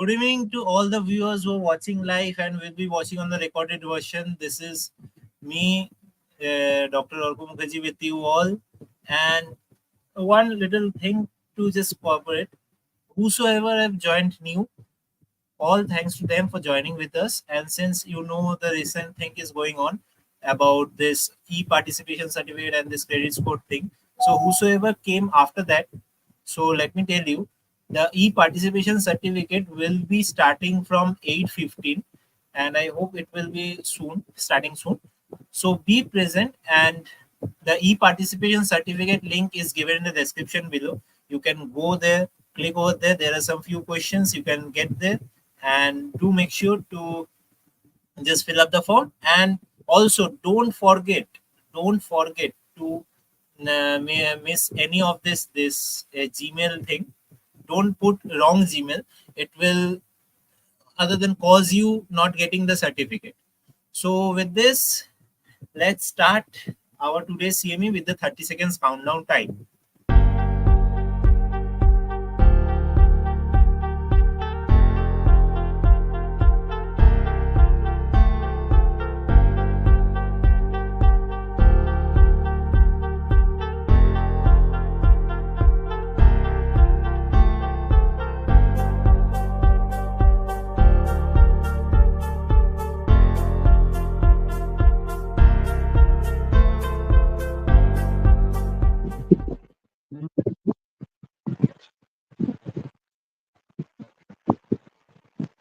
Good evening to all the viewers who are watching live and will be watching on the recorded version. This is me, Dr. Mukherjee, with you all. And one little thing to just cooperate. Whosoever have joined new, all thanks to them for joining with us. And since you know the recent thing is going on about this e-participation certificate and this credit score thing, so whosoever came after that, so let me tell you, the e-participation certificate will be starting from 8:15, and I hope it will be soon, starting soon. So be present, and the e-participation certificate link is given in the description below. You can go there, click over there. There are some few questions you can get there, and do make sure to just fill up the form. And also don't forget to miss any of this Gmail thing. Don't put wrong Gmail. It will other than cause you not getting the certificate. So with this, let's start our today's CME with the 30 seconds countdown time.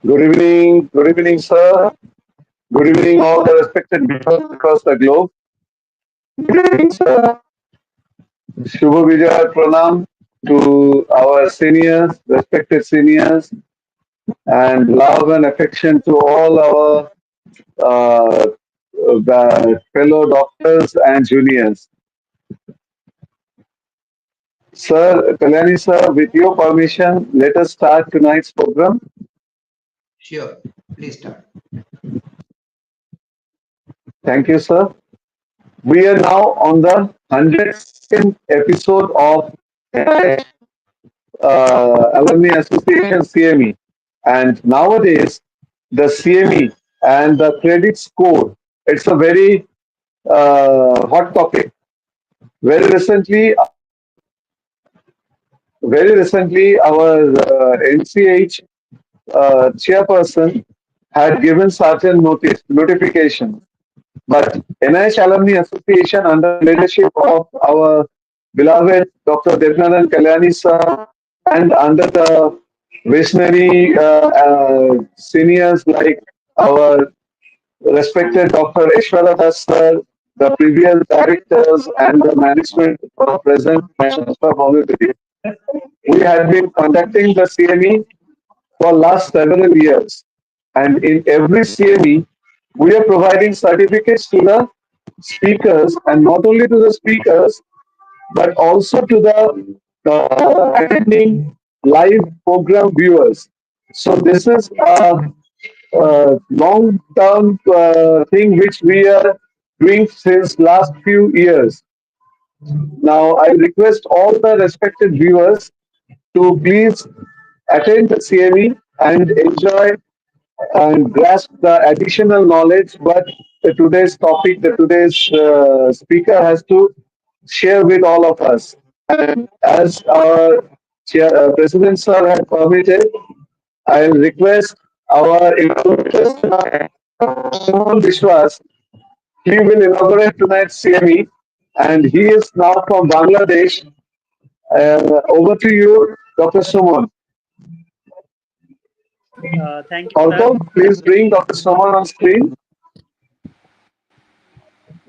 Good evening, sir. Good evening, all the respected viewers across the globe. Good evening, sir. Shubha Vijay Pranam to our seniors, respected seniors, and love and affection to all our fellow doctors and juniors. Sir, Kalyani sir, with your permission, let us start tonight's program. Sure, please start. Thank you, sir. We are now on the 102nd episode of Alumni Association CME. And nowadays, the CME and the credit score, it's a very hot topic. Very recently, our NCH chairperson had given certain notification. But NIH Alumni Association, under the leadership of our beloved Dr. Vivekananda Kalyani sir, and under the visionary seniors like our respected Dr. Ishwara Das sir, the previous directors and the management present for Homeopathy, we have been conducting the CME for last several years. And in every CME, we are providing certificates to the speakers, and not only to the speakers, but also to the attending live program viewers. So this is a long-term thing which we are doing since last few years. Now, I request all the respected viewers to please attend the CME and enjoy and grasp the additional knowledge what today's topic, today's speaker has to share with all of us. And as our President Sir had permitted, I will request our inaugurator, Biswas. He will inaugurate tonight's CME, and he is now from Bangladesh. Over to you, Dr. Sumon. Thank you, Also, sir. please bring Dr. Sumon on screen.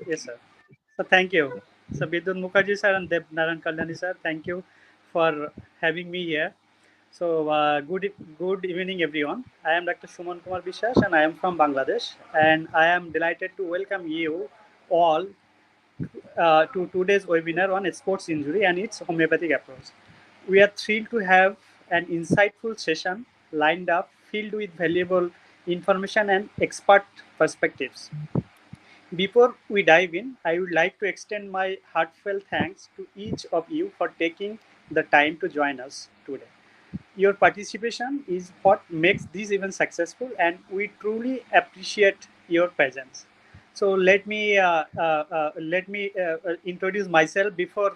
Yes, sir. So thank you. So Bidyut Mukherjee sir and Narayan Kalyani sir, thank you for having me here. So good evening, everyone. I am Dr. Sumon Kumar Biswas, and I am from Bangladesh, and I am delighted to welcome you all to today's webinar on sports injury and its homeopathic approach. We are thrilled to have an insightful session lined up, filled with valuable information and expert perspectives. Before we dive in, I would like to extend my heartfelt thanks to each of you for taking the time to join us today. Your participation is what makes this event successful, and we truly appreciate your presence. So let me introduce myself before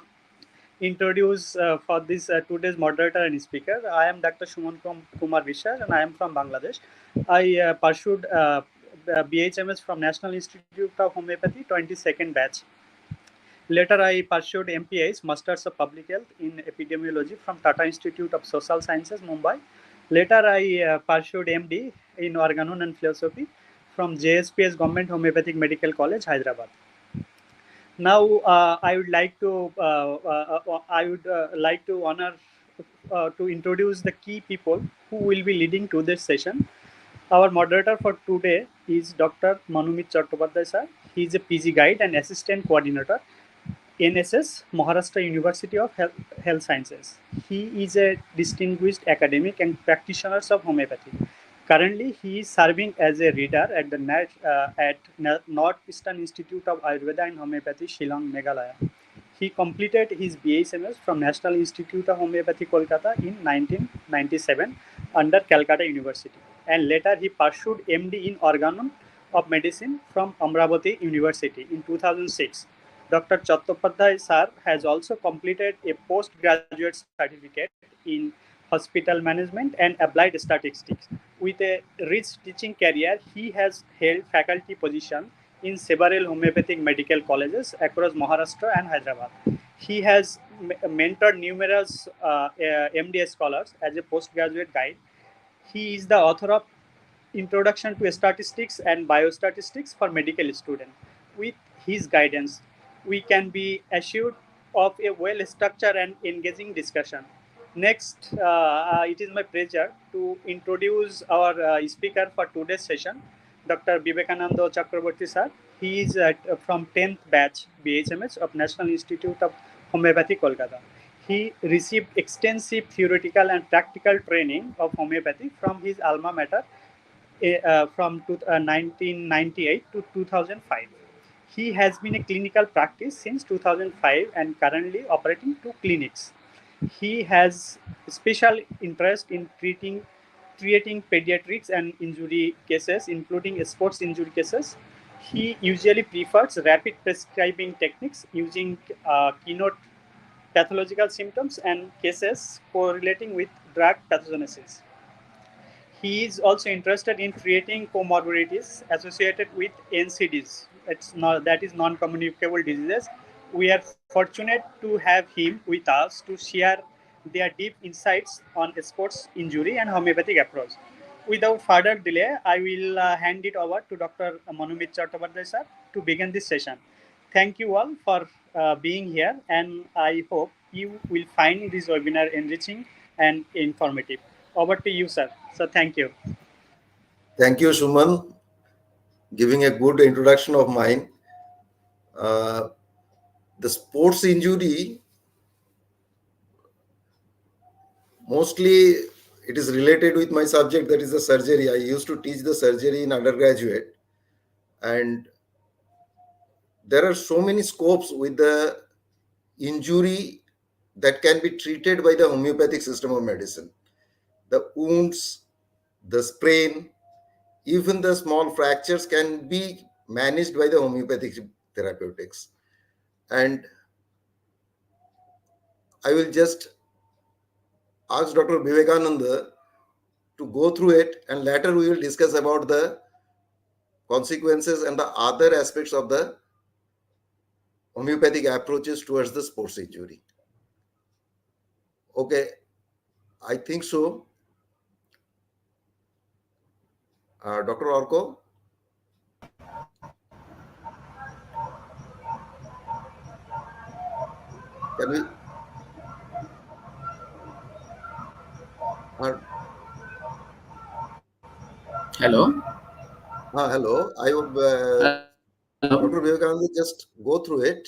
introduce for this today's moderator and speaker. I am Dr. Sumon Kumar Biswas, and I am from Bangladesh. I pursued BHMS from National Institute of Homeopathy, 22nd batch. Later, I pursued MPIs, Masters of Public Health in Epidemiology from Tata Institute of Social Sciences, Mumbai. Later, I pursued MD in Organon and Philosophy from JSPS Government Homeopathic Medical College, Hyderabad. Now, I would like to honor to introduce the key people who will be leading to this session. Our moderator for today is Dr. Manumit Chattopadhyay sir. He is a PG guide and assistant coordinator, NSS, Maharashtra University of Health Sciences. He is a distinguished academic and practitioner of homeopathy. Currently, he is serving as a reader at the Northeastern Institute of Ayurveda and Homeopathy, Shillong, Meghalaya. He completed his BHMS from National Institute of Homeopathy, Kolkata in 1997 under Calcutta University, and later he pursued MD in Organon of Medicine from Amravati University in 2006. Dr. Chattopadhyay sir has also completed a postgraduate certificate in hospital management and applied statistics. With a rich teaching career, he has held faculty positions in several homeopathic medical colleges across Maharashtra and Hyderabad. He has mentored numerous MD scholars as a postgraduate guide. He is the author of Introduction to Statistics and Biostatistics for Medical Students. With his guidance, we can be assured of a well-structured and engaging discussion. Next, it is my pleasure to introduce our speaker for today's session, Dr. Vivekananda Chakravorty sir. He is from 10th batch BHMS of National Institute of Homeopathy, Kolkata. He received extensive theoretical and practical training of homeopathy from his alma mater from 1998 to 2005. He has been a clinical practice since 2005 and currently operating 2 clinics. He has special interest in treating pediatrics and injury cases, including sports injury cases. He usually prefers rapid prescribing techniques using keynote pathological symptoms and cases correlating with drug pathogenesis. He is also interested in treating comorbidities associated with NCDs. That is non-communicable diseases. We are fortunate to have him with us to share their deep insights on sports injury and homeopathic approach. Without further delay, I will hand it over to Dr. Manumit Chattopadhyay sir to begin this session. Thank you all for being here, and I hope you will find this webinar enriching and informative. Over to you, sir. So thank you. Thank you, Suman, giving a good introduction of mine. The sports injury, mostly it is related with my subject, that is the surgery. I used to teach the surgery in undergraduate, and there are so many scopes with the injury that can be treated by the homeopathic system of medicine. The wounds, the sprain, even the small fractures can be managed by the homeopathic therapeutics. And I will just ask Dr. Vivekananda to go through it, and later we will discuss about the consequences and the other aspects of the homeopathic approaches towards the sports injury. Okay, I think so. Dr. Orko? Can we? Hello. Hello. I would, Hello. Dr. Vivekananda, just go through it.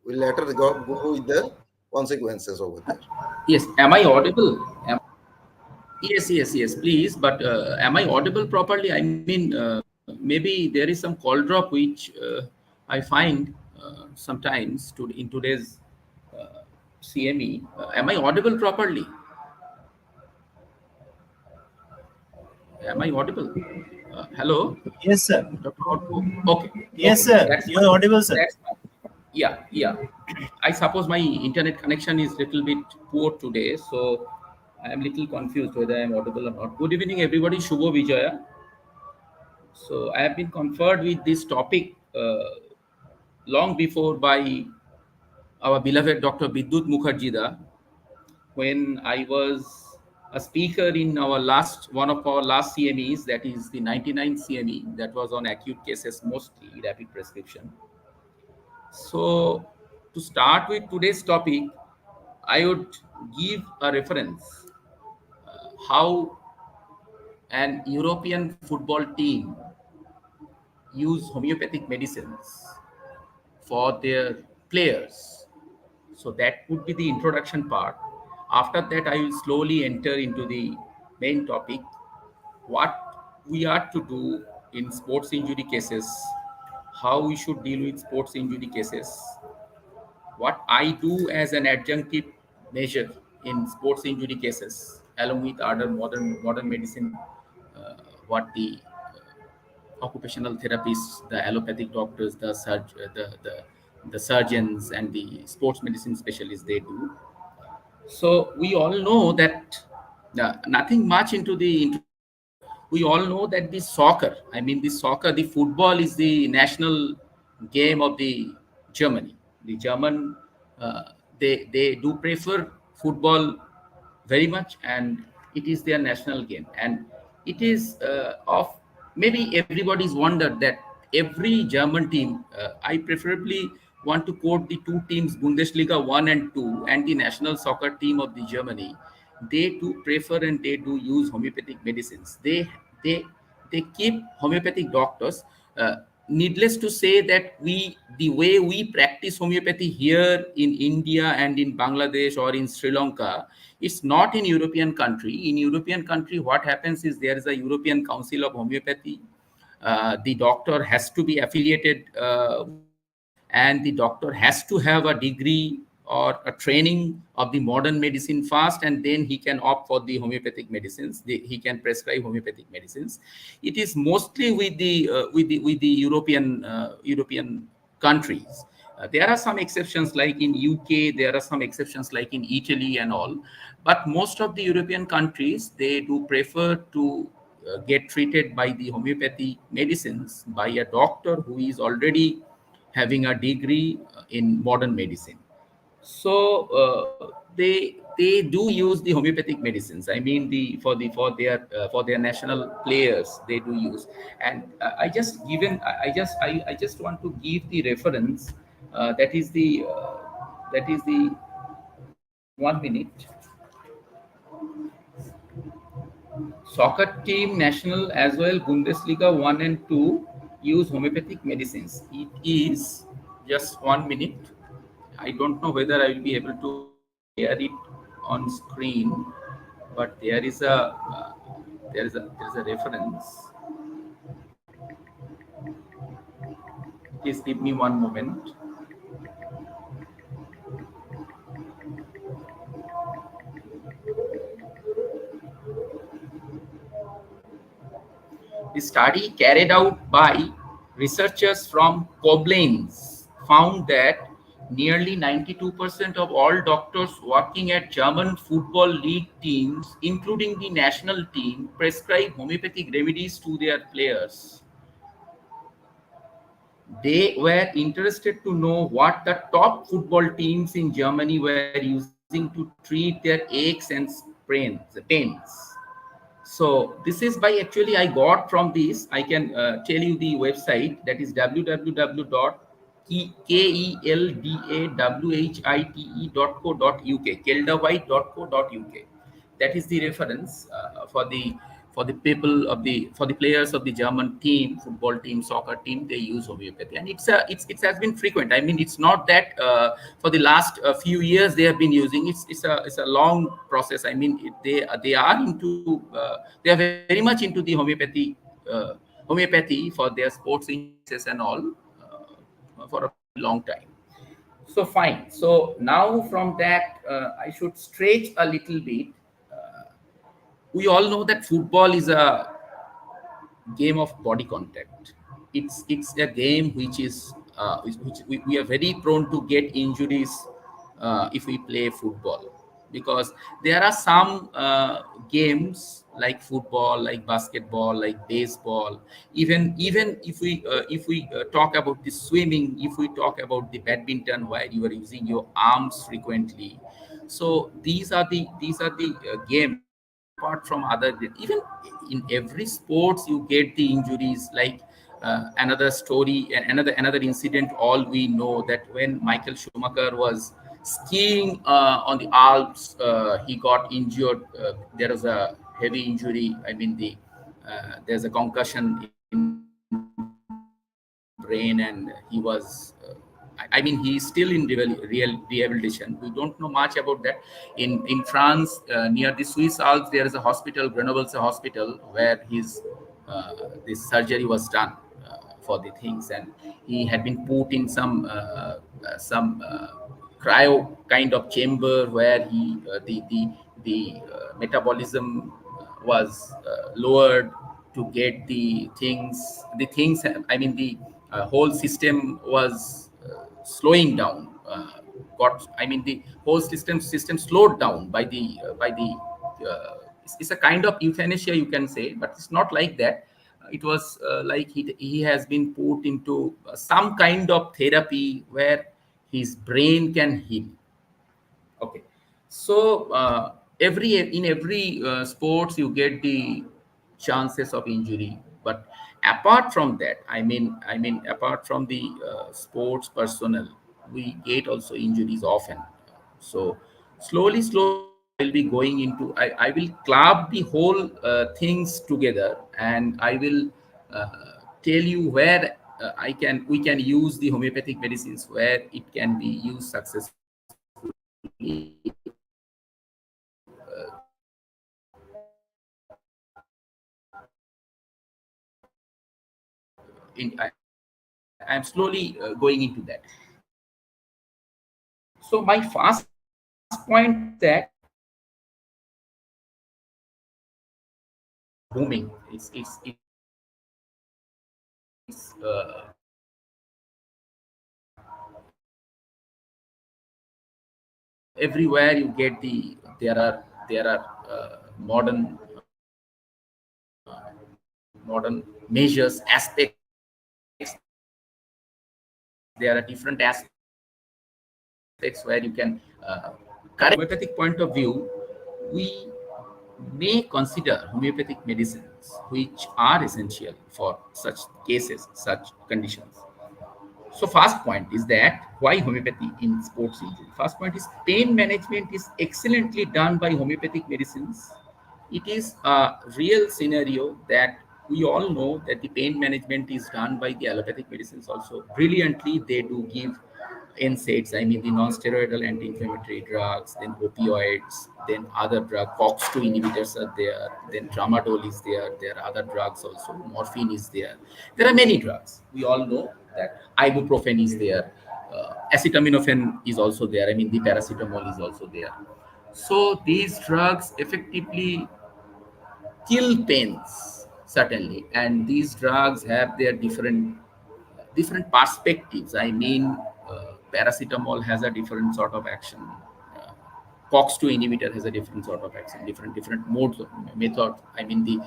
We'll later go with the consequences over there. Yes. Am I audible? Yes. Please. But am I audible properly? I mean, maybe there is some call drop which I find sometimes in today's CME. Am I audible properly? Am I audible? Hello, Yes, sir. Dr. Otto. Okay, Yes, okay. sir. That's You are audible, sir. that's yeah, yeah. I suppose my internet connection is little bit poor today, so I am little confused whether I am audible or not. Good evening, everybody. Shubho Vijaya. So I have been conferred with this topic long before by our beloved Dr. Bidyut Mukherjee when I was a speaker in our last one of our last CMEs, that is the 99th CME, that was on acute cases mostly rapid prescription. So to start with today's topic, I would give a reference how an European football team use homeopathic medicines for their players. So that would be the introduction part. After that, I will slowly enter into the main topic, what we are to do in sports injury cases, how we should deal with sports injury cases, what I do as an adjunctive measure in sports injury cases, along with other modern medicine, what the occupational therapists, the allopathic doctors, the surgeons, and the sports medicine specialists they do. So we all know that nothing much into the introduction. We all know that the soccer, I mean the soccer, the football is the national game of the Germany. The German, they do prefer football very much, and it is their national game. And it is of maybe everybody's wondered that every German team, I preferably want to quote the two teams, Bundesliga 1 and 2, and the national soccer team of the Germany. They do prefer and they do use homeopathic medicines. They they keep homeopathic doctors. Needless to say that the way we practice homeopathy here in India and in Bangladesh or in Sri Lanka, it's not in European country. In European country, what happens is there is a European Council of Homeopathy. The doctor has to be affiliated with it, and the doctor has to have a degree or a training of the modern medicine first, and then he can opt for the homeopathic medicines. He can prescribe homeopathic medicines. It is mostly with the European countries. There are some exceptions like in UK, there are some exceptions like in Italy and all, but most of the European countries, they do prefer to get treated by the homeopathy medicines by a doctor who is already having a degree in modern medicine. So they do use the homeopathic medicines. I mean for their national players they do use. And I just want to give the reference. That is the 1 minute. Soccer team national as well Bundesliga 1 and 2 use homeopathic medicines. It is just 1 minute. I don't know whether I will be able to share it on screen, but there is a reference. Please give me one moment. The study carried out by researchers from Koblenz found that nearly 92% of all doctors working at German football league teams, including the national team, prescribe homeopathic remedies to their players. They were interested to know what the top football teams in Germany were using to treat their aches and pains. So this is by actually I got from this. I can tell you the website, that is www.keldawhite.co.uk, keldawhite.co.uk. That is the reference for the people of for the players of the German team, football team, soccer team. They use homeopathy, and it has been frequent. I mean, it's not that for the last few years they have been using. It's a long process. I mean, they are into they are very much into the homeopathy for their sports injuries and all for a very long time. So fine. So now from that, I should stretch a little bit. We all know that football is a game of body contact. It's a game which is which we are very prone to get injuries if we play football, because there are some games like football, like basketball, like baseball, even if we talk about the swimming, if we talk about the badminton where you are using your arms frequently. So these are the games apart from other, even in every sports you get the injuries, like another story and another incident all we know, that when Michael Schumacher was skiing on the Alps, he got injured. There was a heavy injury, I mean there's a concussion in brain, and he was I mean he's still in real rehabilitation. We don't know much about that. In France, near the Swiss Alps, there is a hospital, Grenoble Hospital, where his this surgery was done for the things, and he had been put in some cryo kind of chamber where he the metabolism was lowered to get the things, I mean the whole system was slowing down, got, I mean the whole system slowed down by the it's a kind of euthanasia, you can say, but it's not like that. It was like he has been put into some kind of therapy where his brain can heal. Okay, so every sports you get the chances of injury, but apart from that, I mean apart from the sports personnel, we get also injuries often. So slowly I will be going into, I will club the whole things together, and I will tell you where we can use the homeopathic medicines, where it can be used successfully I am slowly going into that. So my first point is that booming. It's everywhere you get there are modern measures, aspects. There are different aspects where you can correct homeopathic point of view. We may consider homeopathic medicines which are essential for such cases, such conditions. So first point is that why homeopathy in sports injury. First point is pain management is excellently done by homeopathic medicines. It is a real scenario that we all know that the pain management is done by the allopathic medicines also. Brilliantly, they do give NSAIDs, I mean the non-steroidal anti-inflammatory drugs, then opioids, then other drug, COX-2 inhibitors are there, then tramadol is there, there are other drugs also, morphine is there. There are many drugs. We all know that ibuprofen is there, acetaminophen is also there, I mean the paracetamol is also there. So these drugs effectively kill pains, certainly, and these drugs have their different perspectives. I mean, paracetamol has a different sort of action. Uh, COX-2 inhibitor has a different sort of action, different modes of method. I mean, the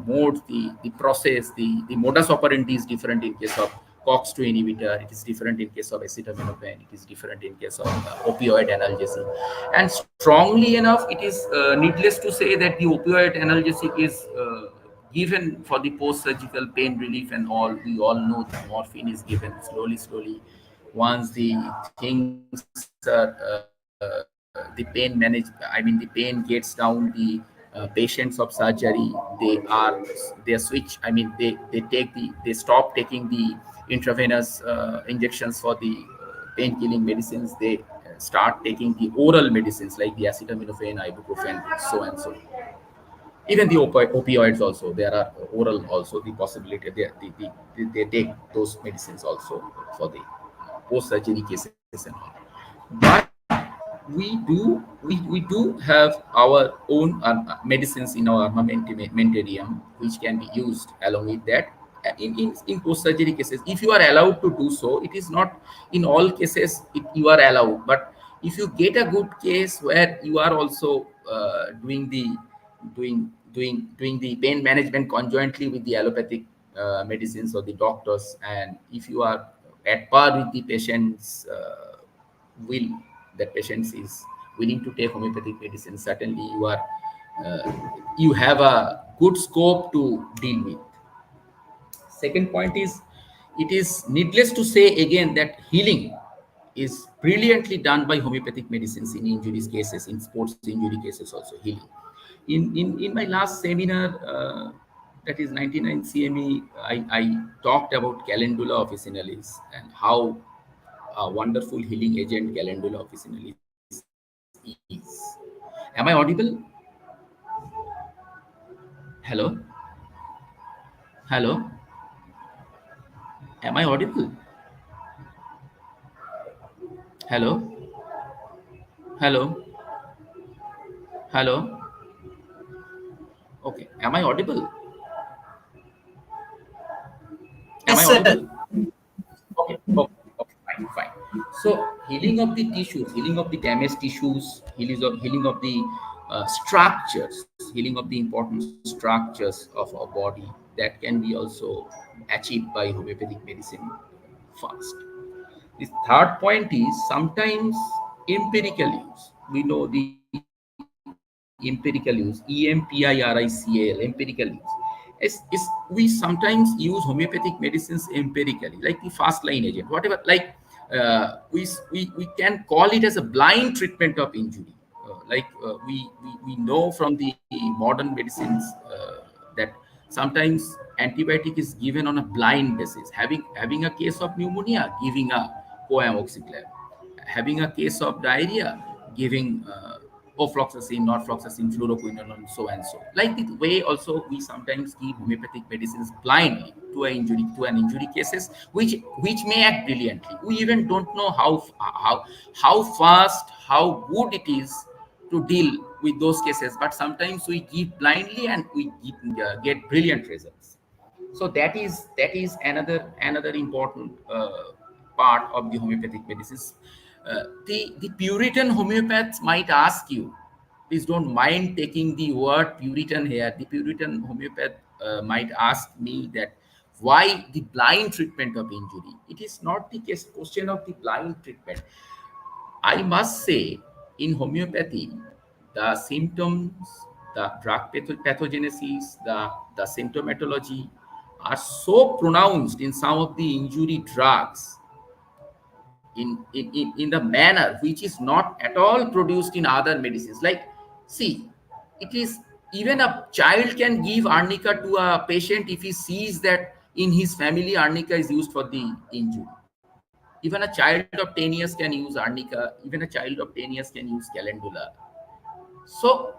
mode, the process, the modus operandi is different in case of COX-2 inhibitor. It is different in case of acetaminophen. It is different in case of opioid analgesic. And strongly enough, it is needless to say that the opioid analgesic is given for the post-surgical pain relief and all. We all know that morphine is given slowly. Once the things are the pain managed, I mean the pain gets down, the patients of surgery, they switch. I mean they stop taking the intravenous injections for the pain killing medicines. They start taking the oral medicines like the acetaminophen, ibuprofen, so and so. Even the opioids also, there are oral also the possibility they take those medicines also for the post surgery cases and all. But we do have our own medicines in our armamentarium, which can be used along with that. In post surgery cases, if you are allowed to do so, it is not in all cases you are allowed, but if you get a good case where you are also doing the pain management conjointly with the allopathic medicines or the doctors, and if you are at par with the patient's will, that patient is willing to take homeopathic medicine, certainly uh, you have a good scope to deal with. Second point is, it is needless to say again that healing is brilliantly done by homeopathic medicines in injuries cases, in sports injury cases also healing. In my last seminar, that is 99 CME, I talked about Calendula officinalis and how a wonderful healing agent Calendula officinalis is. Am I audible? Hello? Hello? Am I audible? Hello? Hello? Hello? Okay. Am I audible? Am I Yes, sir. audible? Okay. Okay. Fine. Fine. So healing of the tissues, healing of the damaged tissues, healing of the structures, healing of the important structures of our body, that can be also achieved by homeopathic medicine fast. The third point is sometimes empirical use. We know the empirical use, EMPIRICAL, empirical use. We sometimes use homeopathic medicines empirically, like the first line agent, whatever. Like we can call it as a blind treatment of injury. We know from the modern medicines that sometimes antibiotic is given on a blind basis. Having a case of pneumonia, giving a coamoxiclav. Having a case of diarrhea, giving ofloxacin, norfloxacin, fluoroquinolone, so and so. Like the way also we sometimes give homeopathic medicines blindly to an injury cases, which may act brilliantly. We even don't know how fast, how good it is to deal with those cases, but sometimes we give blindly and get brilliant results. So that is another important part of the homeopathic medicines. The Puritan homeopaths might ask you, please don't mind taking the word Puritan here. The Puritan homeopath might ask me that why the blind treatment of injury. It is not the question of the blind treatment. I must say, in homeopathy, the symptoms, the drug pathogenesis, the symptomatology are so pronounced in some of the injury drugs in the manner which is not at all produced in other medicines. Like, see, it is even a child can give arnica to a patient if he sees that in his family arnica is used for the injury. Even a child of 10 years can use arnica. Even a child of 10 years can use calendula. So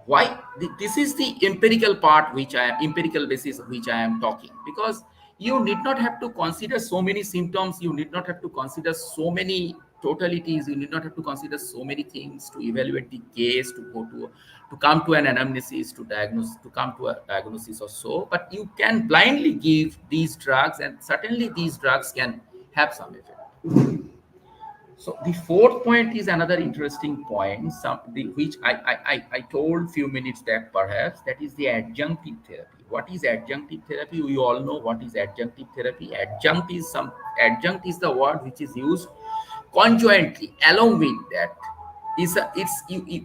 why this is the empirical part, which I am empirical basis which I am talking, because you need not have to consider so many symptoms, you need not have to consider so many totalities, you need not have to consider so many things to evaluate the case, to come to an anamnesis, to come to a diagnosis or so. But you can blindly give these drugs, and certainly these drugs can have some effect. So the fourth point is another interesting point, which I told few minutes back perhaps, that is the adjunctive therapy. What is adjunctive therapy? We all know what is adjunctive therapy. Adjunct is the word which is used conjointly along with that.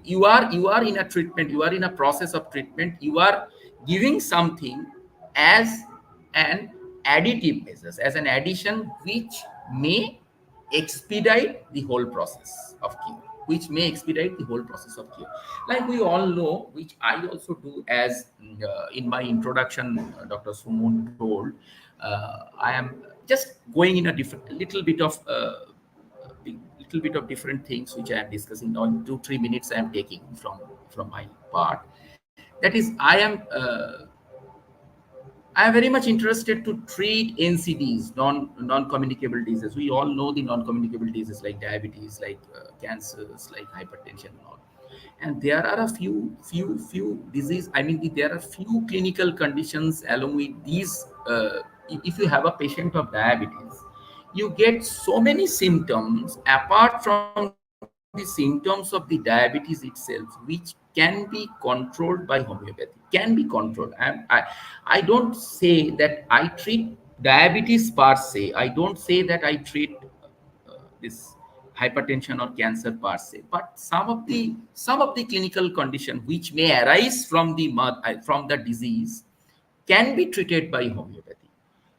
You are in a treatment, you are in a process of treatment, you are giving something as an additive measures, as an addition which may expedite the whole process of cure, like we all know, which I also do, as in my introduction Dr. Sumon told. I am just going in a little bit of different things which I am discussing now. In 2-3 minutes I am taking from my part. That is, I am I am very much interested to treat NCDs, non-communicable diseases. We all know the non-communicable diseases like diabetes, like cancers, like hypertension and all. And there are a few disease. I mean, there are few clinical conditions along with these. If you have a patient of diabetes, you get so many symptoms apart from the symptoms of the diabetes itself, which can be controlled by homeopathy. Can be controlled. I don't say that I treat diabetes per se. I don't say that I treat this hypertension or cancer per se, but some of the clinical condition which may arise from from the disease can be treated by homeopathy.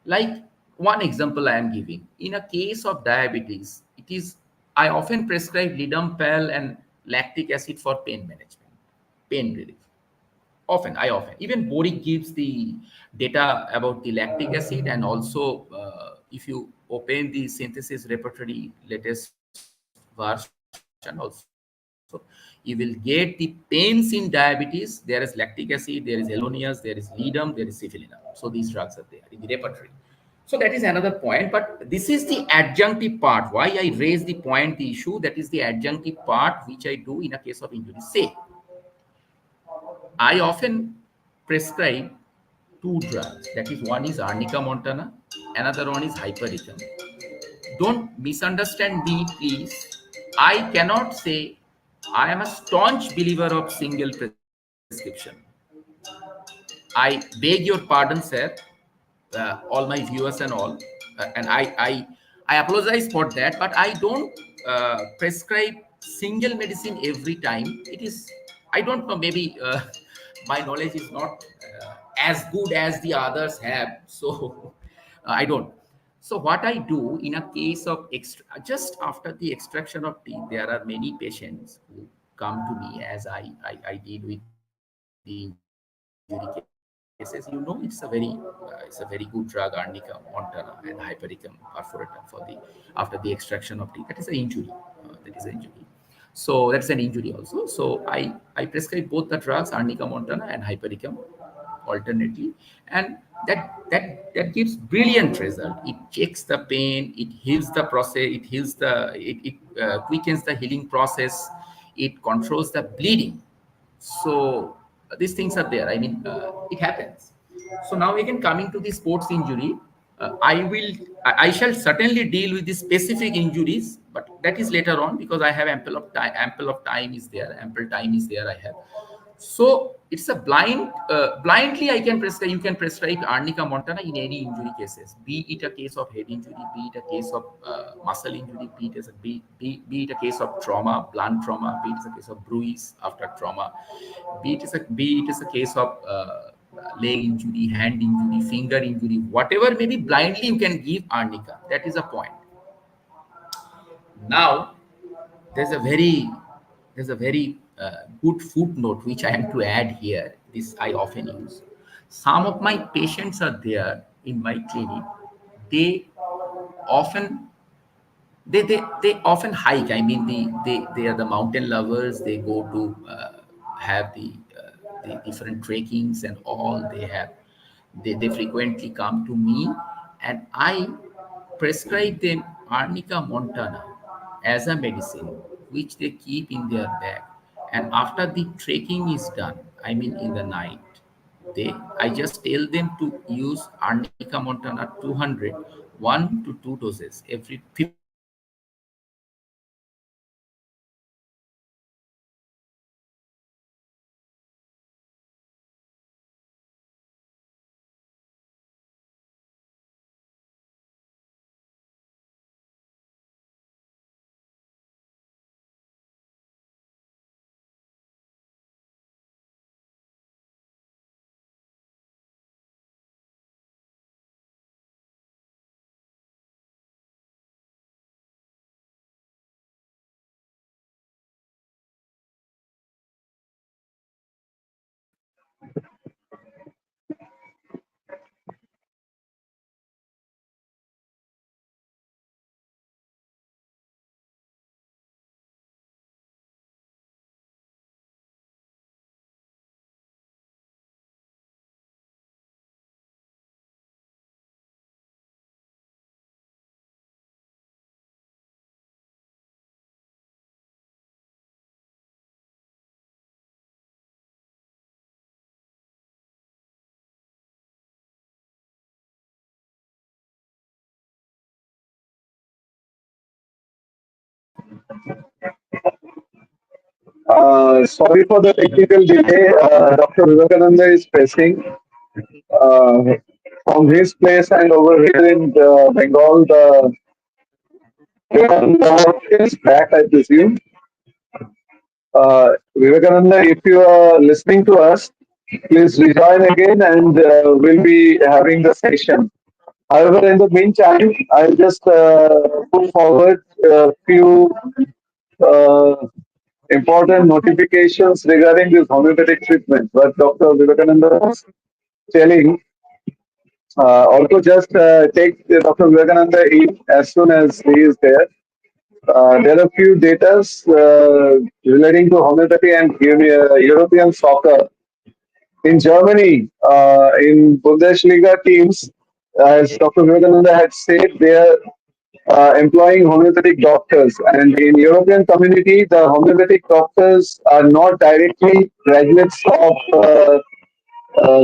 Like, one example I am giving, in a case of diabetes, it is, I often prescribe lidompal and lactic acid for pain management, pain relief. Often even Boric gives the data about the lactic acid, and also if you open the synthesis repertory latest version also, you will get the pains in diabetes. There is lactic acid, there is Elonius, there is Lidum, there is Civilinum. So these drugs are there in the repertory. So that is another point, but this is the adjunctive part. Why I raise the point, the issue, that is the adjunctive part which I do in a case of injury. Say, I often prescribe two drugs. That is, one is Arnica montana, another one is Hypericum. Don't misunderstand me, please. I cannot say I am a staunch believer of single prescription. I beg your pardon, sir, all my viewers and all, and I apologize for that, but I don't prescribe single medicine every time. It is, I don't know, maybe my knowledge is not as good as the others have, so I don't. So what I do in a case of just after the extraction of teeth, there are many patients who come to me as I deal with the injury cases. It's a very good drug, Arnica montana and Hypericum perforatum for the after the extraction of teeth. That is an injury. So that's an injury also. So I prescribe both the drugs, Arnica montana and Hypericum, alternately, and that gives brilliant result. It checks the pain, it heals the process, it heals the it quickens the healing process, it controls the bleeding. So these things are there. I mean, it happens. So now again, coming to the sports injury, I shall certainly deal with the specific injuries, but that is later on, because I have ample time is there I have. So it's a blindly I can prescribe. You can prescribe Arnica montana in any injury cases, be it a case of head injury, be it a case of muscle injury, be it a case of trauma, blunt trauma, be it a case of bruise after trauma, be it is a case of leg injury, hand injury, finger injury, whatever, maybe blindly you can give Arnica. That is a point. Now, there's a very good footnote which I am to add here. This I often use. Some of my patients are there in my clinic. They often they often hike. I mean, they are the mountain lovers. They go to have the different trekkings and all. They frequently come to me, and I prescribe them Arnica montana as a medicine, which they keep in their bag. And after the trekking is done, I mean in the night, I just tell them to use Arnica montana 200, 1 to 2 doses every 15 minutes. So that is how I prescribe it. So that is how I prescribe it. Sorry for the technical delay. Dr. Vivekananda is pressing uh, from his place, and over here in Bengal, the Vivekananda is back, I presume. Vivekananda, if you are listening to us, please rejoin again, and we'll be having the session. However, in the meantime, I'll just put forward a few uh, important notifications regarding this homeopathic treatment. But Dr. Vivekananda was telling, also just take Dr. Vivekananda in as soon as he is there. There are few data relating to homeopathy and European soccer. In Germany, in Bundesliga teams, as Dr. Vivekananda had said, they are employing homeopathic doctors. And in European community, the homeopathic doctors are not directly graduates of,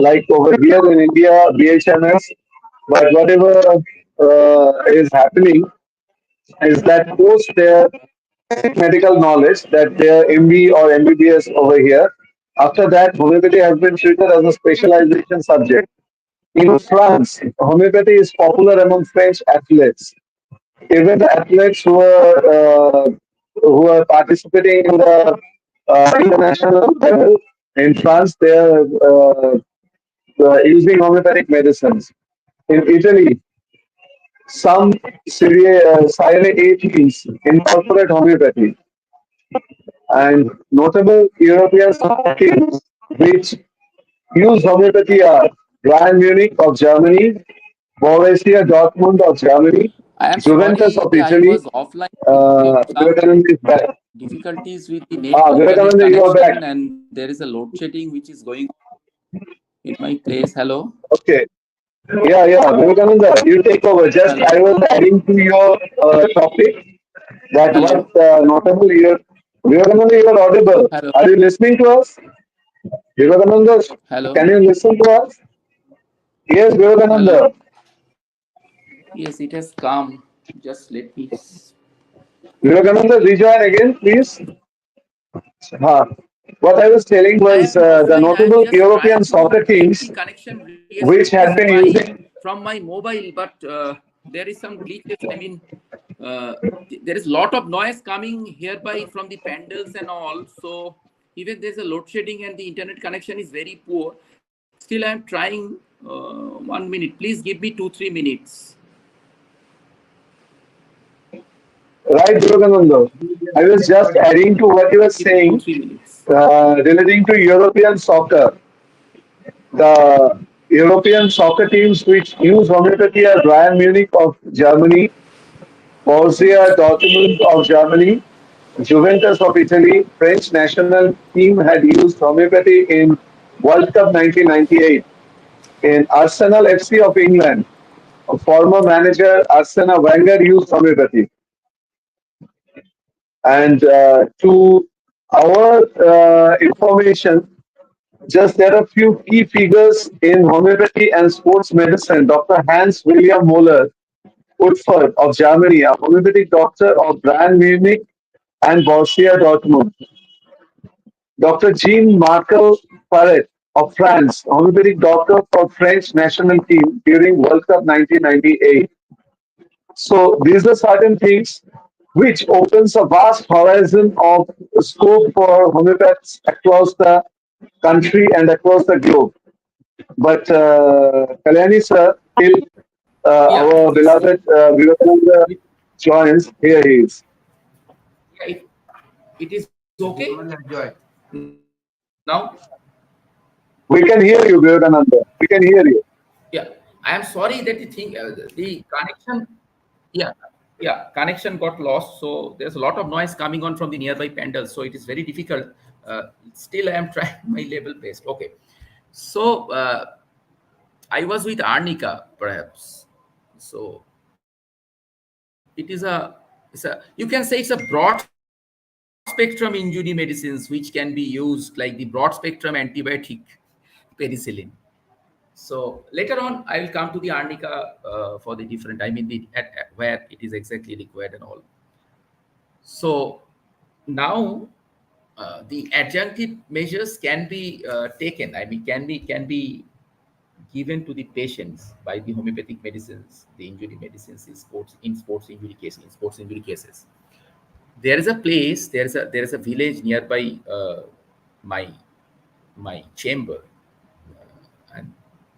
like over here in India, BHMS. But whatever is happening is that post their medical knowledge, that their MB or MBBS over here, after that, homeopathy has been treated as a specialization subject. In France, homeopathy is popular among French athletes. Even the athletes who are participating in the international level in France, they are using homeopathic medicines. In Italy, some Serie A teams incorporate homeopathy, and notable European soccer teams which use homeopathy are Bayern Munich of Germany, Borussia Dortmund of Germany, I am Juventus sorry, of I Italy. was offline with some Vivekananda is back. difficulties with the internet Vivekananda, you are back. connection, and there is a load shedding which is going in my place. Hello, Okay. Yeah. Vivekananda, you take over. Just hello, I was adding to your topic that what hello, notable here. Vivekananda, you are audible. hello, Are you listening to us? Vivekananda, can hello, you listen to us? Yes, Vivekananda. hello. Yes, it has come. Just let me. Vivekananda, rejoin again, please. Huh. What I was telling I was am the offline. I am notable just European trying soccer to get the teams connection which had re-established been by using. from my mobile, but there is some glitches. I mean, there is a lot of noise coming hereby from the pandals and all. So even there's a load shedding and the internet connection is very poor. Still, I am trying. 1 minute. Please give me 2-3 minutes. Right, Vivekananda. I was just adding to what you were Give me two, saying 3 minutes. relating to European soccer. The European soccer teams which use homeopathy are Bayern Munich of Germany, Borussia Dortmund of Germany, Juventus of Italy. French national team had used homeopathy in World Cup 1998. In Arsenal FC of England, former manager Arsene Wenger used homeopathy. And to our information, just there are few key figures in homeopathy and sports medicine. Dr. Hans William Moller Utford of Germany, a homeopathic doctor of Bayern Munich and Borussia Dortmund. Dr. Jean Markel Farret of France, homeopathic doctor for French national team during World Cup 1998. So these are certain things which opens a vast horizon of scope for homeopaths across the country and across the globe. But Kalyani sir, till Yeah, our it is. beloved Vivekananda joins, here he is. It is okay now. We can hear you, Vivekananda. We can hear you. Yeah, I am sorry that the connection. Yeah, yeah, connection got lost. So there's a lot of noise coming on from the nearby pandals. So it is very difficult. Still, I am trying my level best. Okay, so I was with Arnica, perhaps. So it's a you can say it's a broad spectrum injury medicines which can be used, like the broad spectrum antibiotic penicillin. So later on, I will come to the arnica for the different. I mean, where it is exactly required and all. So now the adjunctive measures can be taken. I mean, can be given to the patients by the homeopathic medicines, the injury medicines in sports injury cases. There is a place, there is a village nearby my chamber, and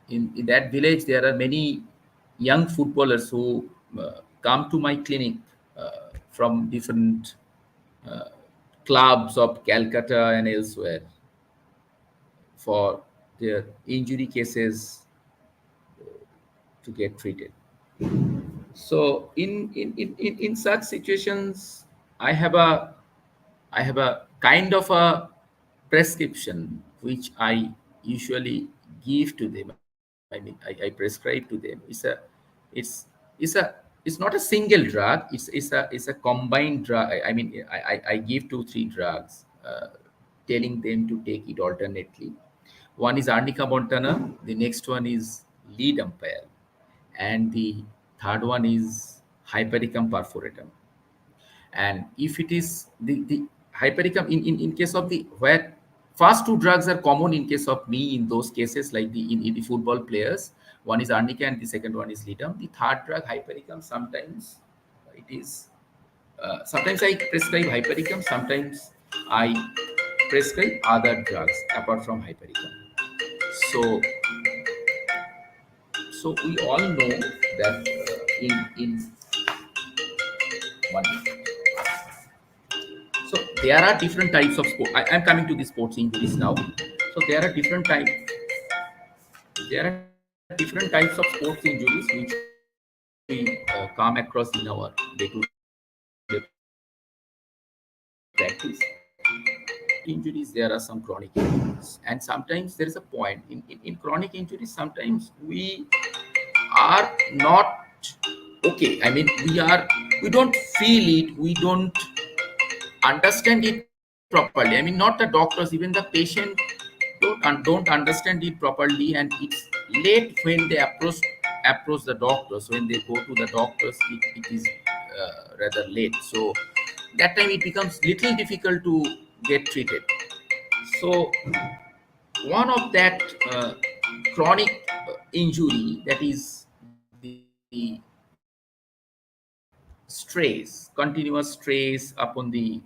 in that village there are many young footballers who come to my clinic from different uh, clubs of Calcutta and elsewhere for their injury cases to get treated. So in such situations, I have a kind of a prescription which I usually give to them. I mean, I prescribe to them. It's not a single drug. It's a combined drug. I mean, I give 2 3 drugs, telling them to take it alternately. One is arnica montana. The next one is lead umpire, and the third one is hypericum perforatum. And if it is the hypericum in case of the where first 2 drugs are common in case of me, in those cases like in the football players, one is arnica and the second one is lidum. The third drug hypericum, sometimes it is sometimes I prescribe hypericum, sometimes I prescribe other drugs apart from hypericum. So we all know that in one. So there are different types of sport. I'm coming to the sports injuries now. So there are different types. There are different types of sports injuries which we come across in our day-to-day practice. Injuries, there are some chronic injuries, and sometimes there is a point in chronic injuries. Sometimes we are not okay. I mean, we don't feel it. We don't understand it properly. I mean, not the doctors, even the patient don't understand it properly, and it's late when they approach the doctors. When they go to the doctors, it is rather late. So that time it becomes little difficult to get treated. So one of that chronic injury, that is the stress, continuous stress on the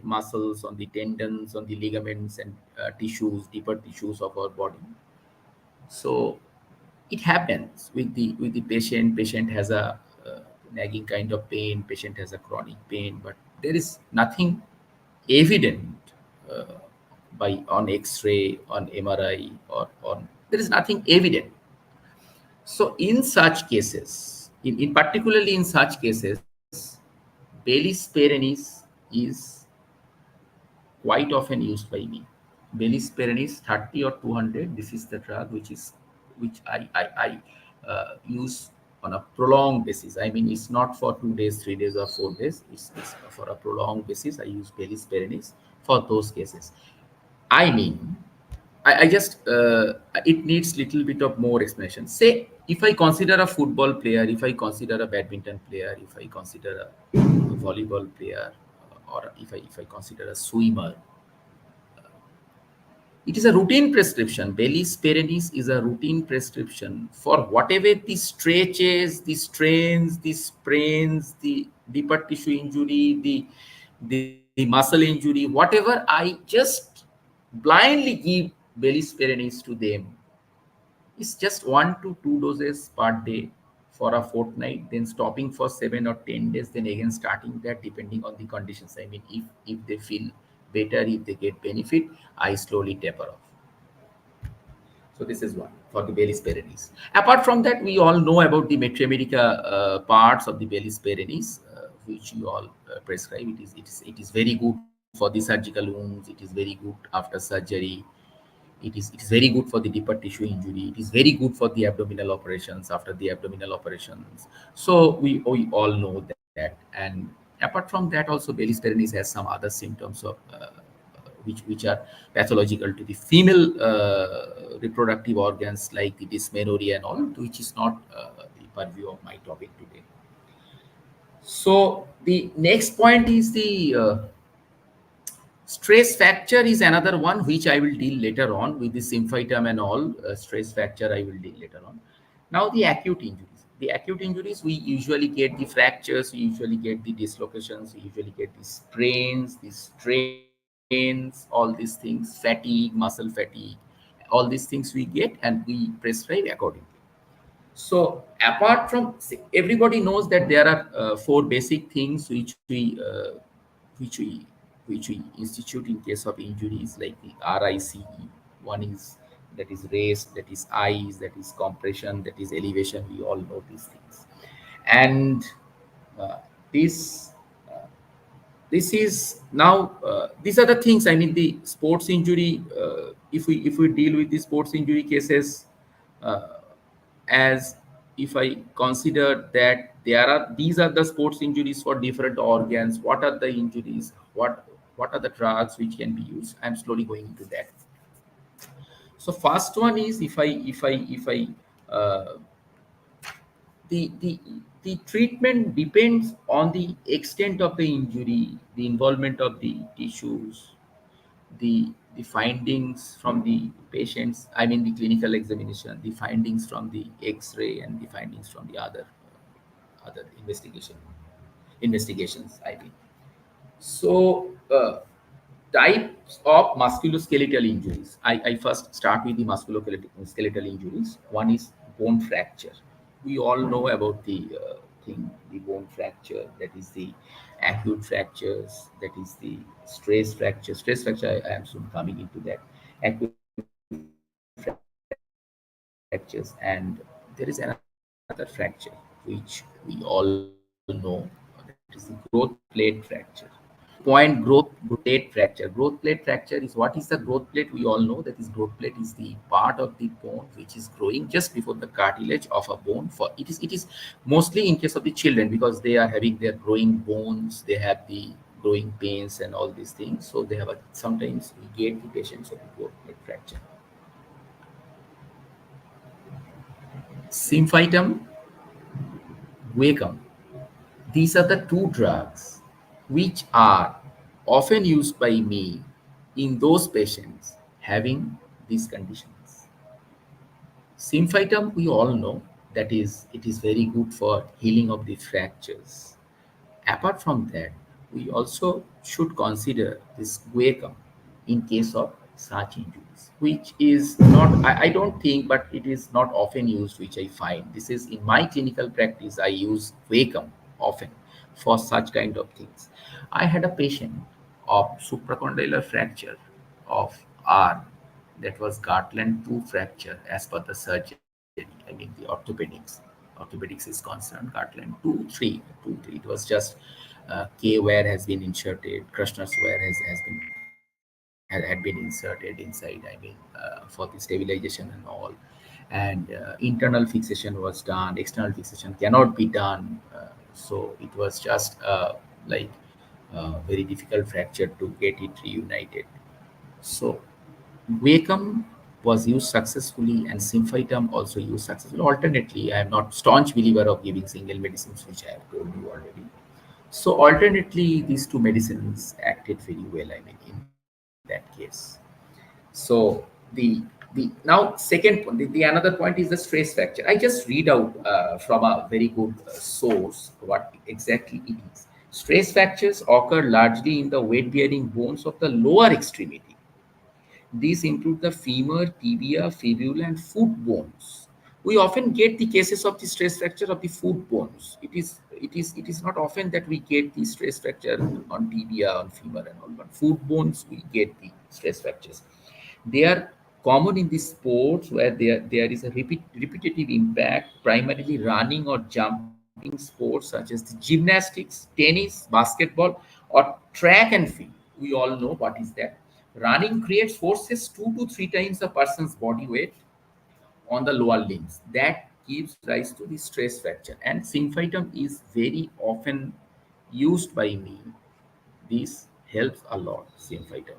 muscles, on the tendons, on the ligaments and tissues, deeper tissues of our body. So it happens with the patient. Patient has a nagging kind of pain. Patient has a chronic pain, but there is nothing evident uh, by on X-ray, on MRI, or on there is nothing evident. So in such cases, in particularly in such cases, Bailey's perennis is quite often used by me. Bailey's perennis 30 or 200. This is the drug which I use on a prolonged basis. I mean, it's not for 2 days, 3 days, or 4 days. It's for a prolonged basis. I use Bailey's perennis for those cases. I mean, I just it needs little bit of more explanation. Say if I consider a football player, if I consider a badminton player, if I consider a volleyball player, or if I consider a swimmer, it is a routine prescription. Bailey's perennis is a routine prescription for whatever the stretches, the strains, the sprains, the deeper tissue injury, the muscle injury, whatever. I just blindly give Bailey's perennis to them. It's just 1 to 2 doses per day for a fortnight, then stopping for 7 or 10 days, then again starting that depending on the conditions. I mean, if they feel better, if they get benefit, I slowly taper off. So this is one for the Bailey's perennis. Apart from that, we all know about the Metriamerica parts of the Bailey's perennis, which you all prescribe. It is very good for the surgical wounds. It is very good after surgery. It is very good for the deeper tissue injury. It is very good for the abdominal operations, after the abdominal operations. So we all know that. And apart from that, also Bailey's perennis has some other symptoms of which are pathological to the female reproductive organs, like the dysmenorrhea and all, which is not the purview of my topic today. So the next point is the stress fracture is another one which I will deal later on with the symphytum and all. Stress fracture I will deal later on. Now the acute injuries. The acute injuries, we usually get the fractures, we usually get the dislocations, we usually get the sprains, the strains, all these things, fatigue, muscle fatigue, all these things we get and we prescribe accordingly. So apart from, everybody knows that there are four basic things which we which we institute in case of injuries, like the RICE. One is, that is raise, that is eyes, that is compression, that is elevation. We all know these things, and uh, this uh, this is now these are the things. I mean, the sports injury. If we deal with the sports injury cases, uh, as if I consider that there are, these are the sports injuries for different organs. What are the injuries? What are the drugs which can be used? I'm slowly going into that. So first one is, if I uh, the the treatment depends on the extent of the injury, the involvement of the tissues, the findings from the patients. I mean, the clinical examination, the findings from the X-ray, and the findings from the other investigations. I mean, so types of musculoskeletal injuries. I first start with the musculoskeletal injuries. One is bone fracture. We all know about the thing, the bone fracture. That is the acute fractures. That is the stress fracture. Stress fracture, I am soon coming into that. Acute fractures, and there is another fracture which we all know. That is the growth plate fracture. Now, coming to the point, growth plate fracture. Growth plate fracture is, what is the growth plate? We all know that this growth plate is the part of the bone which is growing just before the cartilage of a bone. For it is mostly in case of the children, because they are having their growing bones, they have the growing pains and all these things. So they have sometimes we get the patients of the growth plate fracture. Symphytum, Wacom. These are the two drugs which are often used by me in those patients having these conditions. Symphytum, we all know that is, it is very good for healing of the fractures. Apart from that, we also should consider this Wacom in case of such injuries, which is not, I don't think, but it is not often used, which I find. This is in my clinical practice, I use Wacom often for such kind of things. I had a patient of supracondylar fracture of R, that was Gartland 2 fracture as per the surgery. I mean, the orthopedics is concerned. Gartland 2 3 it was just K wire has been inserted, Krishna's wire had been inserted inside. I mean, for the stabilization and all, and internal fixation was done. External fixation cannot be done. So it was just like very difficult fracture to get it reunited. So Wacom was used successfully, and Symphytum also used successfully. Alternately, I am not staunch believer of giving single medicines, which I have told you already. So alternately, these two medicines acted very well. I mean, in that case. So the now second point, the another point is the stress fracture. I just read out from a very good source what exactly it is. Stress fractures occur largely in the weight bearing bones of the lower extremity. These include the femur, tibia, fibula, and foot bones. We often get the cases of the stress fracture of the foot bones. It is not often that we get the stress fracture on tibia, on femur, and all, but foot bones we get the stress fractures. They are common in the sports where there is a repetitive impact, primarily running or jumping sports such as the gymnastics, tennis, basketball, or track and field. We all know what is that. Running creates forces 2 to 3 times a person's body weight on the lower limbs. That gives rise to the stress fracture. And symphytum is very often used by me. This helps a lot, symphytum.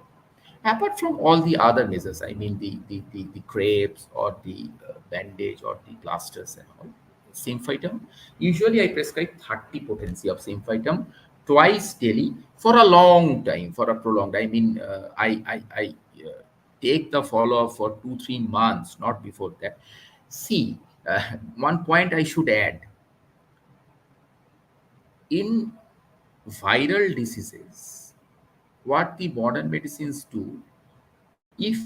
Apart from all the other measures, I mean the crepes or the bandage or the plasters and all, symphytum. Usually I prescribe 30 potency of symphytum twice daily for a long time, for a prolonged. I mean, I take the follow-up for 2-3 months, not before that. See, one point I should add, in viral diseases, what the modern medicines do, if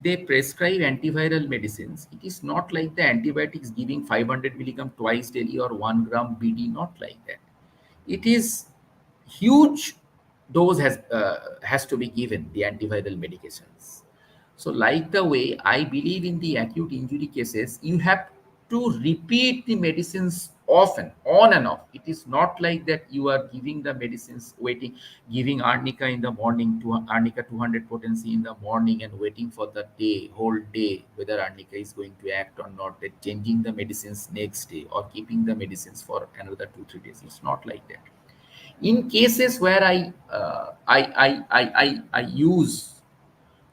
they prescribe antiviral medicines, it is not like the antibiotics giving 500 milligram twice daily or 1 gram BD, not like that. It is huge dose has to be given the antiviral medications. So like the way I believe in the acute injury cases, you have to repeat the medicines often, on and off. It is not like that you are giving the medicines, waiting, giving arnica in the morning, to arnica 200 potency in the morning, and waiting for the day, whole day, whether arnica is going to act or not, then changing the medicines next day or keeping the medicines for another 2-3 days. It's not like that. In cases where I use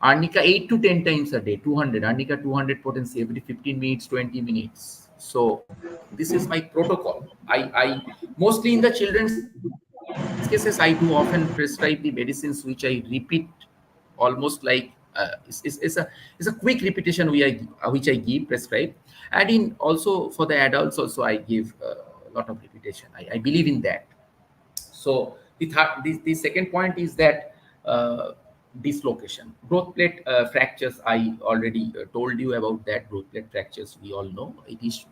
arnica 8 to 10 times a day, 200 arnica 200 potency every 15 minutes, 20 minutes. So this is my protocol. I mostly in the children's cases I do often prescribe the medicines which I repeat almost like it's a quick repetition which I give prescribe. And in also for the adults also I give a lot of repetition. I believe in that. So the second point is that dislocation, growth plate fractures. I already told you about that. Growth plate fractures, we all know it is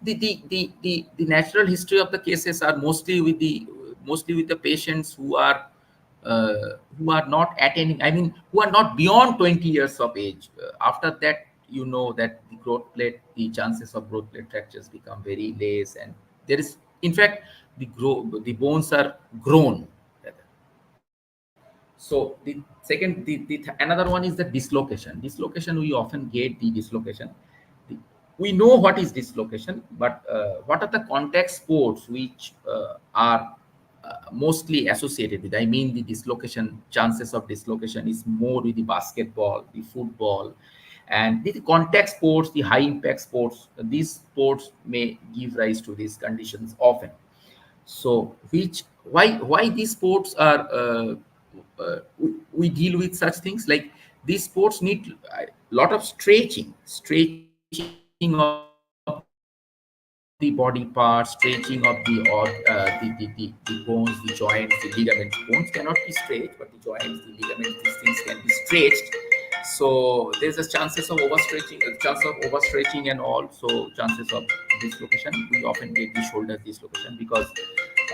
the natural history of the cases are mostly with the patients who are not attaining. I mean, who are not beyond 20 years of age. After that, you know that the chances of growth plate fractures become very less, and there is, in fact, the bones are grown. So the second, another one is the dislocation. Dislocation, we often get the dislocation. We know what is dislocation, but what are the contact sports which are mostly associated with? I mean, the dislocation, chances of dislocation is more with the basketball, the football, and the contact sports, the high impact sports. These sports may give rise to these conditions often. So which why these sports are we deal with such things like these sports need a lot of stretching of the body parts, stretching of the bones, the joints, the ligaments. Bones cannot be stretched, but the joints, the ligaments, these things can be stretched. So there's a chances of overstretching, chance of overstretching and all. So chances of dislocation. We often get the shoulder dislocation because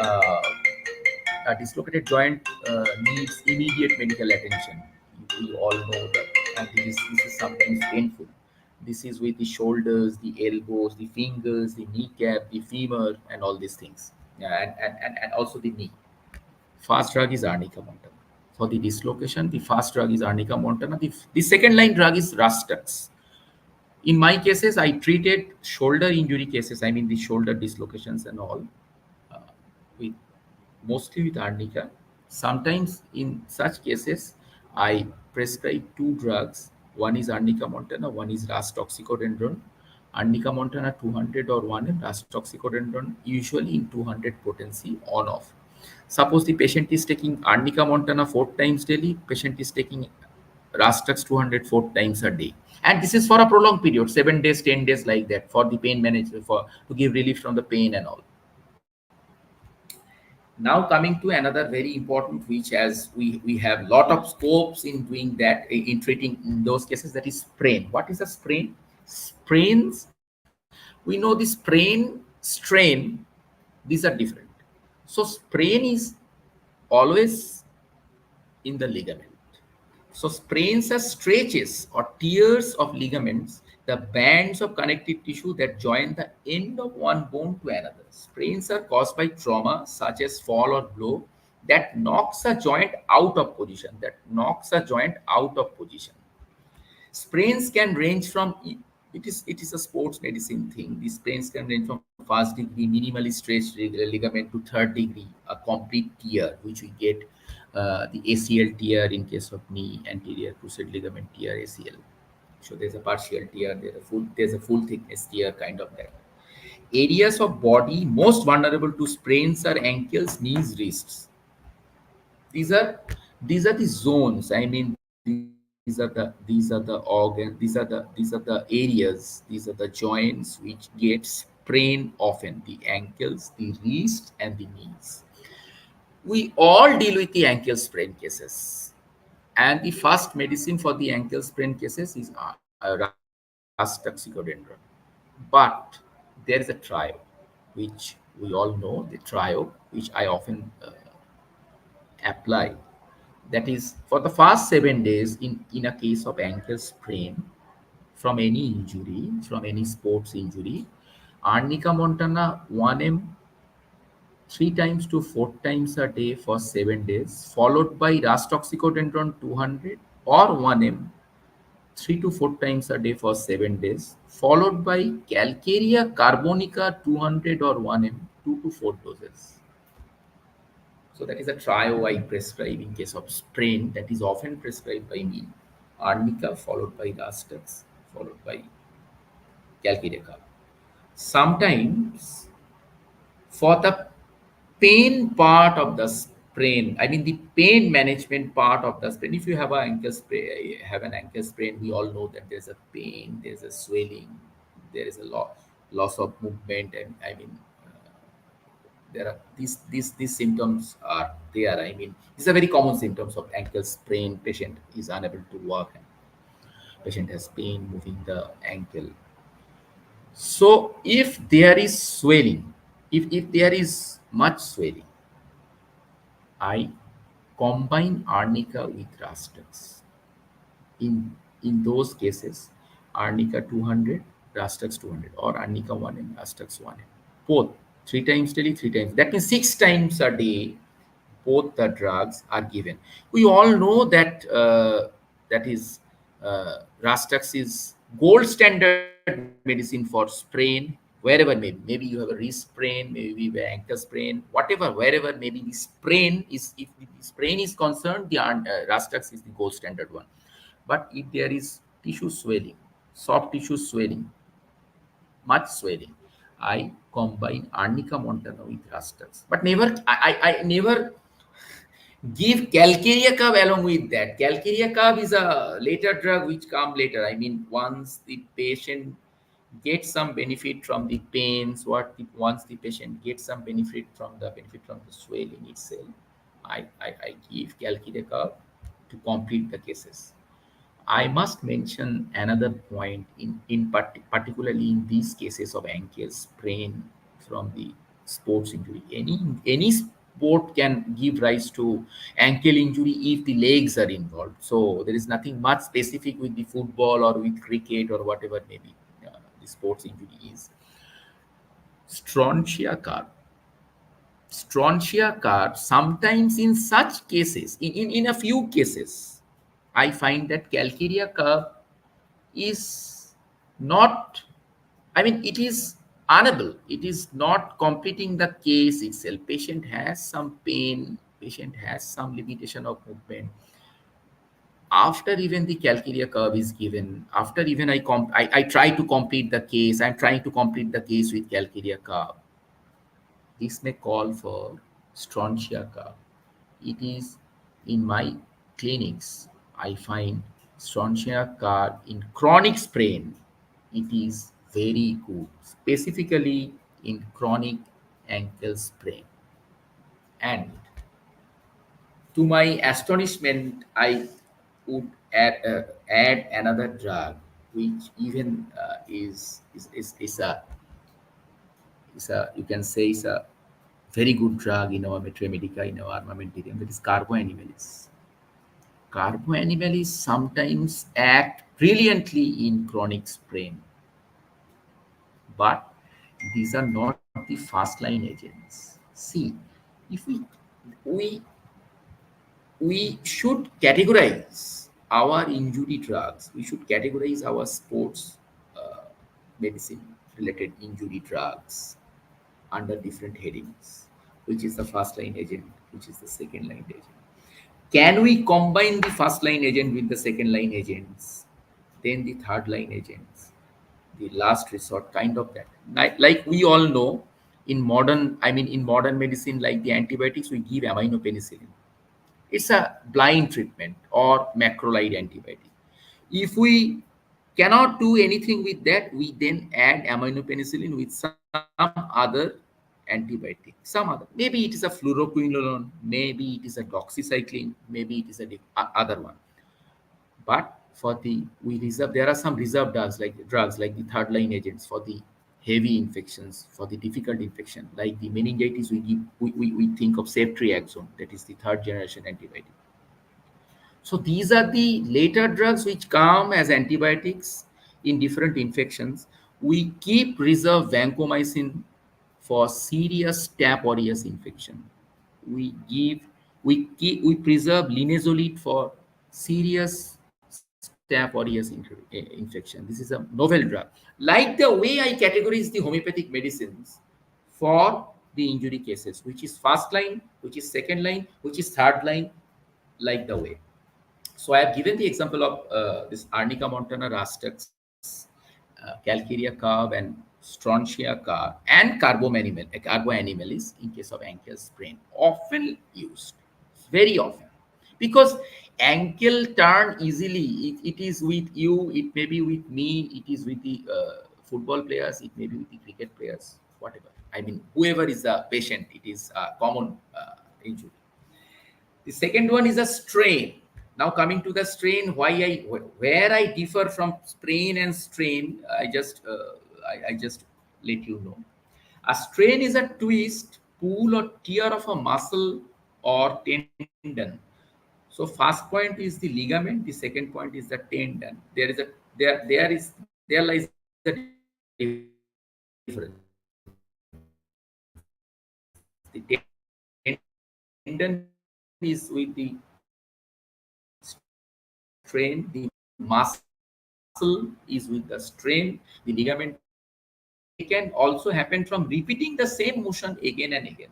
uh, a dislocated joint needs immediate medical attention. We all know that, and this is sometimes painful. This is with the shoulders, the elbows, the fingers, the kneecap, the femur, and all these things. Yeah, and also the knee. Fast drug is arnica montana. For the dislocation, the fast drug is arnica montana. The second line drug is Rustux. In my cases, I treated shoulder injury cases, I mean the shoulder dislocations and all, uh, with mostly with arnica. Sometimes in such cases, I prescribe two drugs. One is arnica montana, one is ras toxicodendron. Arnica montana 200 or 1, and ras toxicodendron usually in 200 potency on off. Suppose the patient is taking arnica montana 4 times daily, patient is taking Rastux 200 4 times a day. And this is for a prolonged period, 7 days, 10 days, like that, for the pain management, for to give relief from the pain and all. Now coming to another very important, which as we have lot of scopes in doing that, in treating in those cases, that is sprain. What is a sprain? Sprains, we know the sprain, strain, these are different. So sprain is always in the ligament. So sprains are stretches or tears of ligaments, the bands of connective tissue that join the end of one bone to another. Sprains are caused by trauma such as fall or blow that knocks a joint out of position. Sprains can range from, it is a sports medicine thing. These sprains can range from first degree minimally stretched ligament to third degree, a complete tear, which we get the ACL tear in case of knee, anterior cruciate ligament tear, ACL. So there's a partial tear, there's a full thickness tear, kind of that. areas of body most vulnerable to sprains are ankles, knees, wrists. These are the zones. I mean, these are the organ. These are the areas. These are the joints which get sprained often. The ankles, the wrist, and the knees. We all deal with the ankle sprain cases, and the first medicine for the ankle sprain cases is Ras toxicodendron. But there is a trio, which we all know, the trio, which I often apply. That is, for the first 7 days, in a case of ankle sprain from any injury, from any sports injury, Arnica montana 1 m 3 times to 4 times a day for 7 days, followed by Ras toxicodendron 200 or 1 m 3 to 4 times a day for 7 days, followed by Calcarea carbonica 200 or 1 m 2 to 4 doses. So that is a trio I prescribe in case of sprain, that is often prescribed by me. Arnica followed by Rastux followed by Calcarea. Sometimes for the pain part of the sprain, I mean the pain management part of the sprain, if you have an ankle sprain, we all know that there's a pain, there's a swelling, there is a loss of movement, and I mean there are these symptoms are there. I mean, these are very common symptoms of ankle sprain. Patient is unable to walk, and patient has pain moving the ankle. So if there is swelling, if there is much swelling, I combine arnica with Rastux. In those cases, arnica 200, Rastux 200, or arnica 1 m, Rastux 1 m. Both 3 times daily, 3 times. That means 6 times a day. Both the drugs are given. We all know that that is Rastux is gold standard medicine for sprain, wherever maybe. Maybe you have a wrist sprain, maybe you have ankle sprain, whatever, wherever maybe the sprain is. If the sprain is concerned, the Rastux is the gold standard one. But if there is tissue swelling, soft tissue swelling, much swelling, I combine Arnica montana with Rastux. But I never give Calcarea curve along with that. Calcarea curve is a later drug which come later. I mean, once the patient gets some benefit from the pains, once the patient gets some benefit from the swelling itself, I give Calcarea curve to complete the cases. I must mention another point particularly in these cases of ankle sprain from the sports injury. Any sport can give rise to ankle injury if the legs are involved. So there is nothing much specific with the football or with cricket or whatever maybe the sports injury is. Strontia carp. Strontia carp, sometimes in such cases, in a few cases, I find that Calcarea curve is not, I mean, it is unable. It is not completing the case itself. Patient has some pain, patient has some limitation of movement. After even the Calcarea curve is given, after even I try to complete the case, I'm trying to complete the case with Calcarea curve. This may call for Strontia curve. It is in my clinics, I find Strontia curve in chronic sprain. It is very good, specifically in chronic ankle sprain. And to my astonishment, I would add another drug, which even is a you can say is a very good drug in our Metromedica, in our armamentarium, that is carboanimelis. Carboanimelis sometimes act brilliantly in chronic sprain, but these are not the first line agents. See, if we we should categorize our injury drugs. We should categorize our sports medicine related injury drugs under different headings, which is the first line agent, which is the second line agent. Can we combine the first line agent with the second line agents, then the third line agents, the last resort, kind of that. Like we all know, in modern medicine, like the antibiotics, we give aminopenicillin. It's a blind treatment or macrolide antibiotic. If we cannot do anything with that, we then add aminopenicillin with some other antibiotic, some other. Maybe it is a fluoroquinolone, maybe it is a doxycycline, maybe it is other one. But for the we reserve, there are some reserved drugs like the third line agents for the heavy infections, for the difficult infection, like the meningitis. We give we think of ceftriaxone, that is the third generation antibiotic. So these are the later drugs which come as antibiotics in different infections. We keep reserve vancomycin for serious Staph aureus infection. We give we preserve linezolid for serious Staph aureus infection. This is a novel drug. Like the way I categorize the homeopathic medicines for the injury cases, which is first line, which is second line, which is third line, like the way. So I have given the example of this Arnica montana rastux, Calcarea carb, and Strontia carb, and Carboanimalis in case of ankle sprain. Often used, very often, because ankle turn easily. It is with you, it may be with me, it is with the football players, it may be with the cricket players, whatever. I mean, whoever is the patient, it is a common injury. The second one is a strain. Now coming to the strain, where I differ from sprain and strain, I just let you know. A strain is a twist, pull, or tear of a muscle or tendon. So first point is the ligament, the second point is the tendon. There lies the difference. The tendon is with the strain, the muscle is with the strain, the ligament. They can also happen from repeating the same motion again and again,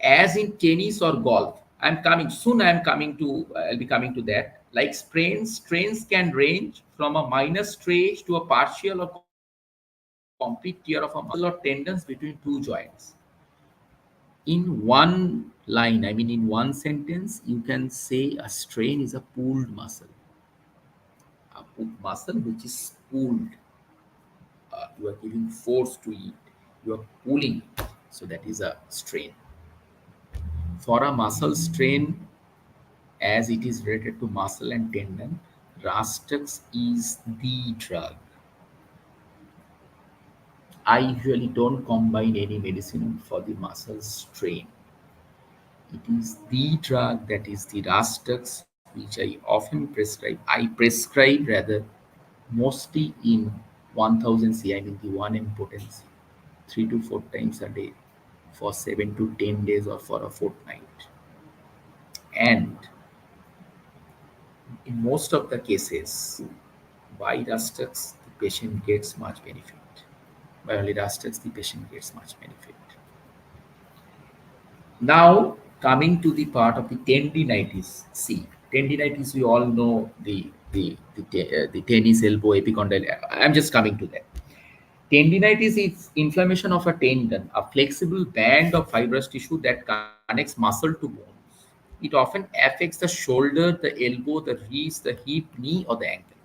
as in tennis or golf. I'll be coming to that. Like strains can range from a minor stretch to a partial or complete tear of a muscle or tendons between two joints. In one line, in one sentence, you can say a strain is a pulled muscle. A muscle which is pulled. You are giving force to it. You are pulling it. So that is a strain. For a muscle strain, as it is related to muscle and tendon, Rastux is the drug. I usually don't combine any medicine for the muscle strain. It is the drug, that is the Rastux, which I often prescribe. I prescribe rather mostly in 1000 C, the 1 m potency, 3 to 4 times a day for 7 to 10 days or for a fortnight. And in most of the cases, by Rastux, the patient gets much benefit. By only Rastux, the patient gets much benefit. Now, coming to the part of the tendinitis. See, tendinitis, we all know the tennis elbow epicondyle. I'm just coming to that. Tendinitis is inflammation of a tendon, a flexible band of fibrous tissue that connects muscle to bones. It often affects the shoulder, the elbow, the wrist, the hip, knee, or the ankle.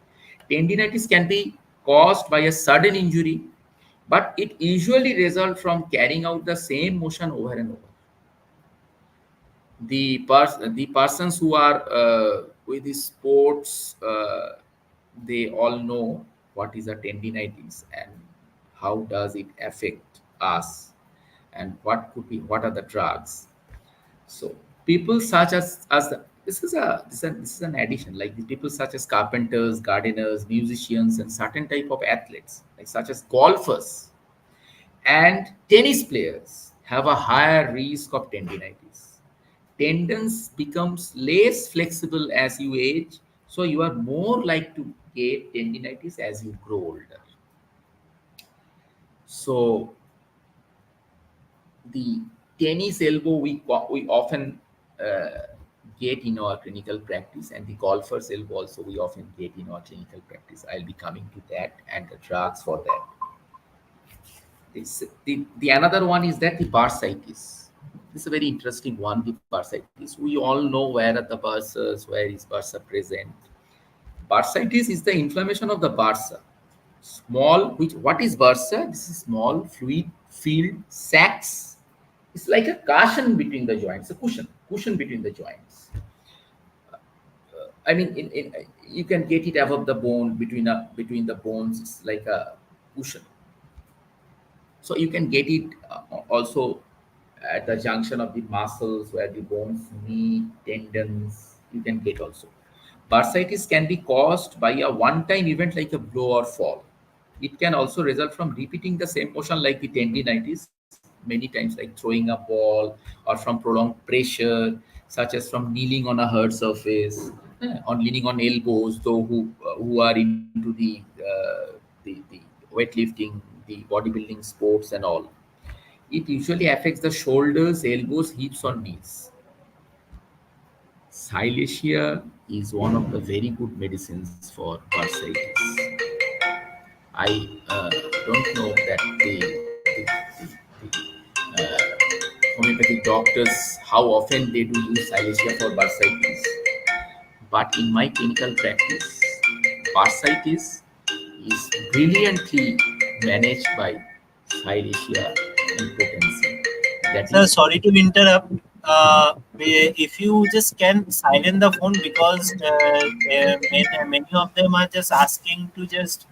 Tendinitis can be caused by a sudden injury, but it usually results from carrying out the same motion over and over. The persons who are with the sports, they all know what is a tendinitis and how does it affect us, and what are the drugs. So people such as this is an addition, like the people such as carpenters, gardeners, musicians, and certain type of athletes, like such as golfers and tennis players, have a higher risk of tendinitis. Tendons becomes less flexible as you age, so you are more likely to get tendinitis as you grow older. So the tennis elbow, we often get in our clinical practice, and the golfer's elbow also we often get in our clinical practice. I'll be coming to that and the drugs for that. The another one is that the bursitis. This is a very interesting one, the bursitis. We all know where are the bursas, where is bursa present. Bursitis is the inflammation of the bursa. What is bursa? This is small fluid filled sacs. It's like a cushion between the joints, a cushion between the joints. I mean, you can get it above the bone, between the bones. It's like a cushion. So you can get it also at the junction of the muscles where the bones meet, tendons. You can get also. Bursitis can be caused by a one-time event like a blow or fall. It can also result from repeating the same motion like the tendinitis, many times like throwing a ball, or from prolonged pressure, such as from kneeling on a hard surface, on leaning on elbows, though who are into the weightlifting, the bodybuilding sports and all. It usually affects the shoulders, elbows, hips or knees. Silesia is one of the very good medicines for bursitis. I don't know that the homeopathic doctors how often they do use silesia for bursitis, but in my clinical practice, bursitis is brilliantly managed by silesia and potency. That Sir, is sorry to interrupt. If you just can silence the phone, because many of them are just asking to just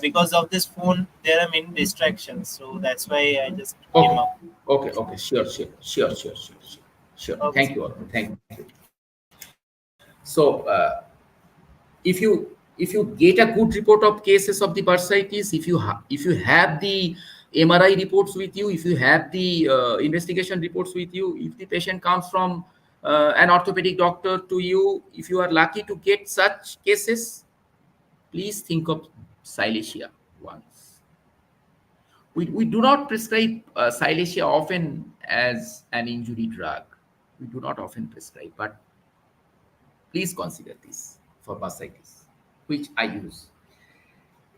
because of this phone there are many distractions, so that's why I just came okay. up. Okay. Sure. Okay, Thank sir. you, Arun. Thank you. So, if you get a good report of cases of the bursitis, if you have the MRI reports with you, if you have the investigation reports with you, if the patient comes from an orthopedic doctor to you, if you are lucky to get such cases, please think of silesia once. We do not prescribe silesia often as an injury drug. We do not often prescribe, but please consider this for bursitis, which I use.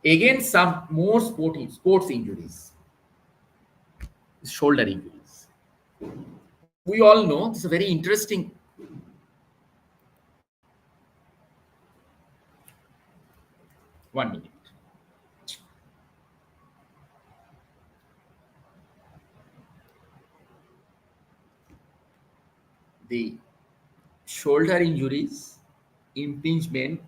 Again, some more sports injuries, shoulder injuries. We all know this is a very interesting. One minute. The shoulder injuries, impingement,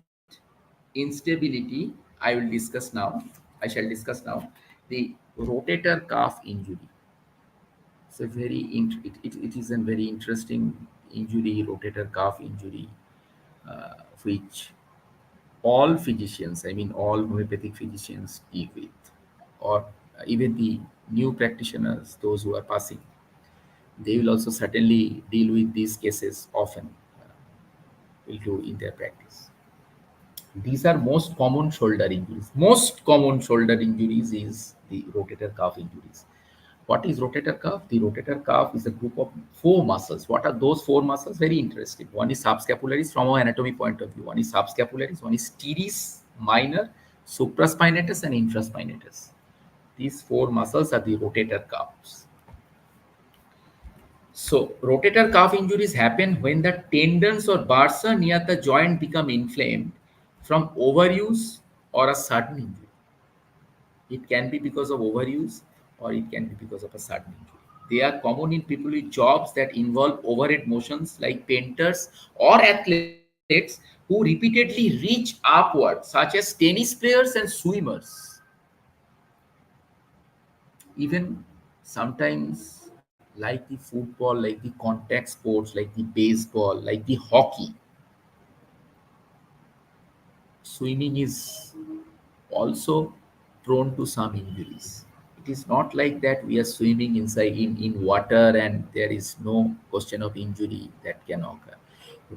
instability, I will discuss now. I shall discuss now. The rotator cuff injury. It's a it is a very interesting injury, rotator cuff injury, which all physicians, I mean all homeopathic physicians deal with, or even the new practitioners, those who are passing, they will also certainly deal with these cases often, will do in their practice. These are most common shoulder injuries. Most common shoulder injuries is the rotator cuff injuries. What is rotator cuff? The rotator cuff is a group of four muscles. What are those four muscles? Very interesting. One is subscapularis from our anatomy point of view. One is subscapularis, one is teres minor, supraspinatus, and infraspinatus. These four muscles are the rotator cuffs. So, rotator cuff injuries happen when the tendons or bursa near the joint become inflamed from overuse or a sudden injury. It can be because of overuse or it can be because of a sudden injury. They are common in people with jobs that involve overhead motions like painters or athletes who repeatedly reach upward, such as tennis players and swimmers. Even sometimes, like the football, like the contact sports, like the baseball, like the hockey, swimming is also prone to some injuries. It is not like that we are swimming inside in water and there is no question of injury that can occur.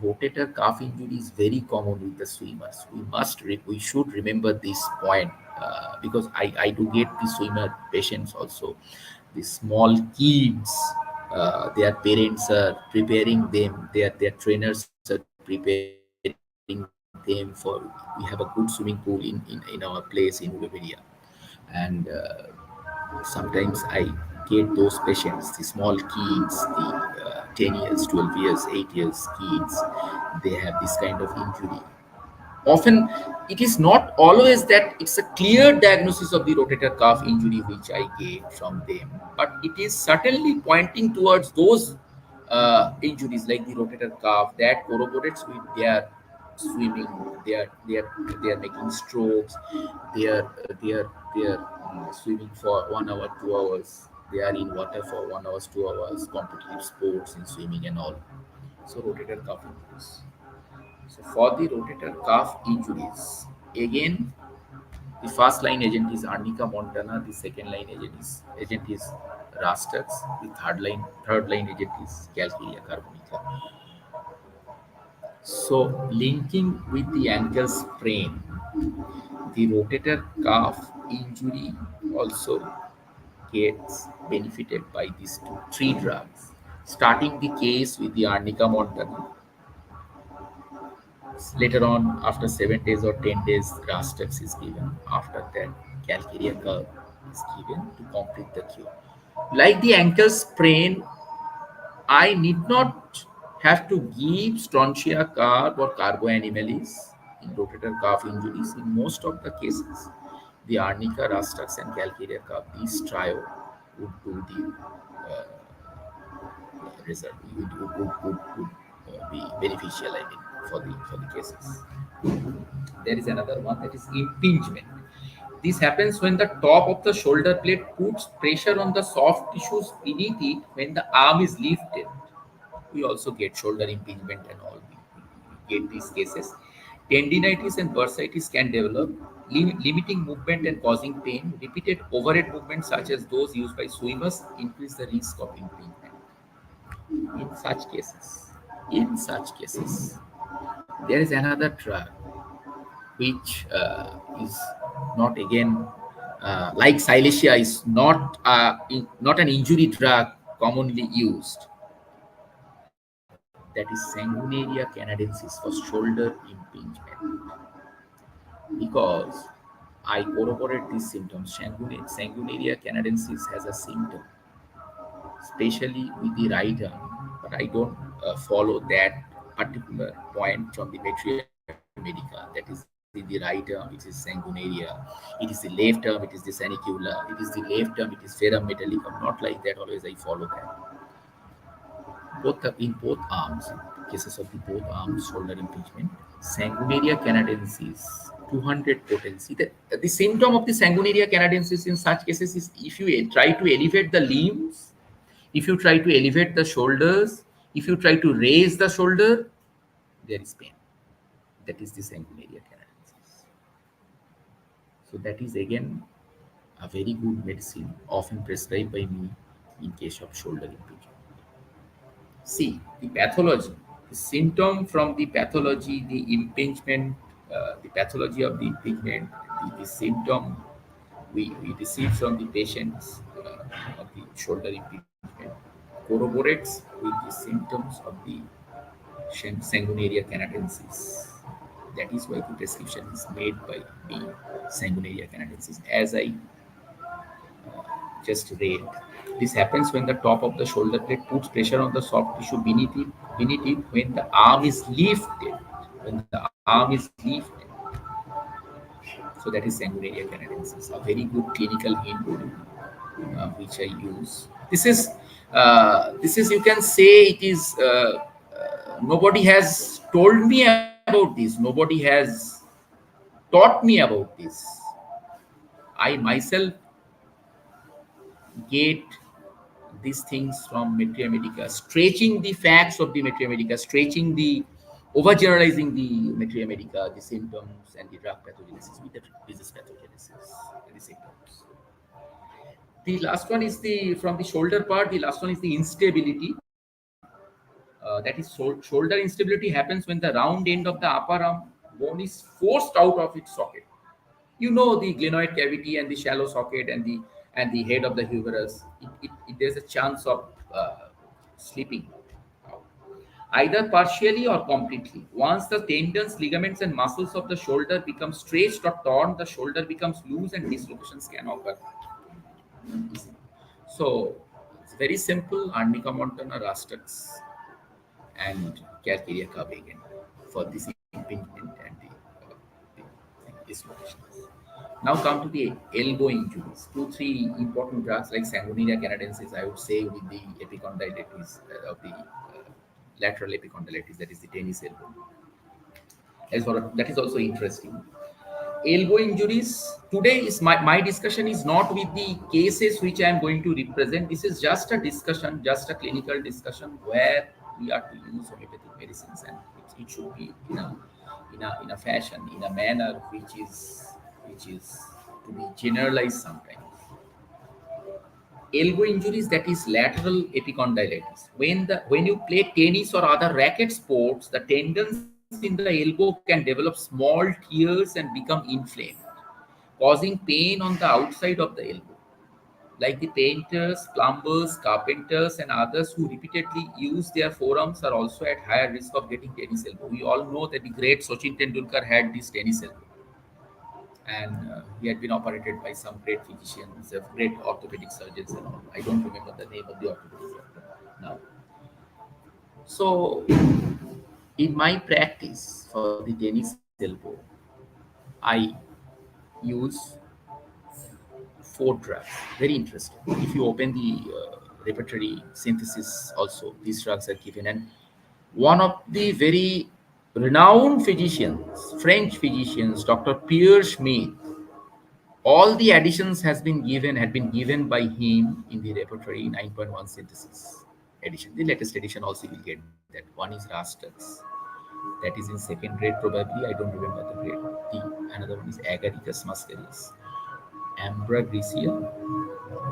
Rotator cuff injury is very common with the swimmers. We should remember this point, because I do get the swimmer patients also, the small kids their parents are preparing them, their trainers are preparing them for. We have a good swimming pool in our place in Uruguay, and sometimes I get those patients, the small kids, the 10 years, 12 years, 8 years kids, they have this kind of injury. Often it is not always that it's a clear diagnosis of the rotator cuff injury which I get from them, but it is certainly pointing towards those injuries like the rotator cuff that corroborates with their swimming, they are making strokes, they are swimming for 1 hour, 2 hours, they are in water for 1 hour, 2 hours, competitive sports in swimming and all. So rotator cuff injuries. So for the rotator cuff injuries, again, the first line agent is Arnica montana, the second line agent is Rastux, the third line agent is Calcarea carbonica. So linking with the ankle sprain, the rotator cuff injury also gets benefited by these three drugs. Starting the case with the Arnica montana. Later on, after 7 days or 10 days, Rastux is given. After that, Calcarea curve is given to complete the cure. Like the ankle sprain, I need not have to give strontia carb or carboanimalis in rotator cuff injuries. In most of the cases, the Arnica, Rastux, and Calcarea curve, these trio would do the result, would be beneficial, I mean, for the cases. There is another one, that is impingement. This happens when the top of the shoulder blade puts pressure on the soft tissues beneath it when the arm is lifted. We also get shoulder impingement and all. We get these cases. Tendinitis and bursitis can develop, limiting movement and causing pain. Repeated overhead movements, such as those used by swimmers, increase the risk of impingement. In such cases, there is another drug which is not again like silesia is not an injury drug commonly used. That is Sanguinaria canadensis for shoulder impingement. Because I corroborate these symptoms, Sanguinaria canadensis has a symptom, especially with the right arm, but I don't follow that particular point from the Metria medica. That is in the right arm, it is sanguinaria. It is the left arm, it is the sanicula. It is the left arm, it is ferrum metallicum. Not like that, always I follow that. In both arms, cases of the both arms shoulder impingement, Sanguinaria canadensis, 200 potency. The symptom of the Sanguinaria canadensis in such cases is if you try to elevate the limbs, if you try to elevate the shoulders, if you try to raise the shoulder, there is pain. That is the Sanguinaria canadensis. So that is again a very good medicine, often prescribed by me in case of shoulder impingement. See, the pathology, the symptom from the pathology, the impingement, the pathology of the impingement, the symptom we receive from the patients of the shoulder impingement corroborates with the symptoms of the Sanguinaria canadensis. That is why the prescription is made by the Sanguinaria canadensis, as I just read. This happens when the top of the shoulder blade puts pressure on the soft tissue beneath it when the arm is lifted. When the arm is lifted. So that is Sanguinaria canadensis, a very good clinical hint which I use. This is you can say it is nobody has told me about this. Nobody has taught me about this. I myself get these things from Metria Medica, stretching the facts of the Metria Medica, stretching the overgeneralizing the Metria Medica, the symptoms and the drug pathogenesis with the disease pathogenesis and the symptoms. The last one is the from the shoulder part. The last one is the instability. That is shoulder instability happens when the round end of the upper arm bone is forced out of its socket. You know the glenoid cavity and the shallow socket and the head of the humerus. There's a chance of slipping out, either partially or completely. Once the tendons, ligaments, and muscles of the shoulder become stretched or torn, the shoulder becomes loose and dislocations can occur. So it's very simple. Arnica montana rastux and calcarea again for this impingement and the dislocations. Now come to the elbow injuries. 2, 3 important drugs like Sanguinea canadensis, I would say, with the epicondylitis of the lateral epicondylitis, that is the tennis elbow. That is also interesting. Elbow injuries. Today is my discussion is not with the cases which I am going to represent. This is just a discussion, just a clinical discussion where we are to use homeopathic medicines, and it should be in a fashion, in a manner which is to be generalized sometimes. Elbow injuries, that is lateral epicondylitis. When you play tennis or other racket sports, the tendons in the elbow can develop small tears and become inflamed, causing pain on the outside of the elbow. Like the painters, plumbers, carpenters, and others who repeatedly use their forearms are also at higher risk of getting tennis elbow. We all know that the great Sachin Tendulkar had this tennis elbow, and he had been operated by some great physicians, great orthopedic surgeons, and all. I don't remember the name of the orthopedic doctor now. So, in my practice for the tennis elbow, I use 4 drugs. Very interesting. If you open the repertory synthesis, also these drugs are given, and one of the very renowned physicians, French physicians, Dr. Pierre Schmidt, all the additions had been given by him in the repertory 9.1 synthesis edition. The latest edition also will get that. One is Rastux, that is in second grade probably. I don't remember the grade. Another one is Agaricus muscaris, Ambra Gricia,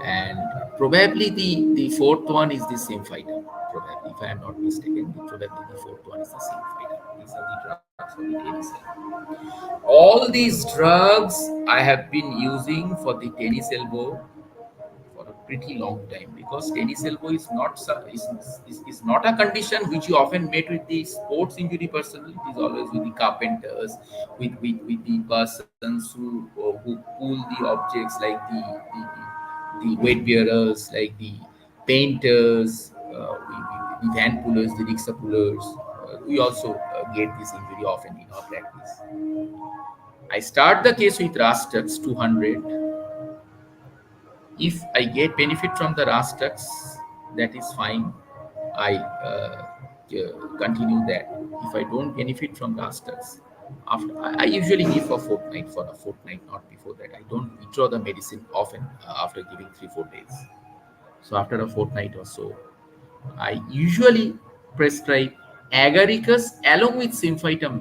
and probably the fourth one is the Symphytum. Probably, if I am not mistaken, probably the fourth one is the Symphytum. These are the drugs for the tennis elbow. All these drugs I have been using for the tennis elbow for a pretty long time, because tennis elbow is not a condition which you often met with the sports injury personnel. It is always with the carpenters, with the persons who pull the objects, like the weight bearers, like the painters, the van pullers, the rickshaw pullers. We also get this injury often in our practice. I start the case with Rastux 200. If I get benefit from the Rastux, that is fine. I continue that. If I don't benefit from Rastux, after I usually give for a fortnight, not before that. I don't withdraw the medicine often after giving 3-4 days. So after a fortnight or so, I usually prescribe agaricus along with symphytum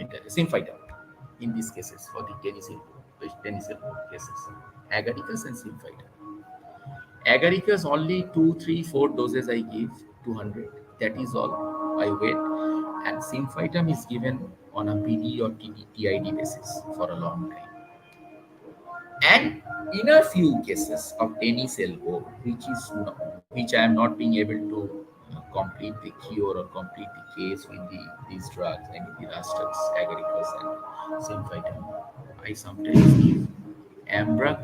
in these cases for the tennis elbow cases. Agaricus and symphytum. Agaricus only 2, 3, 4 doses I give, 200. That is all. I wait. And symphytum is given on a PD or TID basis for a long time. And in a few cases of tennis elbow, which I am not being able to complete the cure or complete the case with these drugs, I mean the Rastux, Agaricus, and Symphytum, I sometimes give Ambra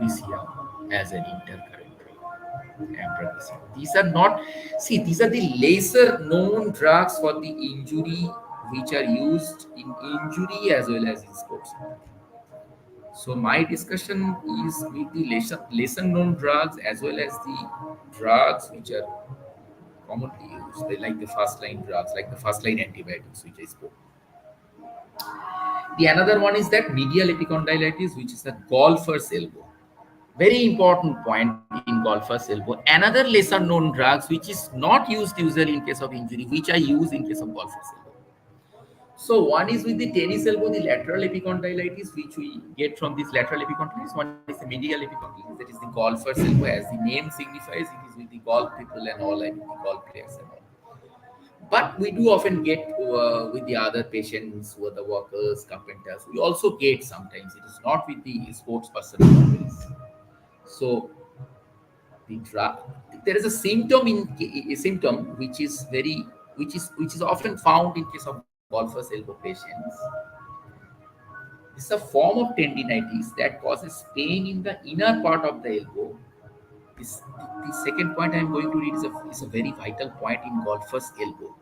as an intercurrent drug. Ambra. These are the lesser known drugs for the injury, which are used in injury as well as in sports. So my discussion is with the lesser known drugs as well as the drugs which are commonly used, like the first line drugs, like the first line antibiotics which I spoke. The another one is that medial epicondylitis, which is a golfer's elbow. Very important point in golfer's elbow. Another lesser known drugs which is not used usually in case of injury, which I use in case of golfer's elbow. So one is with the tennis elbow, the lateral epicondylitis, which we get from this lateral epicondylitis. One is the medial epicondylitis, that is the golfer's elbow. As the name signifies, it is with the golf people and all, like the golf players and all. But we do often get with the other patients, who are the workers, carpenters. We also get sometimes. It is not with the sports person always. So the there is a symptom which is often found in case of golfers elbow patients. It's a form of tendinitis that causes pain in the inner part of the elbow. The second point I am going to read is a very vital point in golfer's elbow.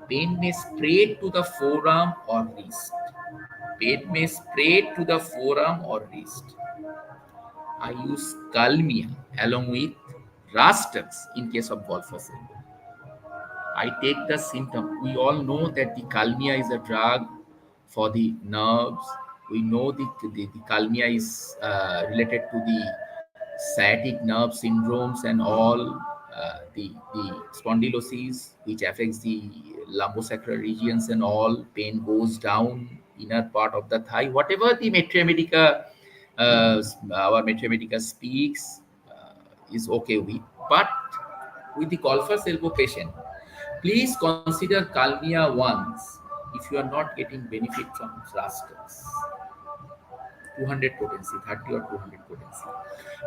Pain may spread to the forearm or wrist. Pain may spread to the forearm or wrist. I use Calmia along with Rastux in case of golfer's elbow. I take the symptom. We all know that the Calmia is a drug for the nerves. We know the Calmia is related to the sciatic nerve syndromes and all, the spondylosis, which affects the lumbosacral regions and all. Pain goes down inner part of the thigh. Whatever the our Mathematica speaks is okay with. But with the golfer's elbow patient, please consider Calmia once if you are not getting benefit from Rastux. 200 potency, 30 or 200 potency.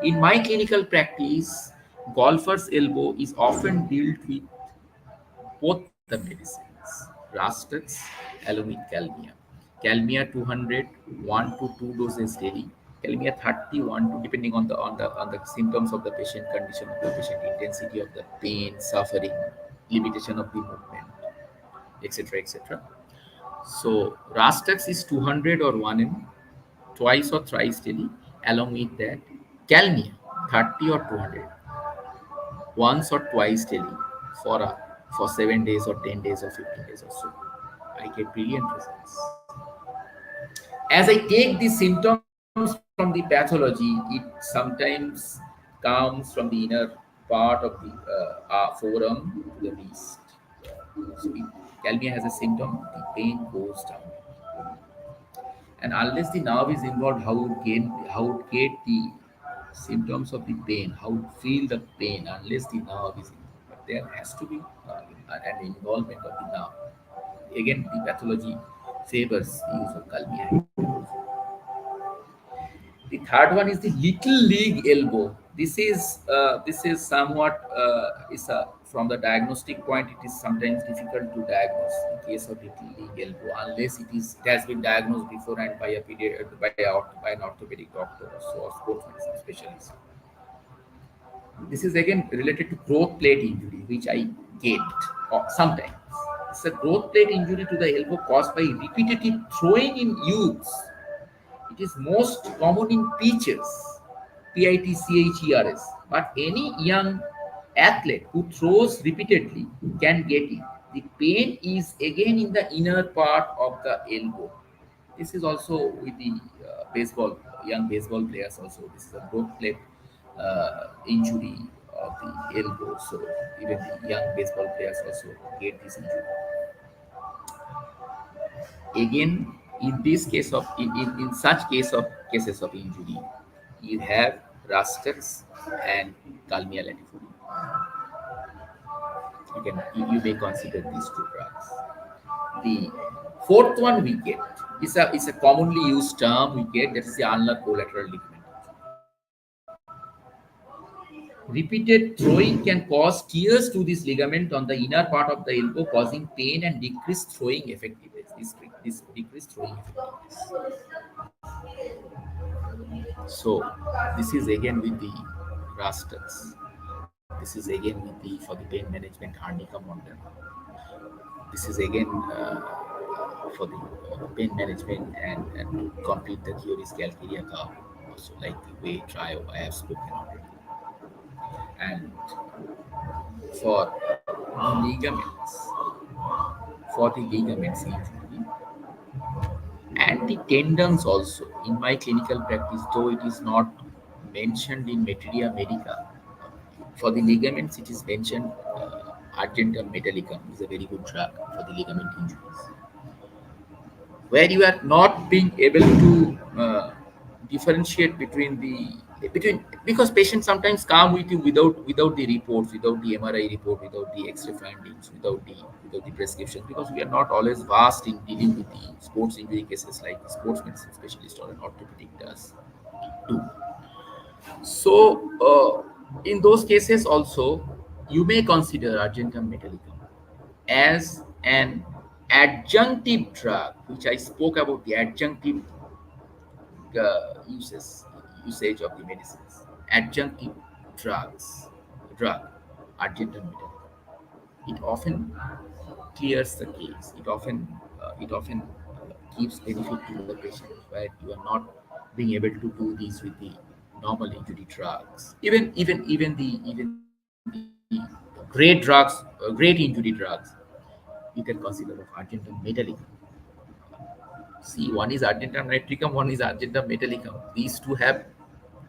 In my clinical practice, golfer's elbow is often dealt with both the medicines, Rastux along with Calmia. Calmia 200, 1 to 2 doses daily. Calmia 30, 1 to, depending on the symptoms of the patient, condition of the patient, intensity of the pain, suffering, limitation of the movement, etc., etc. So Rastux is 200 or 1 twice or thrice daily. Along with that, Calmia 30 or 200 once or twice daily for 7 days or 10 days or 15 days or so. I get brilliant results. As I take the symptoms from the pathology, it sometimes comes from the inner part of the forearm to the wrist. So if Calmia has a symptom, the pain goes down. And unless the nerve is involved, how would get the symptoms of the pain, how would feel the pain unless the nerve is involved. But there has to be an involvement of the nerve. Again, the pathology favors the use of Calmia. The third one is the little league elbow. This is somewhat from the diagnostic point. It is sometimes difficult to diagnose in case of little league elbow unless it has been diagnosed beforehand by an orthopedic doctor or sports medicine specialist. This is again related to growth plate injury, which I get sometimes. It's a growth plate injury to the elbow caused by repetitive throwing in youths. It is most common in pitchers, pitchers. But any young athlete who throws repeatedly can get it. The pain is again in the inner part of the elbow. This is also with the young baseball players also. This is a growth plate injury of the elbow. So even the young baseball players also get this injury. Again, in this case of in such cases of injury, you have Rastux and Calmia latifolia. You may consider these two drugs. The fourth one we get is a commonly used term we get, that is the ulnar collateral ligament. Repeated throwing can cause tears to this ligament on the inner part of the elbow, causing pain and decreased throwing effectiveness. This decreased throwing effectiveness. So this is again with the Rastux. This is again with the for the pain management Arnica Montana. This is again for the pain management and to complete the theories calcarea curve, also like the way trio I have spoken already. And for the ligaments injury and the tendons also. In my clinical practice, though it is not mentioned in Materia Medica, for the ligaments it is mentioned. Adjunctive metallicum is a very good drug for the ligament injuries, where you are not being able to differentiate between because patients sometimes come with you without the reports, without the MRI report, without the X-ray findings, without the prescriptions, because we are not always vast in dealing with the sports injury cases like the sports medicine specialist or an orthopedic does do. So in those cases also, you may consider argentum metallicum as an adjunctive drug, which I spoke about the adjunctive usage of the medicines. Adjunctive drug, argentum metallicum. It often clears the case. It often gives benefit to the patient, where you are not being able to do these with the normal injury drugs. Even the great drugs, great injury drugs, you can consider of argentum metallicum. See, one is argentum nitricum, one is argentum metallicum. These two have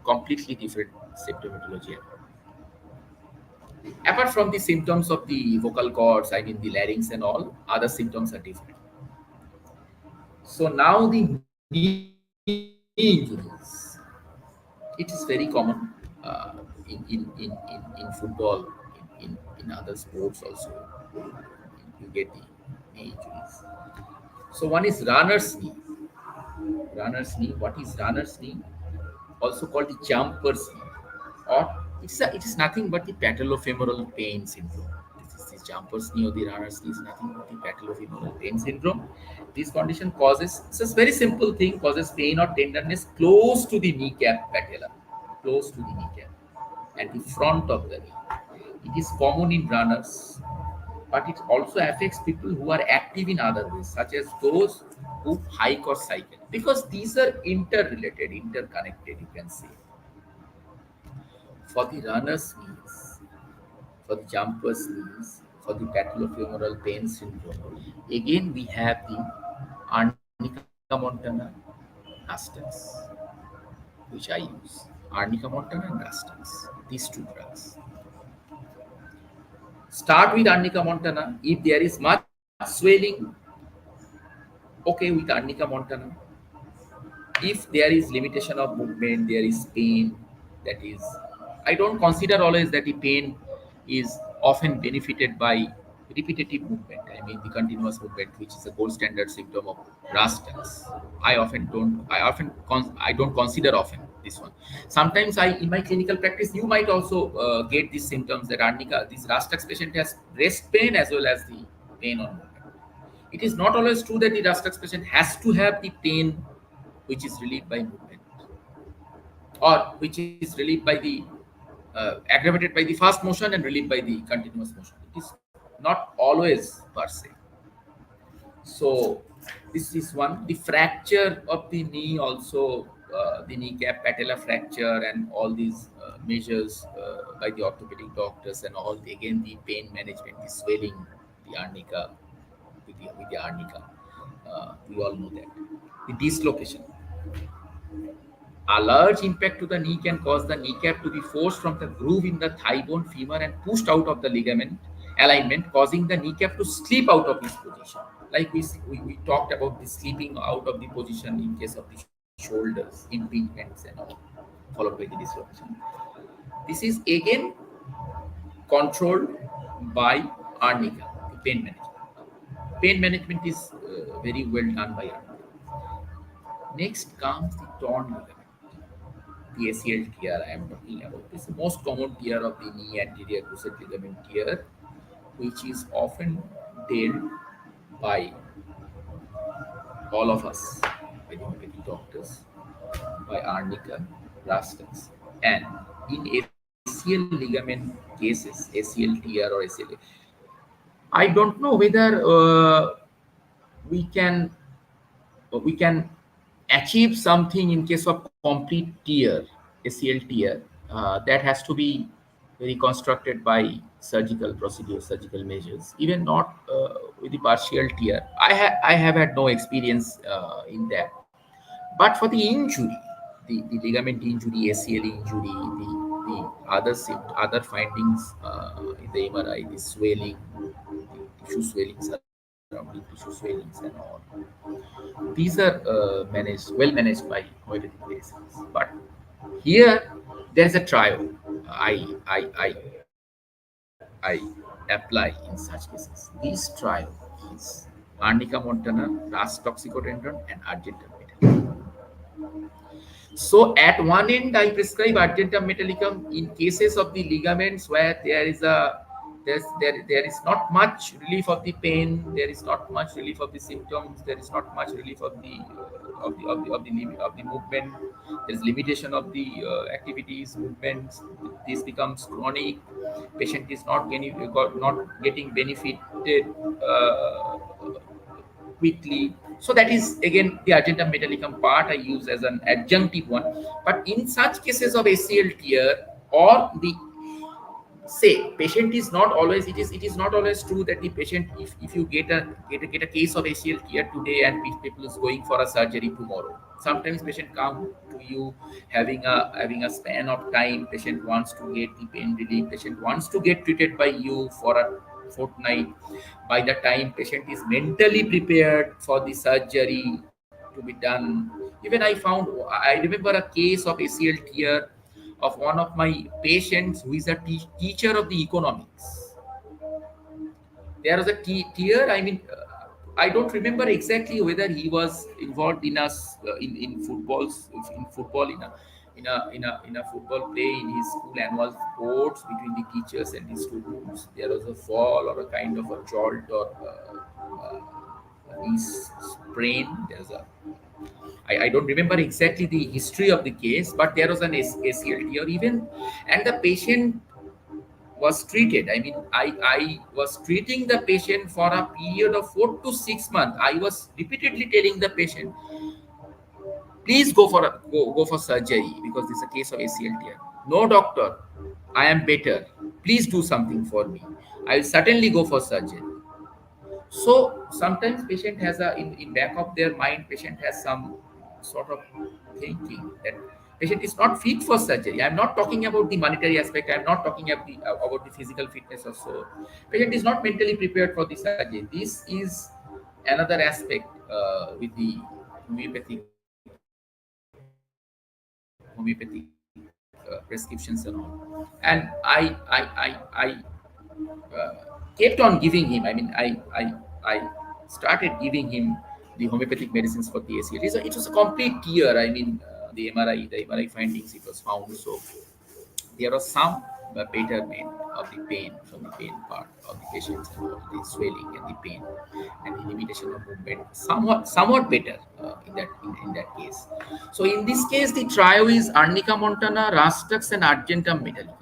completely different symptomatology. Apart from the symptoms of the vocal cords, I mean the larynx and all, other symptoms are different. So now the knee injuries, it is very common in football, in other sports also. You get the knee injuries. So one is runner's knee. Runner's knee. What is runner's knee? Also called the jumper's knee, or it is nothing but the patellofemoral pain syndrome. This jumper's knee or the runner's knee is nothing but the patellofemoral pain syndrome. This condition causes, it's a very simple thing, causes pain or tenderness close to the kneecap patella, close to the kneecap, at the front of the knee. It is common in runners, but it also affects people who are active in other ways, such as those who hike or cycle, because these are interrelated, interconnected, you can say. For the runner's knees, for the jumper's knees, for the patellofemoral pain syndrome, again we have the arnica montana astax, which I use. Arnica montana and astax, these two drugs. Start with arnica montana. If there is much swelling, okay with arnica montana. If there is limitation of movement, there is pain, that is, I don't consider always that the pain is often benefited by repetitive movement. I mean the continuous movement, which is a gold standard symptom of Rastax. I don't consider often this one. Sometimes in my clinical practice, you might also get these symptoms that arnica, this Rastax patient has breast pain as well as the pain on movement. It is not always true that the Rastax patient has to have the pain which is relieved by movement, or which is relieved by the aggravated by the fast motion and relieved by the continuous motion. It is not always per se. So this is one. The fracture of the knee also, the kneecap patella fracture and all these measures by the orthopedic doctors and all. Again, the pain management, the swelling, the arnica, with the arnica. We all know that. The dislocation. A large impact to the knee can cause the kneecap to be forced from the groove in the thigh bone femur and pushed out of the ligament alignment, causing the kneecap to slip out of its position. Like we talked about the slipping out of the position in case of the shoulders, impingements and all, followed by the dislocation. This is again controlled by arnica, the pain management. Pain management is very well done by arnica. Next comes the torn ligament. The ACL tear I am talking about. This is the most common tear of the knee anterior cruciate ligament tear, which is often dealt by all of us, by the homeopathic doctors, by arnica, Rastax. And in ACL ligament cases, ACL tear or ACL, I don't know whether we can achieve something in case of complete tear, ACL tear. That has to be reconstructed by surgical procedures, surgical measures. Even not with the partial tear. I have had no experience in that. But for the injury, the ligament injury, ACL injury, the other findings in the MRI, the swelling, the tissue swelling, surrounding tissue swellings and all. These are well managed by homeopathic medicines. But here there is a trial I apply in such cases. This trial is arnica montana, ras toxicodendron, and argentum metallicum. So at one end, I prescribe argentum metallicum in cases of the ligaments where there is a there is not much relief of the pain. There is not much relief of the symptoms. There is not much relief of the of the movement. There is limitation of the activities, movements. This becomes chronic. Patient is not getting benefited quickly. So that is again the argentum metallicum part I use as an adjunctive one. But in such cases of ACL tear or the say patient is not always it is not always true that the patient if you get a case of ACL tear today and people is going for a surgery tomorrow. Sometimes patient come to you having a span of time. Patient wants to get the pain relief. Patient wants to get treated by you for a fortnight. By the time patient is mentally prepared for the surgery to be done. Even I remember a case of ACL tear of one of my patients who is a teacher of the economics. There was a tear. I mean, I don't remember exactly whether he was involved in us in football in a football play in his school annual sports between the teachers and the students. There was a fall or a kind of a jolt or knee sprain. I don't remember exactly the history of the case, but there was an ACLT or even, and the patient was treated. I mean, I was treating the patient for a period of 4 to 6 months. I was repeatedly telling the patient, please go for surgery because this is a case of ACL tear. No, doctor, I am better. Please do something for me. I will certainly go for surgery. So sometimes patient has in back of their mind, patient has some sort of thinking that patient is not fit for surgery. I'm not talking about the monetary aspect. I'm not talking about the physical fitness or so. Patient is not mentally prepared for the surgery. This is another aspect with the homeopathic prescriptions and all. And I kept on giving him. I mean, I started giving him the homeopathic medicines for the ACL. It was a complete tear. I mean, the MRI findings, it was found. So there was some betterment of the pain from the pain part of the patients, and the swelling and the pain and the limitation of movement. Somewhat better in that case. So in this case, the trio is Arnica montana, Rastux, and Argentum metallicum.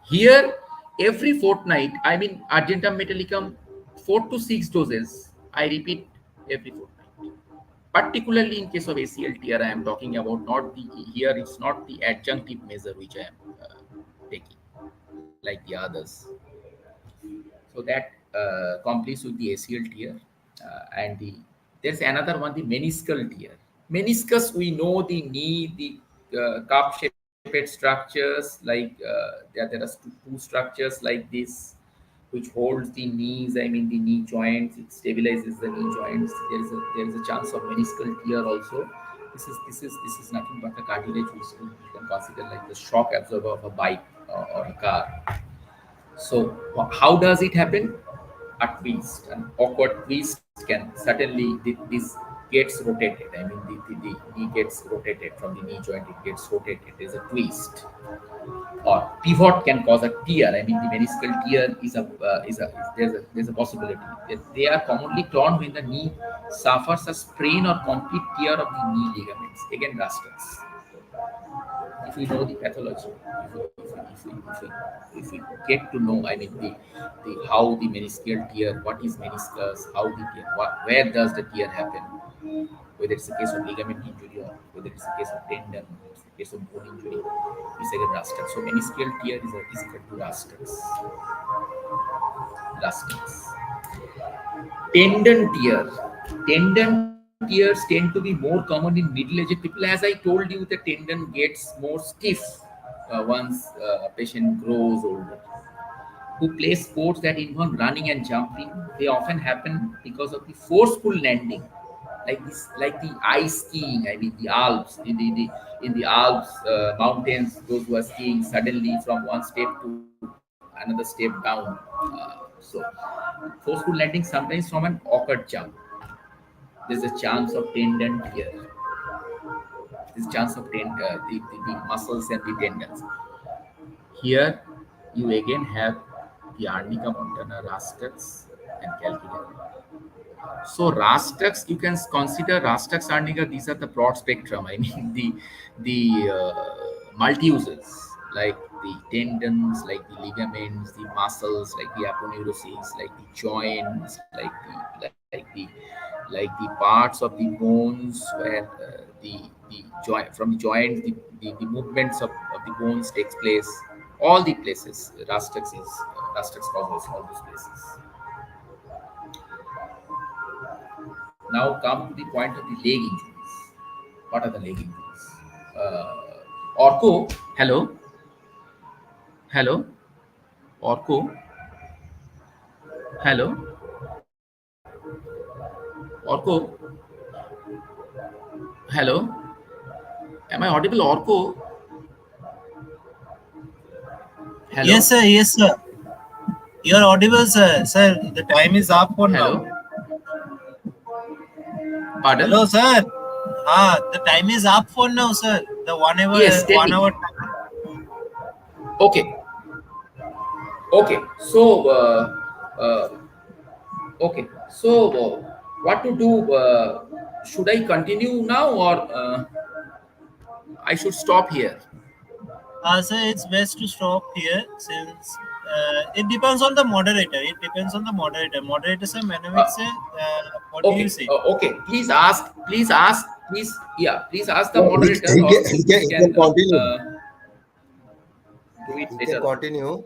Here, every fortnight, I mean Argentum metallicum, 4 to 6 doses. I repeat every fortnight. Particularly in case of ACL tear, I am talking about not the here. It's not the adjunctive measure which I am taking like the others. So that completes with the ACL tear, and there's another one, the meniscal tear. Meniscus, we know the knee, the cup-shaped structures like there are two structures like this which holds the knees. I mean the knee joints. It stabilizes the knee joints. There is a chance of meniscal tear also. This is nothing but a cartilage which you can consider like the shock absorber of a bike or a car. So how does it happen? A twist, an awkward twist can certainly this gets rotated. I mean the knee gets rotated from the knee joint. It gets rotated. There's a twist or pivot can cause a tear. I mean, the meniscal tear there's a possibility that they are commonly torn when the knee suffers a sprain or complete tear of the knee ligaments. Again, rusters. If we know the pathology, if we get to know, I mean, the how the meniscal tear, what is meniscus, how the tear, where does the tear happen, whether it's a case of ligament injury or whether it's a case of tendon, it's a case of bone injury, we say rusters. So meniscal tear is equal to rusters. Rusters. Tendon tear. Tendon tears tend to be more common in middle-aged people. As I told you, the tendon gets more stiff once a patient grows older. Who play sports that involve running and jumping, they often happen because of the forceful landing, like the ice skiing. I mean, the Alps, in the Alps mountains, those who are skiing suddenly from one step to another step down. So, forceful landing sometimes from an awkward jump. There's a chance of tendon tear. There's a chance of the muscles and the tendons. Here, you again have the Arnica montana, Rastax, and Calculator. So Rastax, you can consider Rastax Arnica. These are the broad spectrum. I mean the multi users like the tendons, like the ligaments, the muscles, like the aponeurosis, like the joints, like the parts of the bones where the joint from the joints the movements of the bones takes place. All the places Rastax covers all those places. Now come to the point of the leg injuries. What are the leg injuries? Orco, hello, hello, Orco, hello, Orco, hello. Am I audible, Orco? Hello, Yes, sir. Yes, sir. You are audible, sir. Sir, the time is up for hello. now. Pardon? Hello, sir. The time is up for now, sir. The Yes, tell one me. hour time. Okay, okay. Okay. What to do? Should I continue now or I should stop here? Sir, it's best to stop here since it depends on the moderator. It depends on the moderator. Moderator, sir, Manumit, Uh, sir, what do you okay, say? okay. Please, yeah. Please ask the No, moderator, or we he can can continue. do it He can later on. continue.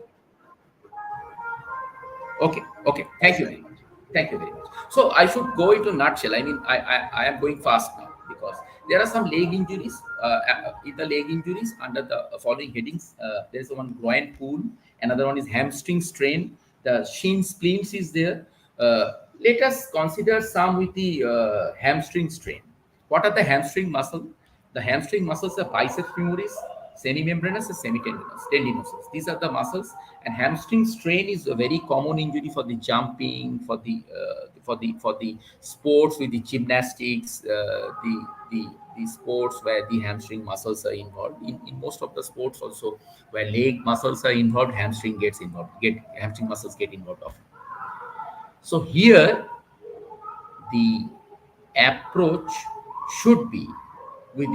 Okay, okay. Thank you very much. Thank you very much. So I should go into nutshell. I mean, I am going fast now because there are some leg injuries. In the leg injuries under the following headings, there is one groin pull, another one is hamstring strain, the shin splints is there. Let us consider some with the hamstring strain. What are the hamstring muscle? The hamstring muscles are biceps femoris, semimembranous, and semitendinous, tendinosus. These are the muscles, and hamstring strain is a very common injury for the jumping, for the sports with the gymnastics, the sports where the hamstring muscles are involved. In most of the sports also, where leg muscles are involved, hamstring gets involved. Hamstring muscles get involved often. So here the approach should be with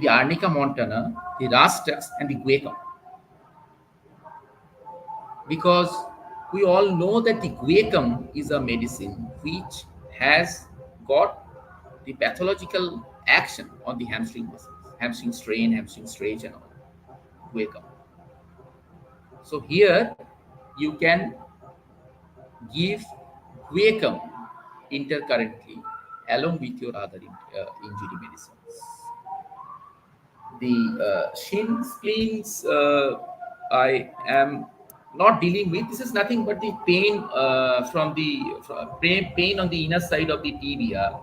the Arnica montana, the Rastax, and the Guaiacum, because we all know that the Guaiacum is a medicine which has got the pathological action on the hamstring muscles, hamstring strain, hamstring stretch, and all. Guaiacum. So here you can give Guaiacum intercurrently along with your other injury medicines. The shin splints I am not dealing with. This is nothing but the pain pain on the inner side of the tibia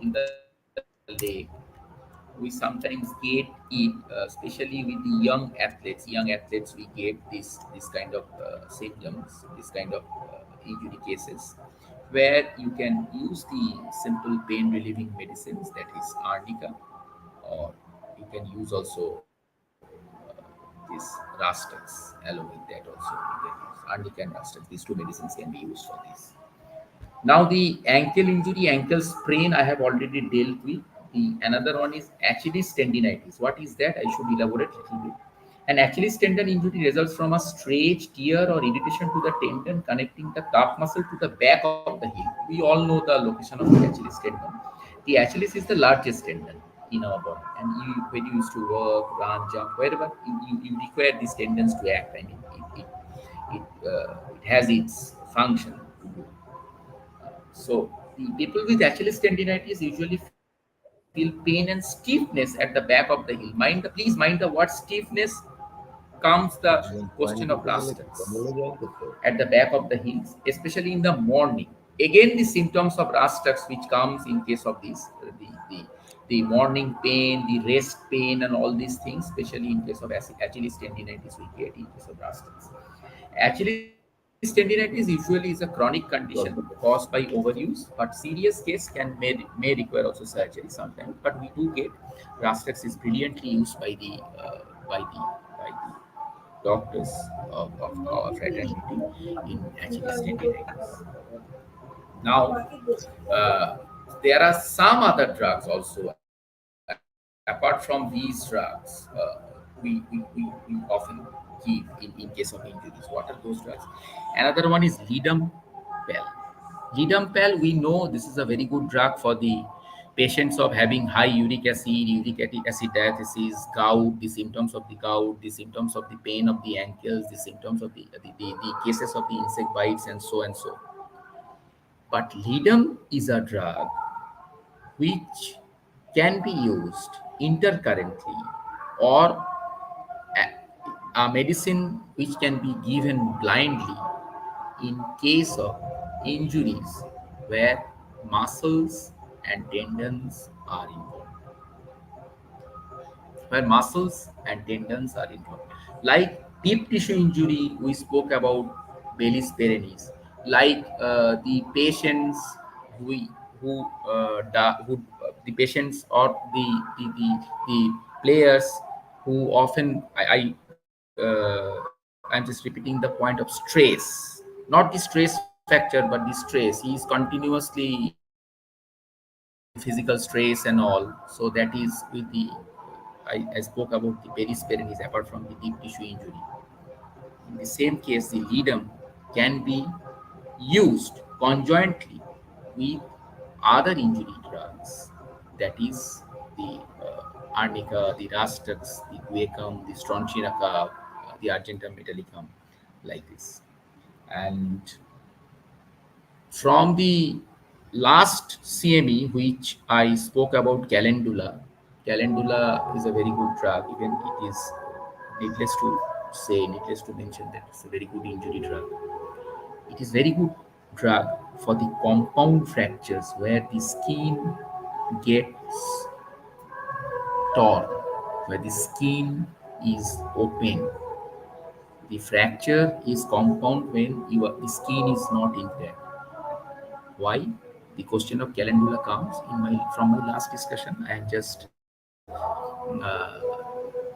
in the leg. We sometimes get it, especially with the young athletes. Young athletes, we get this kind of symptoms, this kind of injury cases, where you can use the simple pain relieving medicines, that is arnica, or you can use also this Rastax. Along with that also you can use Arnica and Rastax. These two medicines can be used for this. Now the ankle injury, ankle sprain, I have already dealt with. The another one is Achilles tendinitis. What is that? I should elaborate a little bit. An Achilles tendon injury results from a stretch, tear, or irritation to the tendon connecting the calf muscle to the back of the heel. We all know the location of the Achilles tendon. The Achilles is the largest tendon in our body, and when you used to work, run, jump, wherever you require these tendons to act. I mean, it has its function to do. So the people with Achilles tendinitis usually feel pain and stiffness at the back of the heel. Please mind the word stiffness comes the question of blasters at the back of the heels, especially in the morning. Again, the symptoms of Rastax, which comes in case of this, the morning pain, the rest pain, and all these things, especially in case of Achilles tendinitis, we get in case of Rastax. Achilles tendinitis usually is a chronic condition caused by overuse, but serious case may require also surgery sometimes. But we do get Rastax is brilliantly used by the doctors of our fraternity in actually stated like this. Now, uh, there are some other drugs also apart from these drugs. We often give in case of injuries. What are those drugs? Another one is Lidum Pel. Lidum Pel, we know this is a very good drug for the patients of having high uric acid diathesis, gout, the symptoms of the gout, the symptoms of the pain of the ankles, the symptoms of the cases of the insect bites, and so and so. But Lidum is a drug which can be used intercurrently, or a medicine which can be given blindly in case of injuries where muscles and tendons are involved. Where muscles and tendons are involved. Like deep tissue injury, we spoke about Bellis perennis. Like the patients the patients or the players who often I'm just repeating the point of stress, not the stress factor, but the stress. He is continuously in physical stress and all. So that is with the I spoke about the Bellis perennis apart from the deep tissue injury. In the same case, the Lidum can be used conjointly with other injury drugs, that is the arnica, the rastux, the guaiacum, the strontiaca, the argentum metallicum, like this. And from the last CME, which I spoke about, Calendula is a very good drug. Even it is needless to mention that it's a very good injury drug. It is very good drug for the compound fractures where the skin gets torn, where the skin is open. The fracture is compound when the skin is not intact. Why? The question of calendula comes in my from my last discussion. I am just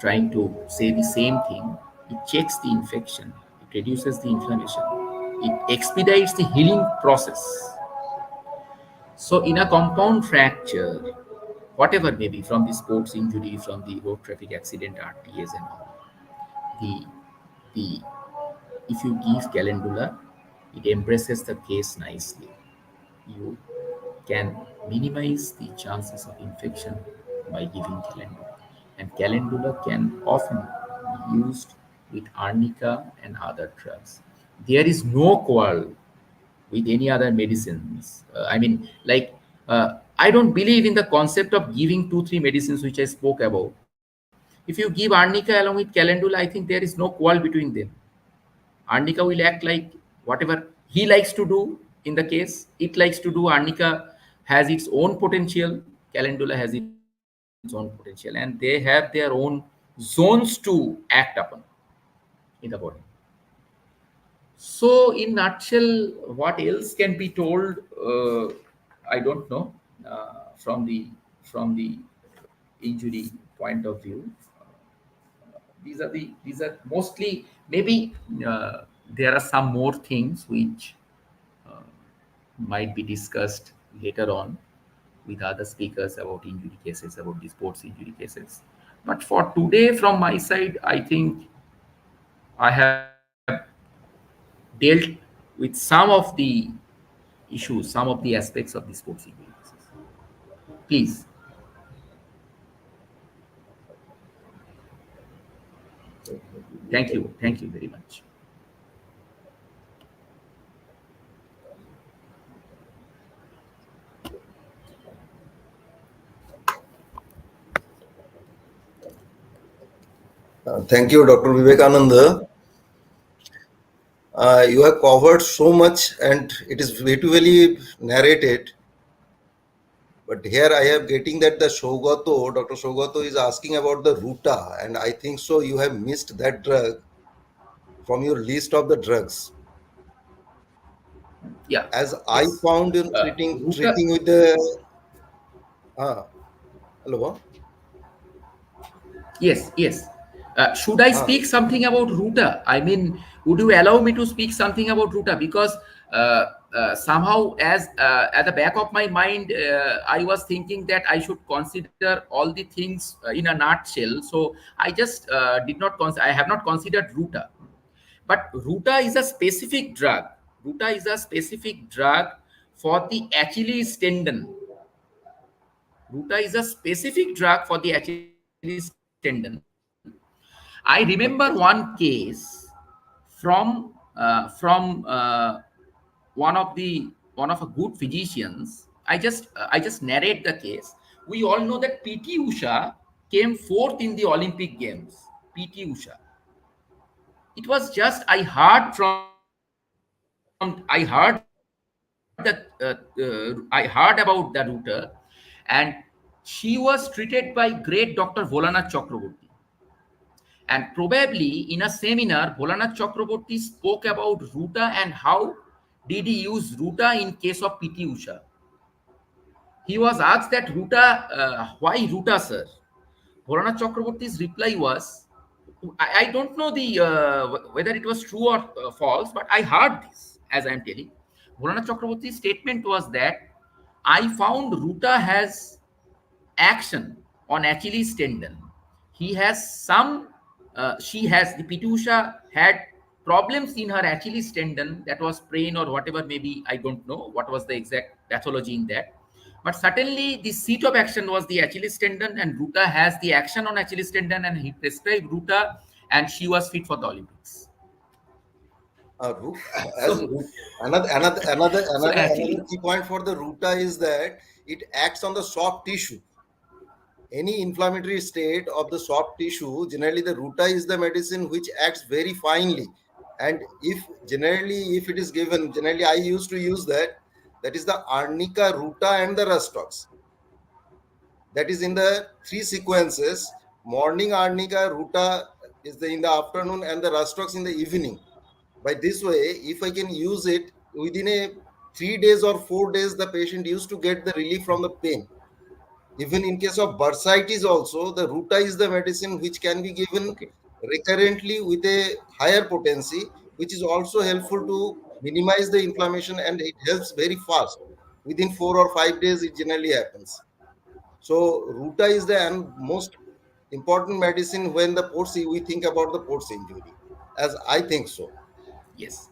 trying to say the same thing. It checks the infection, it reduces the inflammation, it expedites the healing process. So, in a compound fracture, whatever may be, from the sports injury, from the road traffic accident, RTAs, and all, the the if you give calendula, it embraces the case nicely. You can minimize the chances of infection by giving calendula. And calendula can often be used with arnica and other drugs. There is no quarrel with any other medicines. I don't believe in the concept of giving two, three medicines which I spoke about. If you give arnica along with calendula, I think there is no quarrel between them. Arnica will act like whatever he likes to do in the case, it likes to do. Arnica has its own potential, calendula has its own potential, and they have their own zones to act upon in the body. So, in nutshell, what else can be told? I don't know from the injury point of view. These are mostly, maybe there are some more things which uh, might be discussed later on with other speakers about injury cases, about the sports injury cases. But for today, from my side, I think I have dealt with some of the issues, some of the aspects of the sports injury cases. Please. Thank you very much. Thank you, Dr. Vivekananda. You have covered so much and it is beautifully narrated. But here I am getting that the Dr. Shogato is asking about the Ruta, and I think so you have missed that drug from your list of the drugs. Yeah. As I Yes. found in Ruta. treating with the hello. Yes. Yes. Should I speak something about Ruta? I mean, would you allow me to speak something about Ruta? Because somehow, as at the back of my mind, I was thinking that I should consider all the things in a nutshell. So I just did not. I have not considered Ruta. But Ruta is a specific drug. Ruta is a specific drug for the Achilles tendon. Ruta is a specific drug for the Achilles tendon. I remember one case from one of a good physicians. I just narrate the case. We all know that PT Usha came fourth in the Olympic Games. PT Usha. It was just I heard about the router, and she was treated by great Dr. Volanath Chakravorty. And probably in a seminar, Volanath Chakravorty spoke about Ruta and how did he use Ruta in case of PT Usha. He was asked that Ruta, why Ruta, sir? Volanath Chakravorty's reply was, I don't know the whether it was true or false, but I heard this as I am telling. Volanath Chakravorty's statement was that I found Ruta has action on Achilles tendon. He has some, she has, the Pitusha had problems in her Achilles tendon that was sprain or whatever, maybe, I don't know what was the exact pathology in that. But certainly the seat of action was the Achilles tendon, and Ruta has the action on Achilles tendon, and he prescribed Ruta, and she was fit for the Olympics. Another key point for the Ruta is that it acts on the soft tissue. Any inflammatory state of the soft tissue, generally the Ruta is the medicine which acts very finely. And if it is given, generally I used to use that is the Arnica, Ruta and the Rustox. That is in the 3 sequences. Morning Arnica, Ruta is in the afternoon, and the Rustox in the evening. By this way, if I can use it within 3 days or 4 days, the patient used to get the relief from the pain. Even in case of bursitis also, the Ruta is the medicine which can be given recurrently with a higher potency, which is also helpful to minimize the inflammation, and it helps very fast. Within 4 or 5 days, it generally happens. So Ruta is the most important medicine when we think about the ports injury, as I think so. Yes.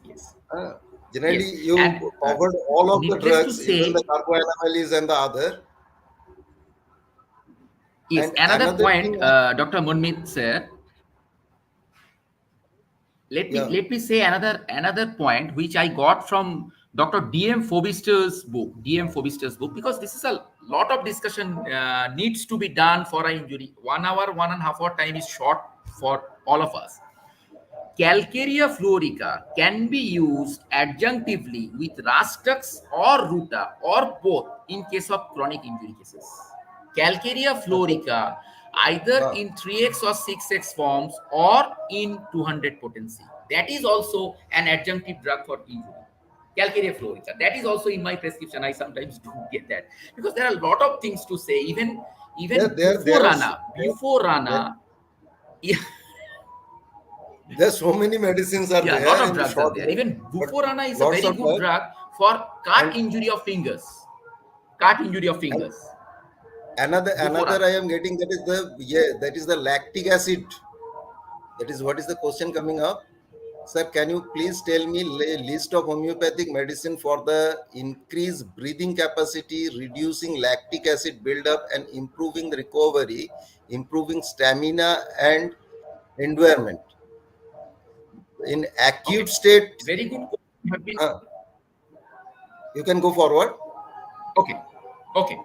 Generally, Yes. you covered all of the drugs, even the carboaniles and the other. Yes, And another point, thing, Dr. Manumit sir. Let me say another point which I got from Dr. D.M. Fobister's book, because this is a lot of discussion needs to be done for an injury. 1 hour, 1.5 hour time is short for all of us. Calcarea fluorica can be used adjunctively with Rastux or Ruta or both in case of chronic injury cases. Calcarea fluorica either in 3x or 6x forms or in 200 potency. That is also an adjunctive drug for injury. Calcarea fluorica. That is also in my prescription. I sometimes don't get that because there are a lot of things to say. Even before Rana, yeah. There's so many medicines are there. A lot of drugs are there. Even Buforana is a very good drug for cut injury of fingers. Another I am getting, that is the lactic acid. That is what is the question coming up. Sir, can you please tell me a list of homeopathic medicine for the increased breathing capacity, reducing lactic acid buildup and improving the recovery, improving stamina and environment? In acute state, very good. You can go forward. Okay.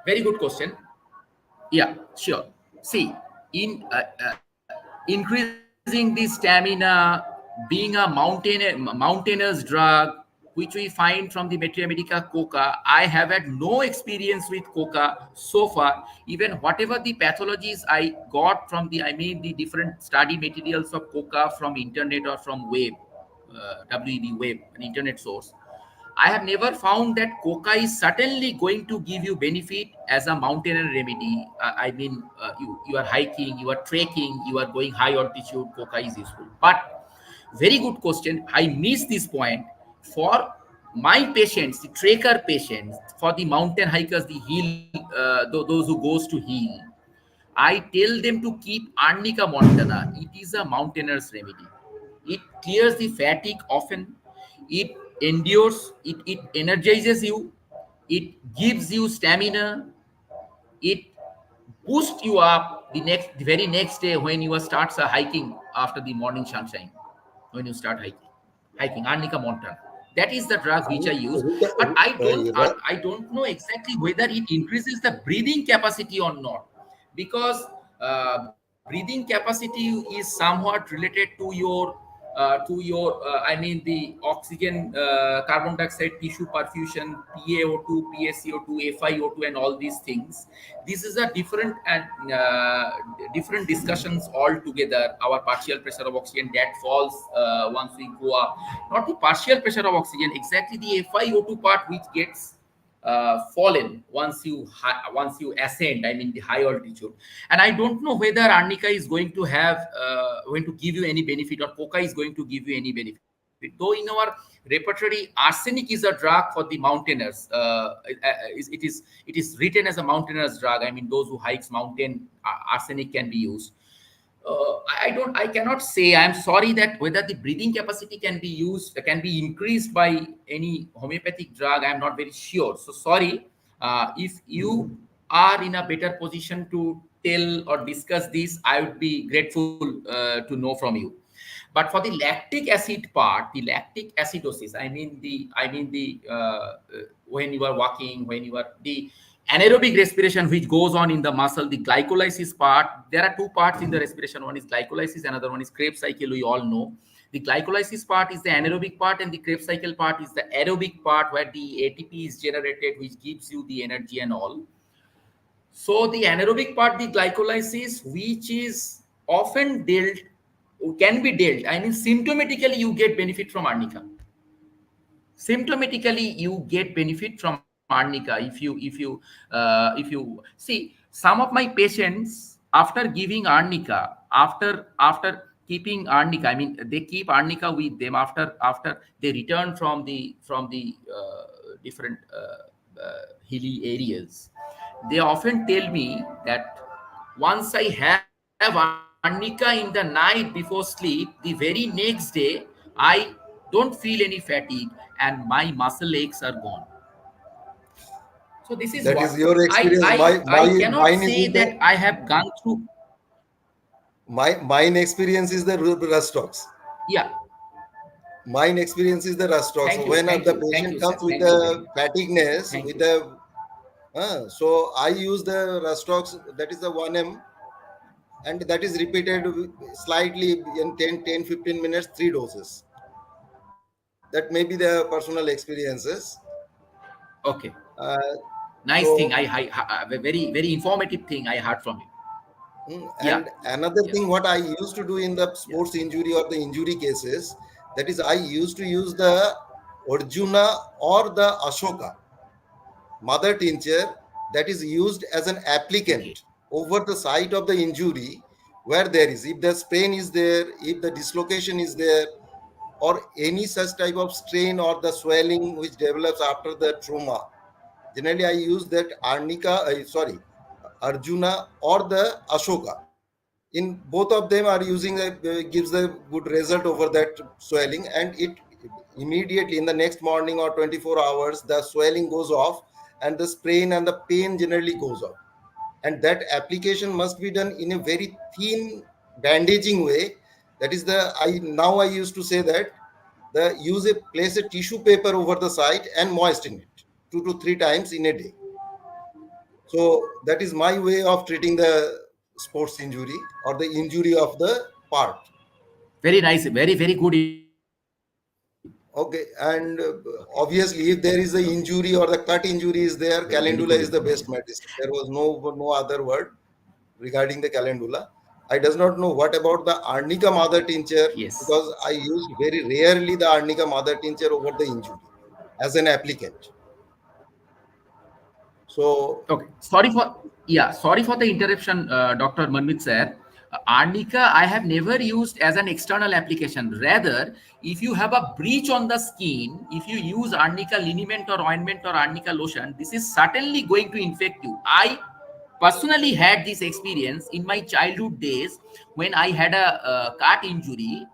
Very good question. Yeah, sure. See, in increasing the stamina, being a mountainer's drug, which we find from the Materia Medica coca. I have had no experience with coca so far. Even whatever the pathologies I got from the different study materials of coca from internet or from web, WEB web, an internet source. I have never found that coca is certainly going to give you benefit as a mountaineer remedy. You are hiking, you are trekking, you are going high altitude. Coca is useful, but very good question. I miss this point for my patients, the trekker patients, for the mountain hikers, the hill, those who goes to hill. I tell them to keep Arnica montana. It is a mountainer's remedy. It clears the fatigue often. It endures. It energizes you. It gives you stamina. It boosts you up the very next day when you starts hiking after the morning sunshine. When you start hiking Arnica montana. That is the drug which I use, but I don't know exactly whether it increases the breathing capacity or not, because breathing capacity is somewhat related to your the oxygen, carbon dioxide, tissue perfusion, PaO2, PaCO2, FiO2, and all these things. This is a different and different discussions altogether. Our partial pressure of oxygen that falls once we go up, not the partial pressure of oxygen, exactly the FiO2 part which gets fallen once you ascend, the high altitude. And I don't know whether arnica is going to have going to give you any benefit, or coca is going to give you any benefit, though in our repertory arsenic is a drug for the mountaineers. It is written as a mountaineer's drug. Those who hikes mountain, arsenic can be used. I cannot say. I'm sorry that whether the breathing capacity can be used, can be increased by any homeopathic drug. I'm not very sure. So sorry. If you are in a better position to tell or discuss this, I would be grateful to know from you. But for the lactic acid part, the lactic acidosis, when you are walking, when you are the anaerobic respiration which goes on in the muscle, the glycolysis part. There are two parts in the respiration. One is glycolysis, another one is Krebs cycle. We all know the glycolysis part is the anaerobic part, and the Krebs cycle part is the aerobic part, where the ATP is generated, which gives you the energy and all. So the anaerobic part, the glycolysis, which is often dealt, can be dealt. Symptomatically, you get benefit from arnica. Symptomatically, you get benefit from arnica if you see some of my patients, after giving arnica, after keeping arnica, they keep arnica with them after they return from the different hilly areas. They often tell me that once I have arnica in the night before sleep, the very next day I don't feel any fatigue and my muscle aches are gone. So this is That what is your experience. I cannot Mine is say the that I have gone through. mine experience is the Rustox. Yeah. Mine experience is the Rustox. Thank you. When Thank the you. Thank patient you, sir. comes with Thank you very the much. fatigueness, Thank with you. the so I use the Rustox, that is the 1 m, and that is repeated slightly in 10-15 minutes, 3 doses. That may be the personal experiences. Okay. Uh, Nice thing. so Very informative thing I heard from you. Yeah. and another Yeah. thing, what I used to do in the Yeah. sports injury or the injury cases, that is, I used to use the Arjuna or the Ashoka mother tincture, that is used as an Okay. applicant over the site of the injury, where there is, if the sprain is there, if the dislocation is there, or any such type of strain or the swelling which develops after the trauma. Generally, I use that Arjuna or the Ashoka. In both of them are using gives a good result over that swelling, and it immediately in the next morning or 24 hours the swelling goes off, and the sprain and the pain generally goes off. And that application must be done in a very thin bandaging way. That is the I used to say that the place a tissue paper over the site and moisten it 2 to 3 times in a day. So that is my way of treating the sports injury or the injury of the part. Very nice. Very good information. Okay, and obviously, if there is a injury or the cut injury is there, Very good calendula is the best information. medicine. There was no other word regarding the calendula. I does not know what about the arnica mother tincture, Yes. because I used very rarely the arnica mother tincture over the injury. as an applicant. So Okay, sorry for the interruption, Dr. Manumit sir. Arnica, I have never used as an external application. Rather, if you have a breach on the skin, if you use arnica liniment or ointment or arnica lotion, this is certainly going to infect you. I personally had this experience in my childhood days when I had a cut injury.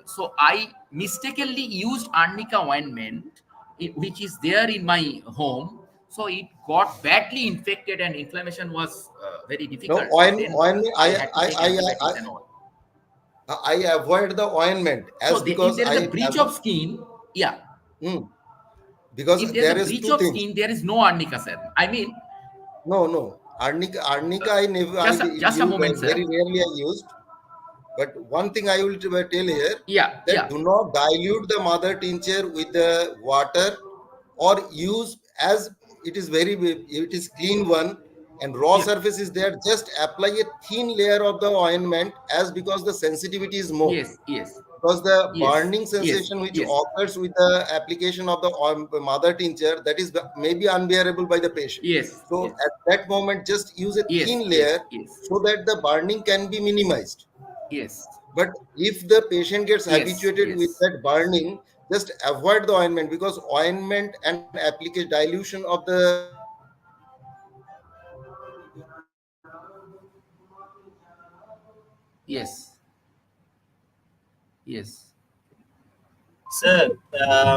So I mistakenly used arnica ointment, which is there in my home. So it got badly infected and inflammation was very no difficult. Then ointment. I had to take antibiotics and all. I avoid the ointment So as if because there is a I breach of skin, yeah, because if there is a there is breach two of things. skin, there is no arnica, sir. I mean, No. Arnica I never I just a use moment, sir. very rarely I used. But one thing I will tell here Yeah, that do not dilute the mother tincture with the water or use as it is clean one and raw Yeah. surface is there. Just apply a thin layer of the ointment as because the sensitivity is more. Yes, yes, Because the yes, burning yes, sensation which yes, occurs with the application of the mother tincture that is maybe unbearable by the patient. yes, So yes, at that moment, just use a yes, thin yes, layer yes, so that the burning can be minimized. yes, But if the patient gets yes, habituated with yes, that burning, just avoid the ointment because ointment and application dilution of the yes, yes. Sir,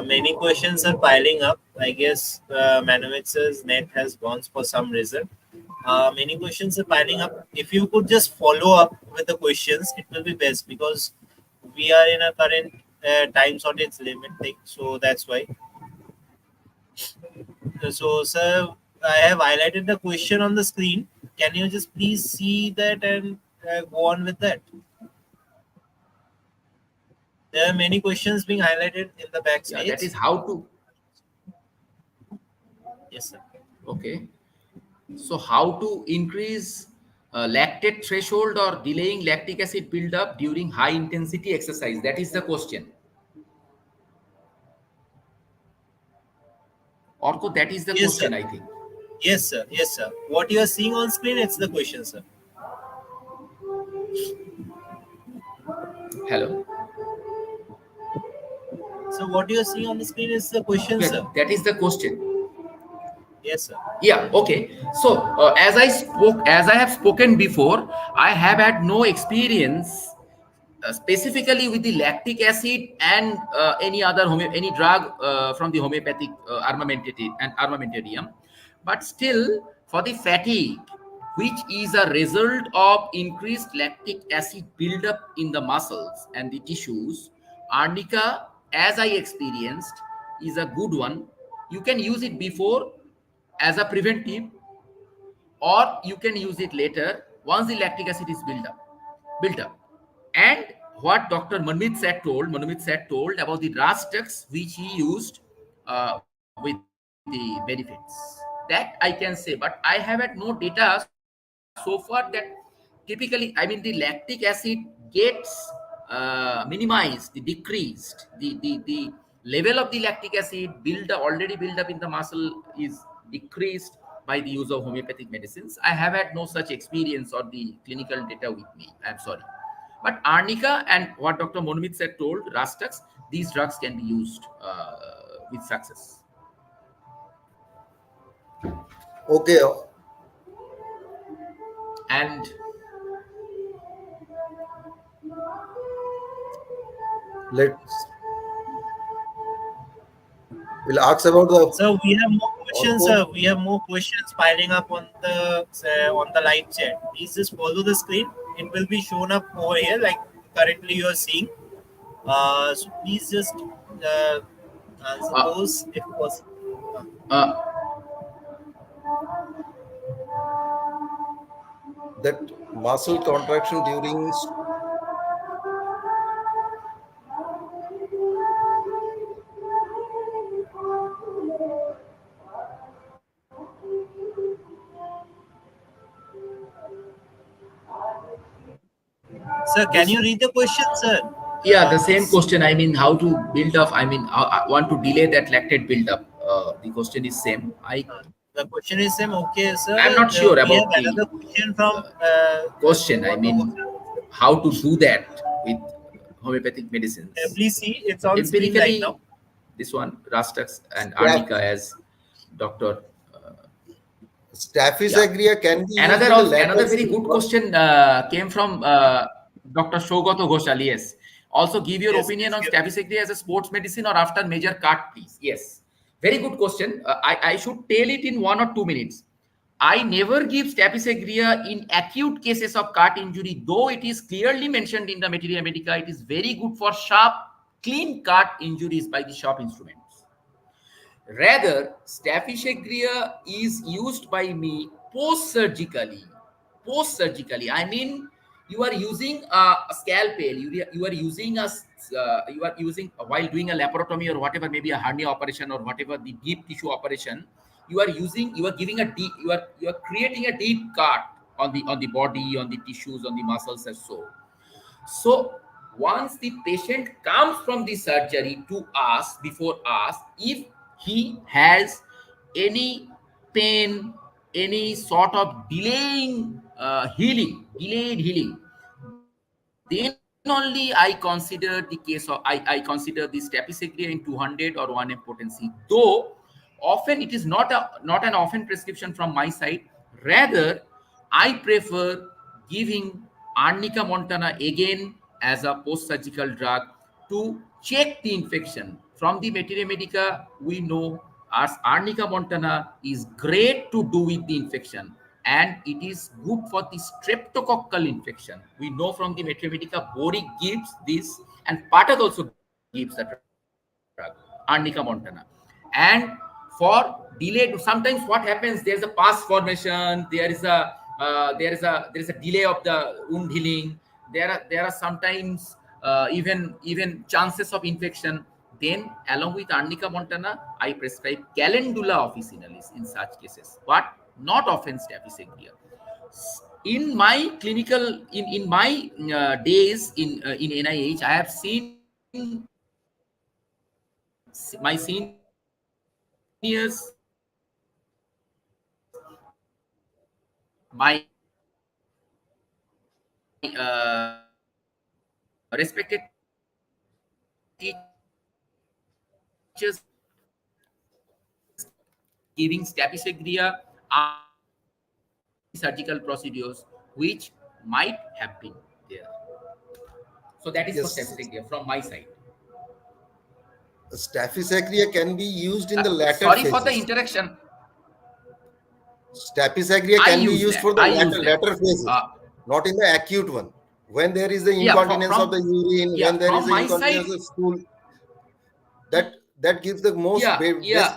many questions are piling up. I guess Manovitz's net has gone for some reason. Many questions are piling up. If you could just follow up with the questions, it will be best because we are in a current time shortage limit thing. So that's why. So, sir, I have highlighted the question on the screen. Can you just please see that and go on with that? There are many questions being highlighted in the Yeah, that backstage. is how to. Yes, sir. Okay. So how to increase lactate threshold or delaying lactic acid buildup during high intensity exercise? That is the question. Orko, that is the Yes, sir. question, I think. Yes, sir. Yes, sir. What you are seeing on screen, it's the question, sir. Hello. So what you are seeing on the screen is the question, Yeah, sir. that is the question. Yes, sir. Yeah, okay. So as I have spoken before, I have had no experience specifically with the lactic acid and any other any drug from the homeopathic armamentarium, but still for the fatigue, which is a result of increased lactic acid buildup in the muscles and the tissues, arnica, as I experienced, is a good one. You can use it before as a preventive, or you can use it later once the lactic acid is built up. And what Dr. Manumit said told about the Rastex which he used with the benefits. That I can say, but I have had no data so far that typically, I mean, the lactic acid gets minimized, decreased. The level of the lactic acid already built up in the muscle is decreased by the use of homeopathic medicines. I have had no such experience or the clinical data with me. I'm sorry. But arnica and what Dr. Manumit said told, Rastex, these drugs can be used with success. okay. And We'll ask about the So we have more questions, ortho. sir. We have more questions piling up on the live chat. Please just follow the screen. It will be shown up over here, like currently you are seeing. So please just answer uh, those if possible. uh, That muscle contraction during Sir, can you read the question, sir? yeah, the same It's question. I mean, how to build up? I mean, I want to delay that lactate buildup the question is same. The question is same. Okay, sir. I'm not sure We about have the another question from question. I mean, how to do that with homeopathic medicines. please see, it's on screen right Empirically, now. this one, Rastax and Arnica as Dr. Staphysagria can be used Another in the lateral another very stage. good question came from Dr. Shogato Ghoshal. Yes. Also, give your Yes, opinion on yes. Staphysagria as a sports medicine or after major cut, please. Yes. Very good question. I should tell it in 1 or 2 minutes. I never give Staphysagria in acute cases of cut injury, though it is clearly mentioned in the Materia Medica. It is very good for sharp, clean cut injuries by the sharp instruments. Rather, Staphysagria is used by me post-surgically. Post-surgically, I mean, you are using a scalpel. You are using while doing a laparotomy or whatever, maybe a hernia operation or whatever the deep tissue operation. You are giving a deep. You are creating a deep cut on the body, on the tissues, on the muscles, and so. So once the patient comes from the surgery to us, before us, if he has any pain, any sort of delayed healing, then only I consider the case of I consider this Staphysagria in 200 or 1 potency. Though often it is not an often prescription from my side. Rather, I prefer giving Arnica montana again as a post-surgical drug to check the infection. From the Materia Medica, we know as Arnica montana is great to do with the infection, and it is good for the streptococcal infection. We know from the Materia Medica, Boric gives this, and Patak also gives the drug, Arnica montana. And for delayed, sometimes what happens? There is a pus formation. There is a delay of the wound healing. There are sometimes even chances of infection. Then, along with Arnica montana, I prescribe Calendula officinalis in such cases, but not often Staphysagria. In my clinical, in my days in NIH, I have seen my seniors, my respected teachers giving Staphysagria after surgical procedures, which might have been there. So that is for Yes. Staphysagria from my side. Staphysagria can be used in the latter Sorry for the phases. interaction. Staphysagria I can be use used that. for the I use that. latter phases, not in the acute one. When there is the Yeah, incontinence of the urine, yeah, when there is from the my side. incontinence of stool, that gives the most best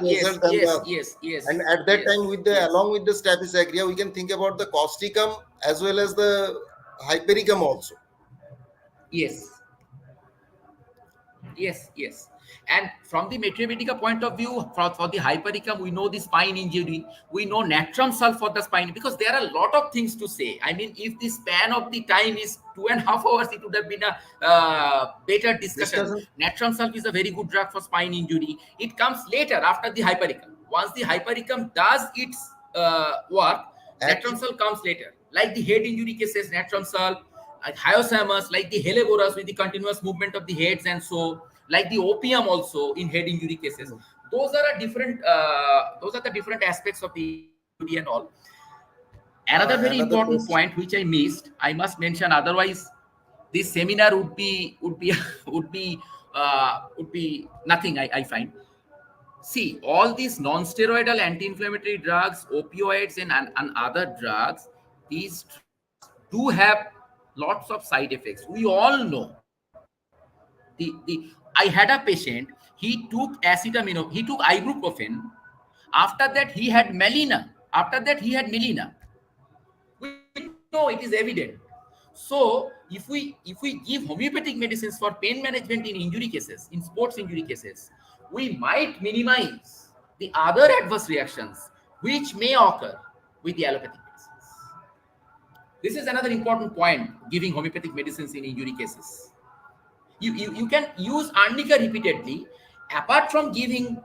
result. Yes. And at that time, along with the Staphysagria, we can think about the causticum as well as the hypericum also. Yes. And from the Materia Medica point of view, for the hypericum, we know the spine injury, we know natrum sulf for the spine, because there are a lot of things to say. I mean, if the span of the time is 2.5 hours, it would have been a better discussion. Natrum sulf is a very good drug for spine injury. It comes later after the hypericum. Once the hypericum does its work, natrum sulf comes later. Like the head injury cases, natrum sulf, like hyosamus, like the Helleborus with the continuous movement of the heads, and so like the opium also in head injury cases. Those are the different aspects of the injury and all. Another very important point which I missed, I must mention. Otherwise, this seminar would be would be nothing. I find. See, all these non-steroidal anti-inflammatory drugs, opioids, and other drugs, these drugs do have lots of side effects. We all know. I had a patient. He took acetaminophen. He took ibuprofen. After that, he had melena. We know it is evident. So, if we give homeopathic medicines for pain management in injury cases, in sports injury cases, we might minimize the other adverse reactions which may occur with the allopathic medicines. This is another important point, giving homeopathic medicines in injury cases. You can use Arnica repeatedly. Apart from giving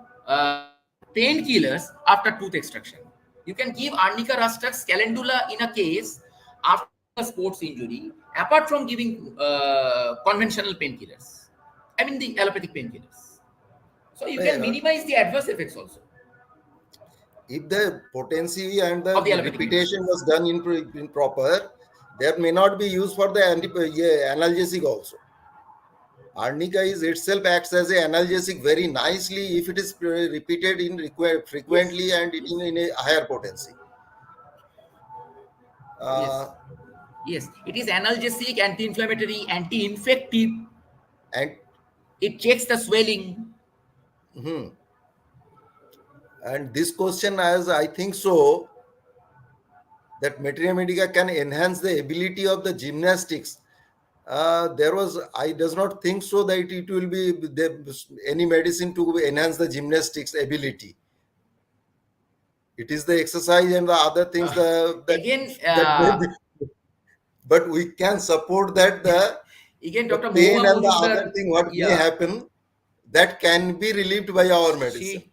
painkillers after tooth extraction. You can give arnica rustrix calendula in a case after a sports injury, apart from giving conventional painkillers. I mean the allopathic painkillers. So you can minimize the adverse effects also If the potency and the of the allopathic repetition medicines. was done in proper, there may not be used for the analgesic also. Arnica is itself acts as an analgesic very nicely if it is repeated in frequently and in a higher potency. Yes. Yes, it is analgesic, anti-inflammatory, anti-infective. And It checks the swelling. and this question, as I think so, that materia medica can enhance the ability of the gymnastics. I does not think so that it will be any medicine to enhance the gymnastics ability. It is the exercise and the other things but we can support that the Dr. pain Mohua and the other Mujumdar, thing what may happen, that can be relieved by our medicine.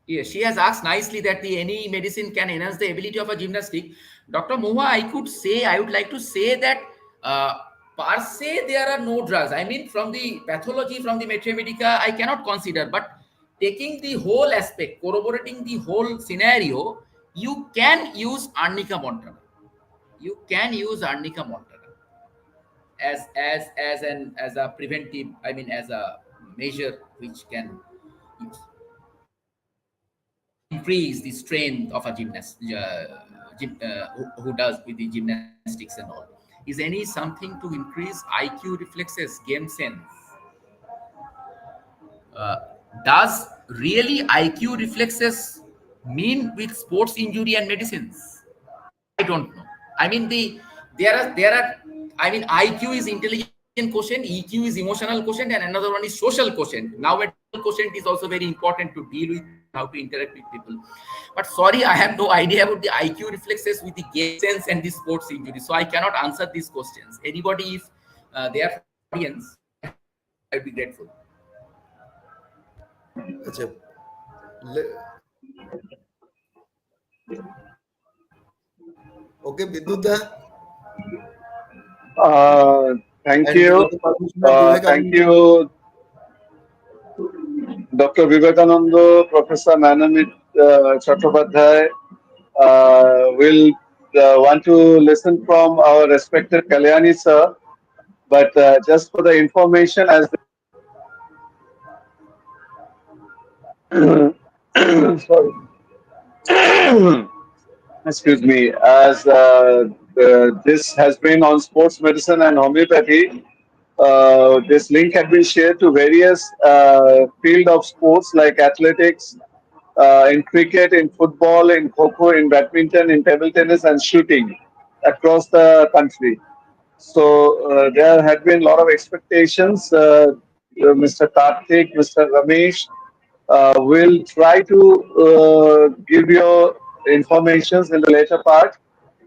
Yes, she has asked nicely that any medicine can enhance the ability of a gymnastic. Dr. Mohua, I would like to say that per se there are no drugs. I mean, from the pathology, from the materia medica, I cannot consider. But taking the whole aspect, corroborating the whole scenario, you can use arnica montana. You can use arnica montana as a preventive. I mean, as a measure which can increase the strength of a gymnast who does with the gymnastics and all. Is any something to increase IQ, reflexes, game sense? Uh, does really IQ, reflexes mean with sports injury and medicines? I don't know. I mean there are. I mean IQ is intelligent quotient, EQ is emotional quotient, and another one is social quotient. Now, quotient is also very important to deal with people, how to interact with people. But sorry, I have no idea about the IQ reflexes with the game sense and the sports injury, so I cannot answer these questions. Anybody, if they are audience, I'd be grateful. Okay, Bidyut. Thank And you. with the permission of Thank Vivekananda. you, Dr. Vivekananda, Professor Manumit Chattopadhyay. Will want to listen from our respected Kalyani sir, but just for the information, as sorry, excuse me, as this has been on sports medicine and homeopathy. This link had been shared to various field of sports like athletics, in cricket, in football, in kho in badminton, in table tennis, and shooting across the country. So there had been a lot of expectations. Mr. Karthik, Mr. Ramesh will try to give you informations in the later part,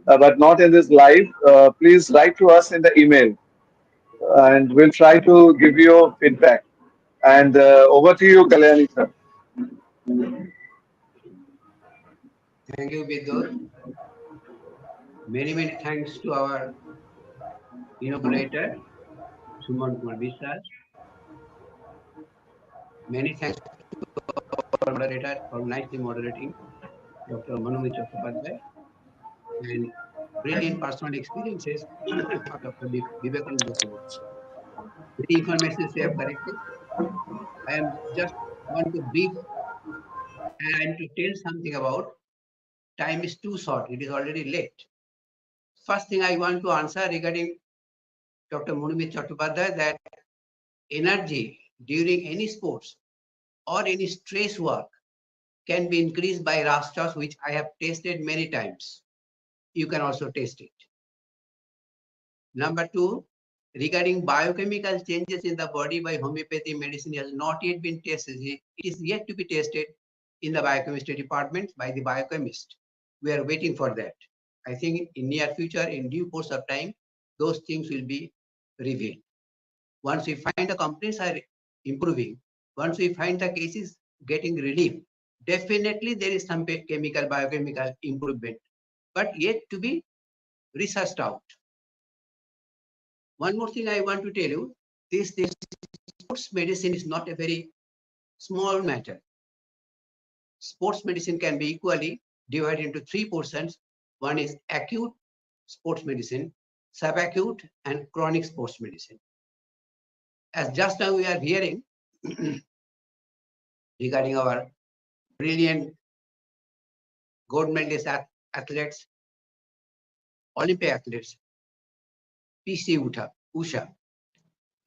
but not in this live. Please write to us in the email, and we'll try to give you feedback. And over to you, Kalyani sir. Thank you, Bidyut. Many thanks to our inaugurator, Sumon Biswas. Many thanks to our moderator for nicely moderating, Dr. Manumit, and brilliant personal experiences of Dr. Vivekananda. Many information they have corrected. I am just want to brief and to tell something about time is too short. It is already late. First thing I want to answer regarding Dr. Manumit Chattopadhyay, that energy during any sports or any stress work can be increased by rastras, which I have tested many times. You can also test it. Number two, regarding biochemical changes in the body by homeopathy medicine has not yet been tested. It is yet to be tested in the biochemistry department by the biochemist. We are waiting for that. I think in near future, in due course of time, those things will be revealed. Once we find the companies are improving, once we find the cases getting relief. Definitely there is some chemical, biochemical improvement, but yet to be researched out. One more thing I want to tell you, this sports medicine is not a very small matter. Sports medicine can be equally divided into three portions. One is acute sports medicine, subacute, and chronic sports medicine. As just now we are hearing regarding our brilliant gold medalist athletes, Olympic athletes, PC Usha.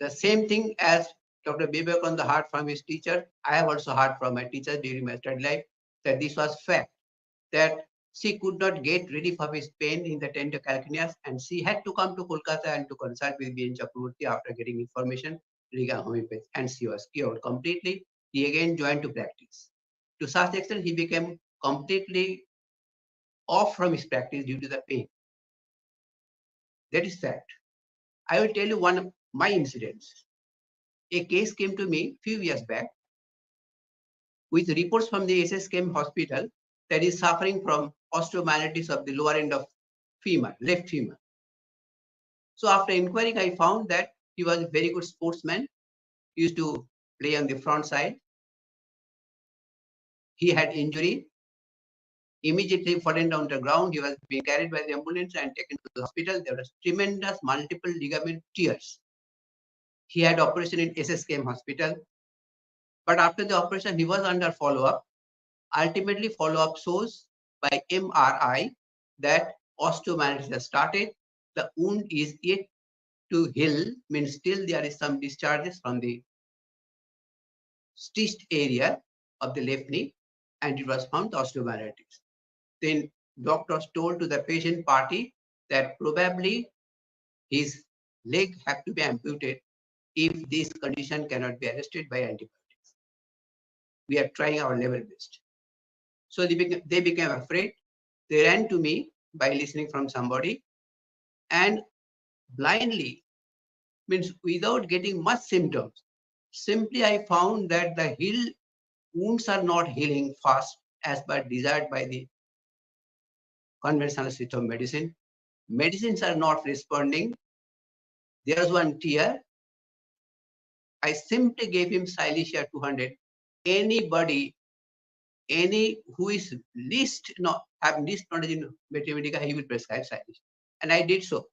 The same thing as Dr. Vivekananda heard from his teacher, I have also heard from my teacher during my study life, that this was fact, that she could not get relief of his pain in the tender calcaneus, and she had to come to Kolkata and to consult with B.N. Chakravorty after getting information regarding homeopathy, and she was cured completely. He again joined to practice. To such extent, he became completely off from his practice due to the pain. That is fact. I will tell you one of my incidents. A case came to me few years back with reports from the SSKM hospital that is suffering from osteomyelitis of the lower end of femur, left femur. So after inquiring, I found that he was a very good sportsman. He used to play on the front side. He had injury. Immediately fallen down to the ground. He was being carried by the ambulance and taken to the hospital. There was tremendous multiple ligament tears. He had operation in SSKM hospital. But after the operation, he was under follow-up. Ultimately, follow-up shows by MRI that osteomyelitis has started. The wound is yet to heal, means still there is some discharges from the stitched area of the left knee, and it was found osteomyelitis. Then doctors told to the patient party that probably his leg have to be amputated if this condition cannot be arrested by antibiotics. We are trying our level best. So they became afraid. They ran to me by listening from somebody, and blindly, means without getting much symptoms, simply I found that the wounds are not healing fast as per desired by the conventional system of medicine. Medicines are not responding. There's one tear. I simply gave him Silesia 200. Anybody, who is have least knowledge in mathematics, he will prescribe Silesia. And I did so.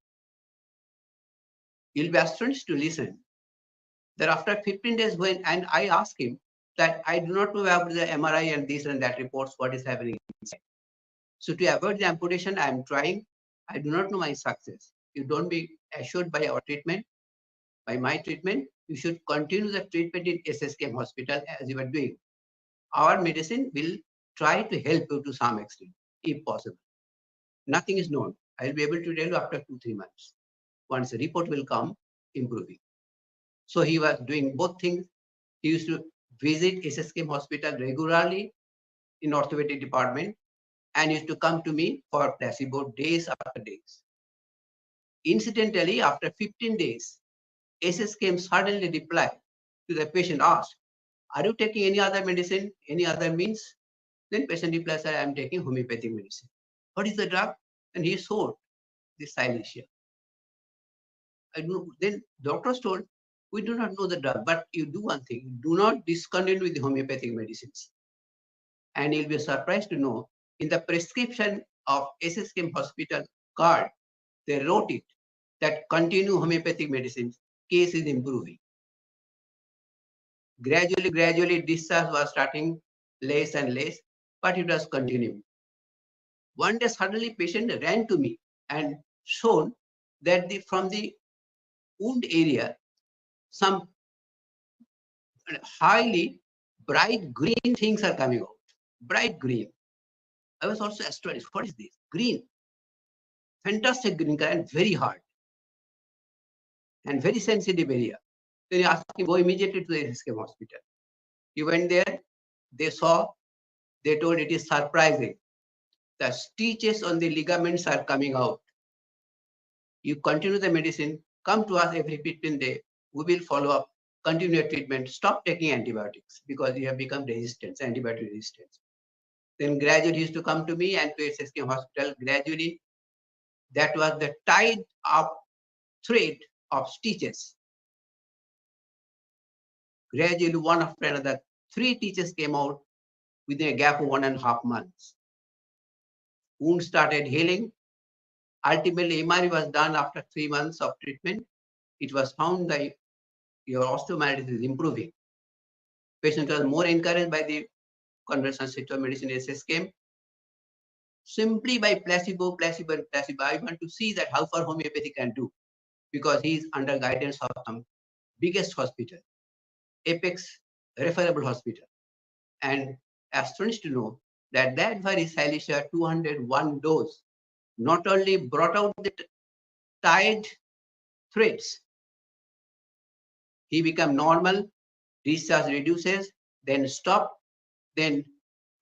You'll be astonished to listen that after 15 days and I asked him that I do not know about the MRI and this and that reports, what is happening inside. So to avoid the amputation, I am trying. I do not know my success. You don't be assured by our treatment, by my treatment. You should continue the treatment in SSKM hospital as you are doing. Our medicine will try to help you to some extent, if possible. Nothing is known. I will be able to tell you after 2-3 months. Once the report will come, improving. So he was doing both things. He used to visit SSKM hospital regularly in orthopedic department and used to come to me for placebo days after days. Incidentally, after 15 days, SSKM suddenly replied to the patient, asked, are you taking any other medicine, any other means? Then patient replies, I am taking homeopathic medicine. What is the drug? And he showed the Silesia. Then doctors told, we do not know the drug, but you do one thing, do not discontinue with the homeopathic medicines. And you'll be surprised to know, in the prescription of SSKM hospital card, they wrote it that continue homeopathic medicines, case is improving. Gradually, discharge was starting less and less, but it was continuing. One day, suddenly, patient ran to me and shown that from the wound area, some highly bright green things are coming out. Bright green. I was also astonished. What is this? Green. Fantastic green color and very hard. And very sensitive area. Then he asked him, go immediately to the SSKM hospital. He went there. They saw. They told it is surprising. The stitches on the ligaments are coming out. You continue the medicine. Come to us every 15 days. We will follow up continue treatment, stop taking antibiotics because you have become resistant, antibiotic resistance. Then gradually he used to come to me and to SSKM hospital. Gradually, that was the tied up thread of stitches. Gradually, one after another, 3 stitches came out within a gap of 1.5 months. Wound started healing. Ultimately, MRI was done after 3 months of treatment. It was found that your osteomyelitis is improving. Patient was more encouraged by the conventional system of medicine SSKM. Simply by placebo. I want to see that how far homeopathy can do, because he is under guidance of some biggest hospital, apex referable hospital. And astonished to know that very Silicea 201 dose not only brought out the tied threads, he became normal, discharge reduces, then stop, then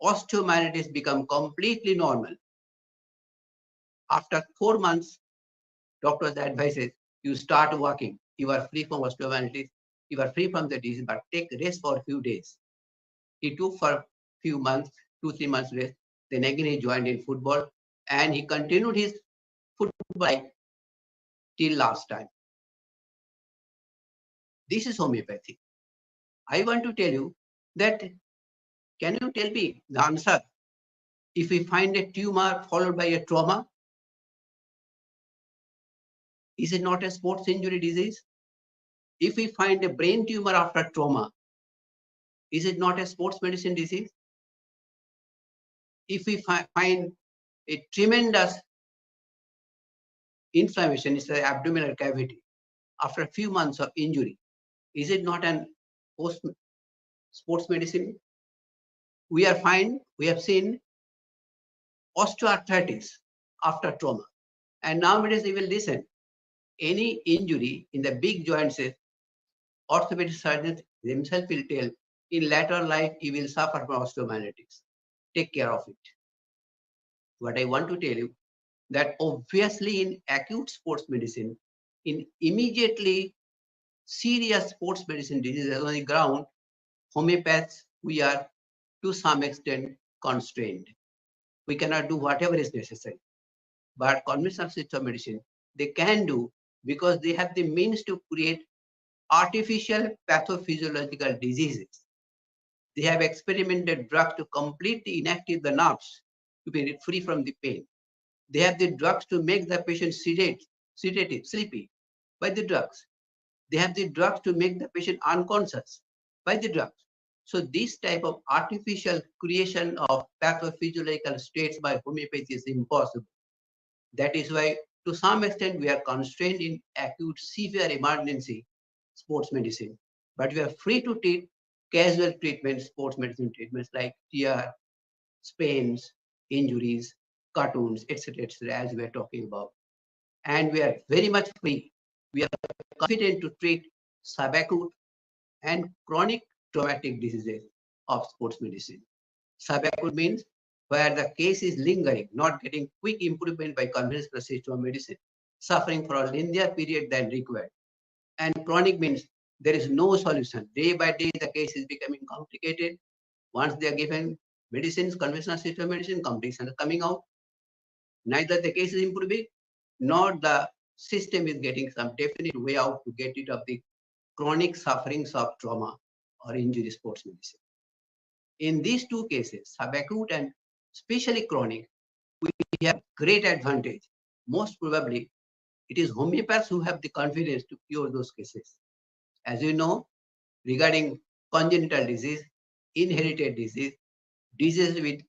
osteomyelitis become completely normal. After 4 months, doctor's advices, you start walking. You are free from osteomyelitis. You are free from the disease, but take rest for a few days. He took for a few months, 2-3 months rest. Then again he joined in football, and he continued his football till last time. This is homeopathy. I want to tell you that, can you tell me the answer? If we find a tumor followed by a trauma, is it not a sports injury disease? If we find a brain tumor after trauma, is it not a sports medicine disease? If we find a tremendous inflammation in the abdominal cavity after a few months of injury, is it not an sports medicine? We have seen osteoarthritis after trauma. And nowadays, we will listen, any injury in the big joints, orthopedic surgeons themselves will tell, in later life, you will suffer from osteomyelitis. Take care of it. What I want to tell you, that obviously in acute sports medicine, in immediately serious sports medicine diseases on the ground, homeopaths, we are to some extent constrained. We cannot do whatever is necessary. But conventional system of medicine, they can do, because they have the means to create artificial pathophysiological diseases. They have experimented drugs to completely inactive the nerves to be free from the pain. They have the drugs to make the patient sedated, sleepy by the drugs. They have the drugs to make the patient unconscious by the drugs. So this type of artificial creation of pathophysiological states by homeopathy is impossible. That is why, to some extent, we are constrained in acute, severe emergency sports medicine. But we are free to treat casual treatments, sports medicine treatments like tear, sprains, injuries, cartoons, etc., as we are talking about. And we are very much free. We are confident to treat subacute and chronic traumatic diseases of sports medicine. Subacute means where the case is lingering, not getting quick improvement by conventional system of medicine, suffering for a lengthier period than required. And chronic means there is no solution. Day by day, the case is becoming complicated. Once they are given medicines, conventional system of medicine, complications are coming out. Neither the case is improving, nor the system is getting some definite way out to get rid of the chronic sufferings of trauma or injury sports medicine. In these two cases, subacute and especially chronic, we have great advantage. Most probably, it is homeopaths who have the confidence to cure those cases. As you know, regarding congenital disease, inherited disease, diseases with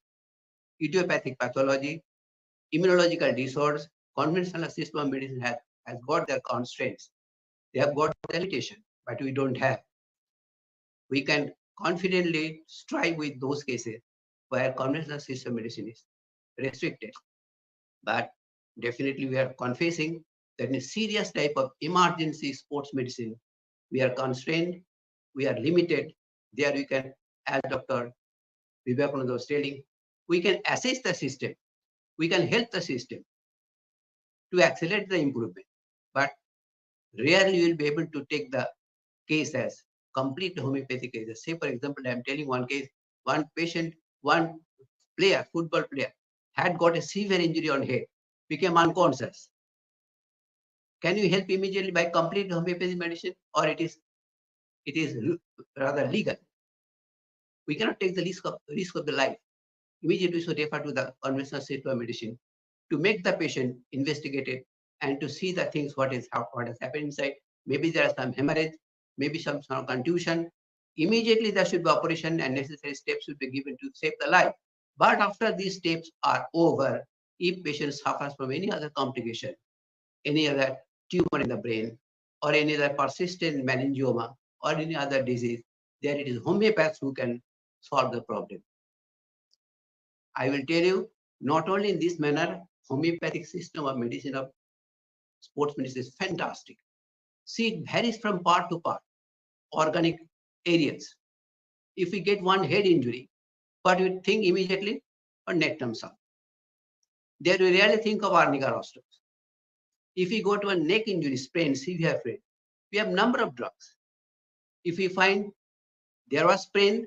idiopathic pathology, immunological disorders, conventional system of medicine has got their constraints. They have got the limitation, but we don't have. We can confidently strive with those cases where conventional system medicine is restricted. But definitely we are confessing that in a serious type of emergency sports medicine, we are constrained, we are limited. There we can, as Dr. Vivekananda was telling, we can assist the system, we can help the system to accelerate the improvement. But rarely you will be able to take the case as complete homeopathic cases. Say, for example, I am telling one case, one patient, one player, football player, had got a severe injury on head, became unconscious. Can you help immediately by complete homeopathy medicine, or it is rather legal? We cannot take the risk of the life. Immediately, so refer to the conventional system of medicine to make the patient investigated and to see the things what has happened inside. Maybe there are some hemorrhage, maybe some contusion. Immediately there should be operation and necessary steps should be given to save the life. But after these steps are over, if patient suffers from any other complication, any other tumor in the brain, or any other persistent meningioma, or any other disease, there it is homeopaths who can solve the problem. I will tell you, not only in this manner, homeopathic system of medicine of sports medicine is fantastic. See, it varies from part to part, organic areas. If we get one head injury, but we think immediately of neck tumsum. There we rarely think of arnica rostrum. If we go to a neck injury, sprain, severe sprain, we have number of drugs. If we find there was sprain,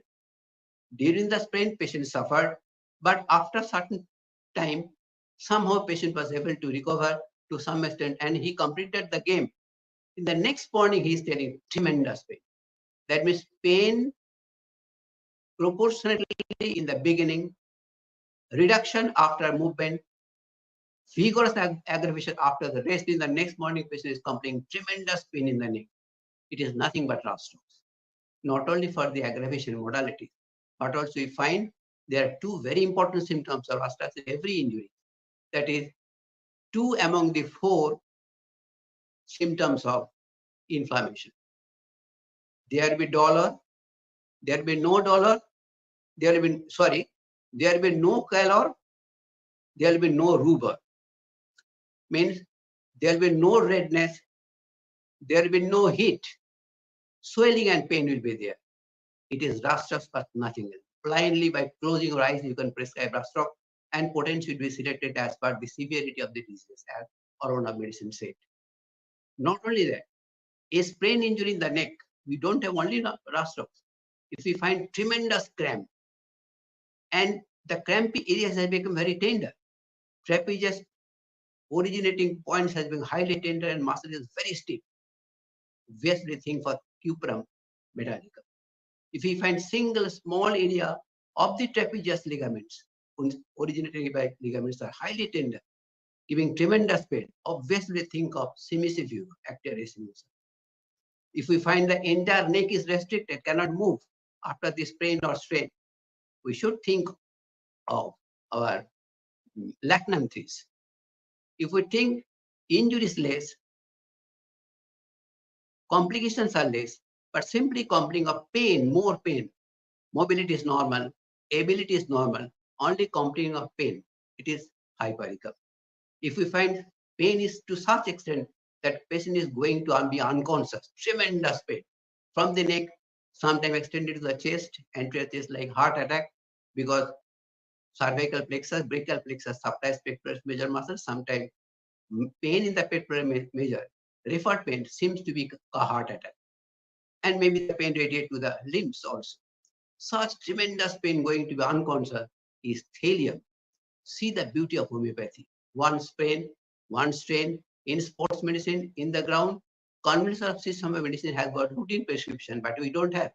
during the sprain, patient suffered, but after certain time, somehow patient was able to recover to some extent and he completed the game. In the next morning, he is telling tremendous pain. That means pain proportionately in the beginning, reduction after movement, vigorous aggravation after the rest. In the next morning, patient is complaining tremendous pain in the neck. It is nothing but rastos. Not only for the aggravation modality, but also we find there are two very important symptoms of rastos in every injury. That is, 2 among the 4 symptoms of inflammation. There will be dolor, there will be no dolor, there will be no calor, there will be no rubor. Means there will be no redness, there will be no heat, swelling and pain will be there. It is rastos but nothing else. Blindly by closing your eyes, you can prescribe rastos and potency should be selected as per the severity of the disease, as Arona medicine said. Not only that, a sprain injury in the neck, we don't have only rastos. If we find tremendous cramp and the crampy areas have become very tender, trapezius originating points has been highly tender and muscle is very stiff, obviously think for cuprum metallicum. If we find single small area of the trapezius ligaments, originating by ligaments are highly tender, giving tremendous pain, obviously think of semicifug, actia racemisa. If we find the entire neck is restricted, cannot move after the sprain or strain, we should think of our lacnanthes. If we think injury is less, complications are less, but simply complaining of pain, more pain, mobility is normal, ability is normal, only complaining of pain, it is hypericum. If we find pain is to such extent that patient is going to be unconscious, tremendous pain from the neck, sometimes extended to the chest, anterior chest like heart attack, because cervical plexus, brachial plexus supplies pectoralis major muscle, sometimes pain in the pectoralis major, referred pain seems to be a heart attack. And maybe the pain radiates to the limbs also. Such tremendous pain going to be unconscious is thallium. See the beauty of homeopathy. One sprain, one strain in sports medicine, in the ground. Conventional system of medicine has got routine prescription, but we don't have.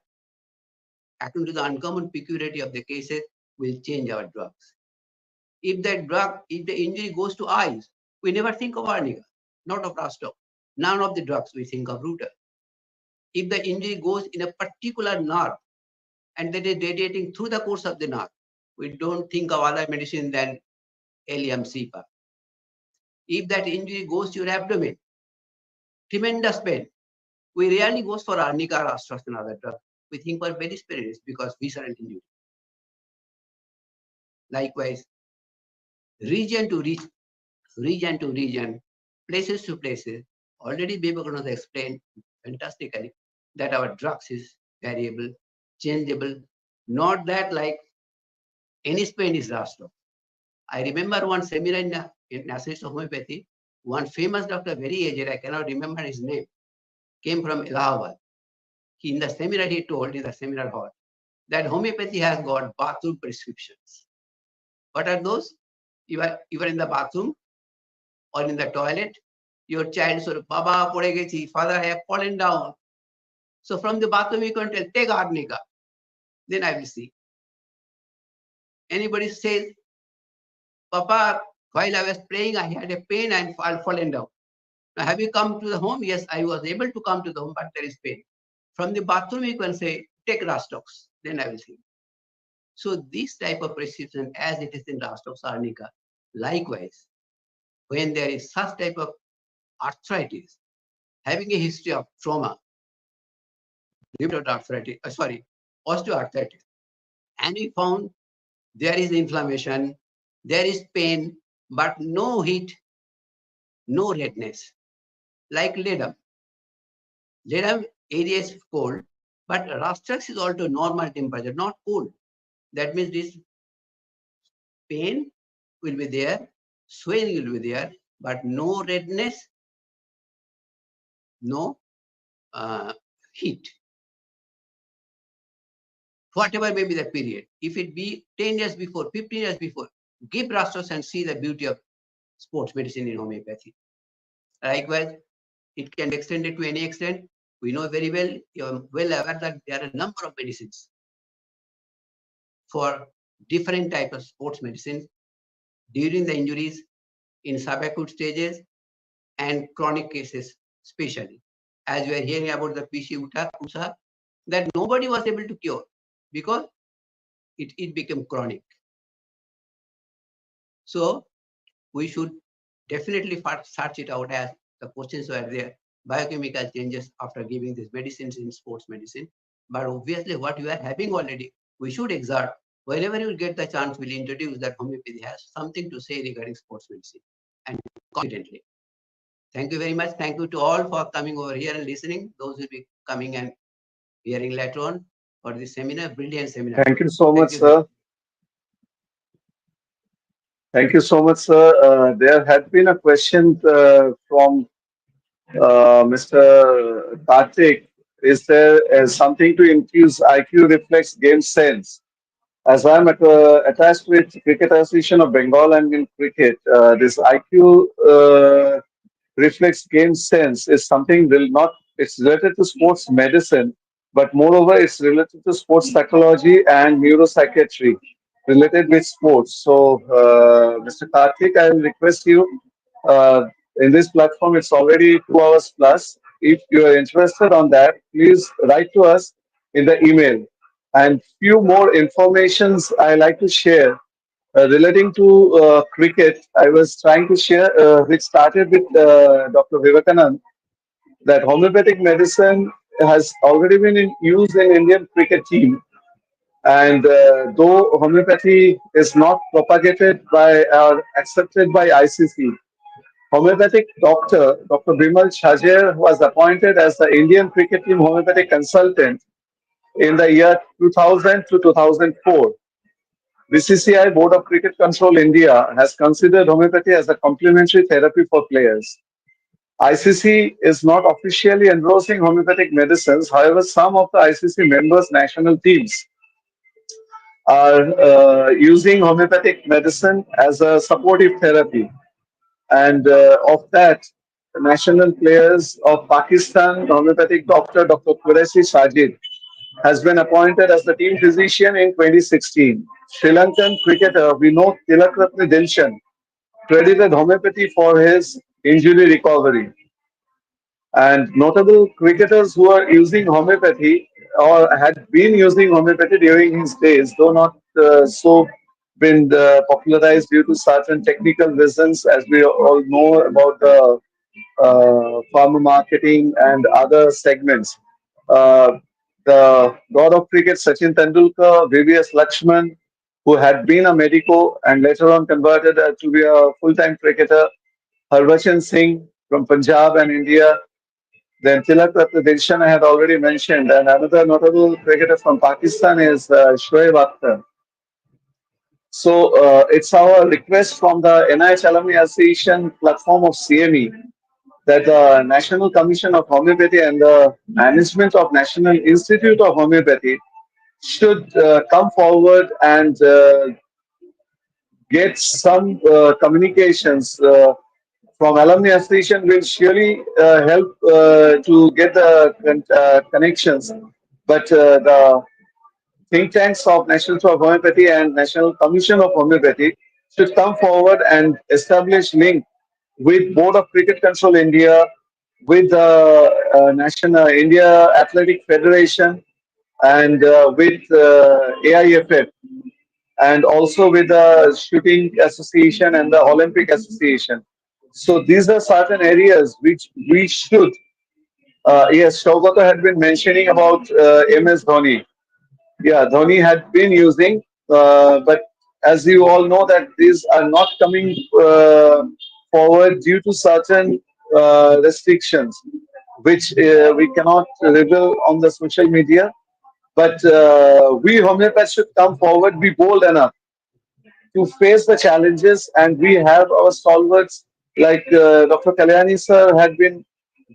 According to the uncommon peculiarity of the cases, we'll change our drugs. If the injury goes to eyes, we never think of arnica, not of rastos. None of the drugs we think of router. If the injury goes in a particular nerve and that is radiating through the course of the nerve, we don't think of other medicine than Allium cepa. If that injury goes to your abdomen, tremendous pain, we rarely go for arnica, rastos and other drugs. We think for very spirits because visceral injury. Likewise, region to region, places to places. Already Vivekananda explained fantastically that our drugs is variable, changeable, not that like any pain is rastos. I remember one seminar in National Homeopathy, one famous doctor, very aged, I cannot remember his name, came from Allahabad. in the seminar he told in the seminar hall that homeopathy has got bathroom prescriptions. What are those? You are in the bathroom or in the toilet, your child sort of, Baba pode gechi, father, I have fallen down. So from the bathroom you can tell, take arnica. Then I will see. Anybody says, Papa, while I was praying, I had a pain and I've fallen down. Now, have you come to the home? Yes, I was able to come to the home, but there is pain. From the bathroom, you can say, take Rastox. Then I will see. So this type of prescription, as it is in Rastox arnica, likewise, when there is such type of arthritis, having a history of trauma, rheumatoid arthritis, osteoarthritis, and we found there is inflammation, there is pain, but no heat, no redness, like ledum. Ledum area is cold, but Rastox is also normal temperature, not cold. That means this pain will be there, swelling will be there, but no redness, no heat. Whatever may be the period. If it be 10 years before, 15 years before, give Rastox and see the beauty of sports medicine in homeopathy. Likewise, it can be extended to any extent. We know very well, you're well aware that there are a number of medicines for different types of sports medicine during the injuries, in subacute stages, and chronic cases, especially. As we are hearing about the PC Usha, that nobody was able to cure because it became chronic. So we should definitely search it out, as the questions were there, biochemical changes after giving these medicines in sports medicine. But obviously what you are having already, we should exert. Whenever you get the chance, we'll introduce that homeopathy has something to say regarding sports medicine, and confidently. Thank you very much. Thank you to all for coming over here and listening. Those will be coming and hearing later on for this seminar, brilliant seminar. Thank you so much, sir. Thank you so much, sir. There had been a question from Mr. Karthik. Is there something to infuse IQ reflex game sense? As I'm attached with Cricket Association of Bengal and in cricket, this IQ reflex game sense is something will not, it's related to sports medicine, but moreover, it's related to sports psychology and neuropsychiatry related with sports. So, Mr. Karthik, I will request you in this platform, it's already 2 hours plus. If you are interested on that, please write to us in the email. And few more informations I like to share relating to cricket. I was trying to share, which started with Dr. Vivekananda, that homeopathic medicine has already been in use in Indian cricket team. And though homeopathy is not propagated by or accepted by ICC, homeopathic doctor, Dr. Bimal Chajer, was appointed as the Indian cricket team homeopathic consultant in the year 2000 to 2004. BCCI Board of Cricket Control India has considered homeopathy as a complementary therapy for players. ICC is not officially endorsing homeopathic medicines. However, some of the ICC members' national teams are using homeopathic medicine as a supportive therapy. And of that, the national players of Pakistan, homeopathic doctor Dr. Qureshi Sajid, has been appointed as the team physician in 2016. Sri Lankan cricketer Vinod Tilakratne Dilshan credited homeopathy for his injury recovery. And notable cricketers who are using homeopathy or had been using homeopathy during his days, though not so been popularized due to certain technical reasons, as we all know about the pharma marketing and other segments. Uh, the god of cricket, Sachin Tendulkar, VVS Lakshman, who had been a medico and later on converted to be a full-time cricketer, Harbachan Singh from Punjab and India, then Tilak Ratna Dilshan I had already mentioned, and another notable cricketer from Pakistan is Shoaib Akhtar. So it's our request from the NIH Alumni Association platform of CME that the National Commission of Homeopathy and the management of National Institute of Homeopathy should come forward and get some communications from alumni association will surely help to get the connections. But the think tanks of National Institute of Homeopathy and National Commission of Homeopathy should come forward and establish link with Board of Cricket Control India, with the National India Athletic Federation, and with AIFF, and also with the Shooting Association and the Olympic Association. So these are certain areas which we should. Yes, Shogata had been mentioning about MS Dhoni. Yeah, Dhoni had been using, but as you all know that these are not coming forward due to certain restrictions, which we cannot reveal on the social media. But we homeopaths should come forward, be bold enough to face the challenges, and we have our stalwarts like Dr. Kalyani sir had been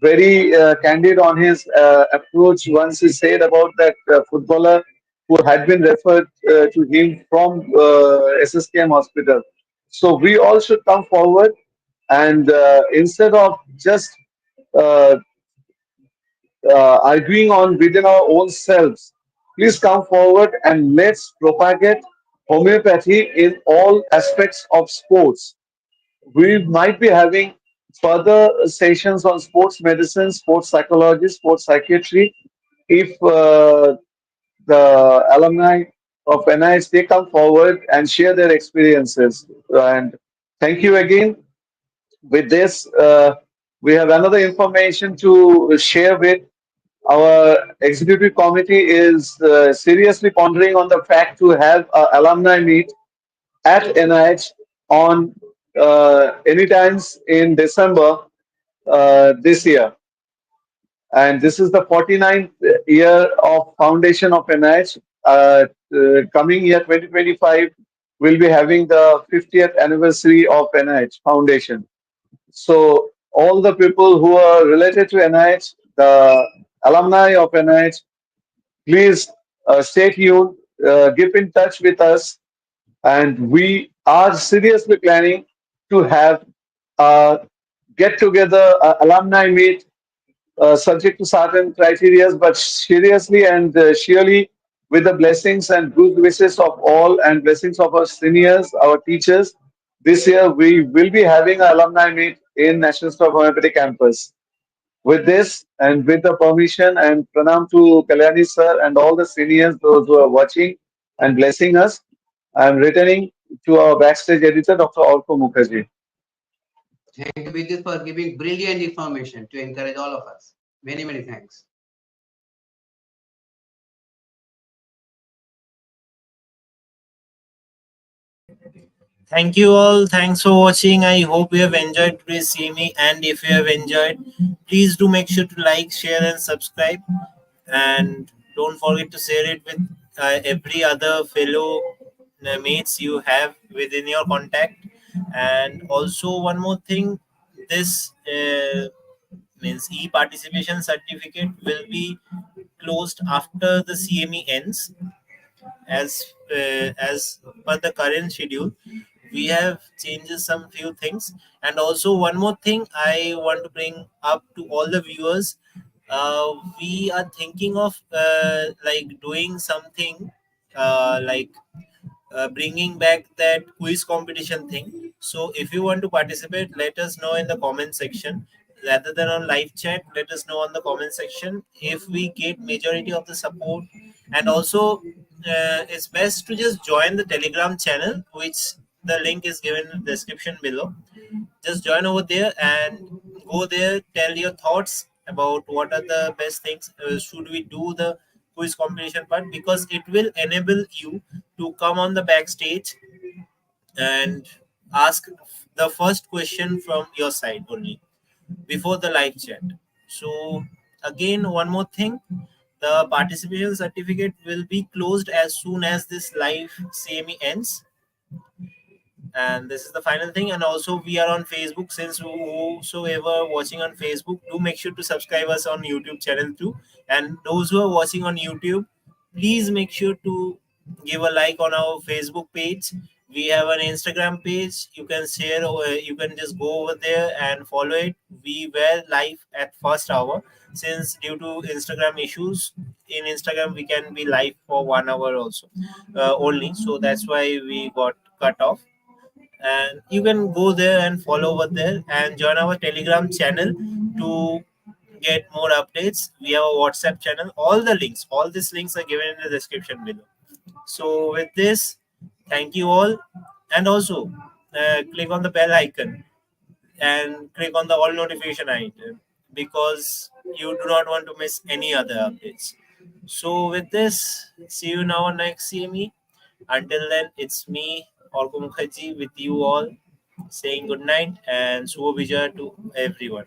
very candid on his approach once he said about that footballer who had been referred to him from SSKM hospital. So we all should come forward, and instead of just uh, arguing on within our own selves, please come forward and let's propagate homeopathy in all aspects of sports. We might be having further sessions on sports medicine, sports psychology, sports psychiatry. If the alumni of NIH they come forward and share their experiences. And thank you again. With this, we have another information to share with our executive committee is seriously pondering on the fact to have an alumni meet at NIH on any times in December this year. And this is the 49th year of foundation of NIH. Coming year 2025, we'll be having the 50th anniversary of NIH foundation. So all the people who are related to NIH, the alumni of NIH, please stay tuned, keep in touch with us, and we are seriously planning to have a get together, alumni meet, subject to certain criteria, but seriously and surely with the blessings and good wishes of all and blessings of our seniors, our teachers. This year we will be having an alumni meet in National Institute of Homeopathy campus. With this and with the permission and pranam to Kalyani sir and all the seniors, those who are watching and blessing us, I am returning to our backstage editor, Dr. Orko Mukherjee. Thank you, Bidyut, for giving brilliant information to encourage all of us. Many, many thanks. Thank you all. Thanks for watching. I hope you have enjoyed today's CME. And if you have enjoyed, please do make sure to like, share, and subscribe. And don't forget to share it with every other fellow mates you have within your contact. And also, one more thing, this means e-participation certificate will be closed after the CME ends, as per the current schedule. We have changes some few things, and also one more thing I want to bring up to all the viewers. We are thinking of like doing something like bringing back that quiz competition thing. So if you want to participate, let us know in the comment section rather than on live chat. Let us know on the comment section if we get majority of the support. And also it's best to just join the Telegram channel, which the link is given in the description below. Just join over there and go there, tell your thoughts about what are the best things. Should we do the quiz competition part, because it will enable you to come on the backstage and ask the first question from your side only before the live chat. So again, one more thing, the participation certificate will be closed as soon as this live CME ends. And this is the final thing. And also we are on Facebook. Since whosoever watching on Facebook, do make sure to subscribe us on YouTube channel too. And those who are watching on YouTube, please make sure to give a like on our Facebook page. We have an Instagram page. You can share, or you can just go over there and follow it. We were live at first hour. Since due to Instagram issues, in Instagram we can be live for 1 hour also, only. So that's why we got cut off. And you can go there and follow over there and join our Telegram channel to get more updates. We have a WhatsApp channel. All these links are given in the description below. So with this, thank you all. And also click on the bell icon and click on the all notification item, because you do not want to miss any other updates. So with this, see you in our next CME. Until then, it's me, Orko Mukherjee, with you all, saying good night and Shubho Vijaya to everyone.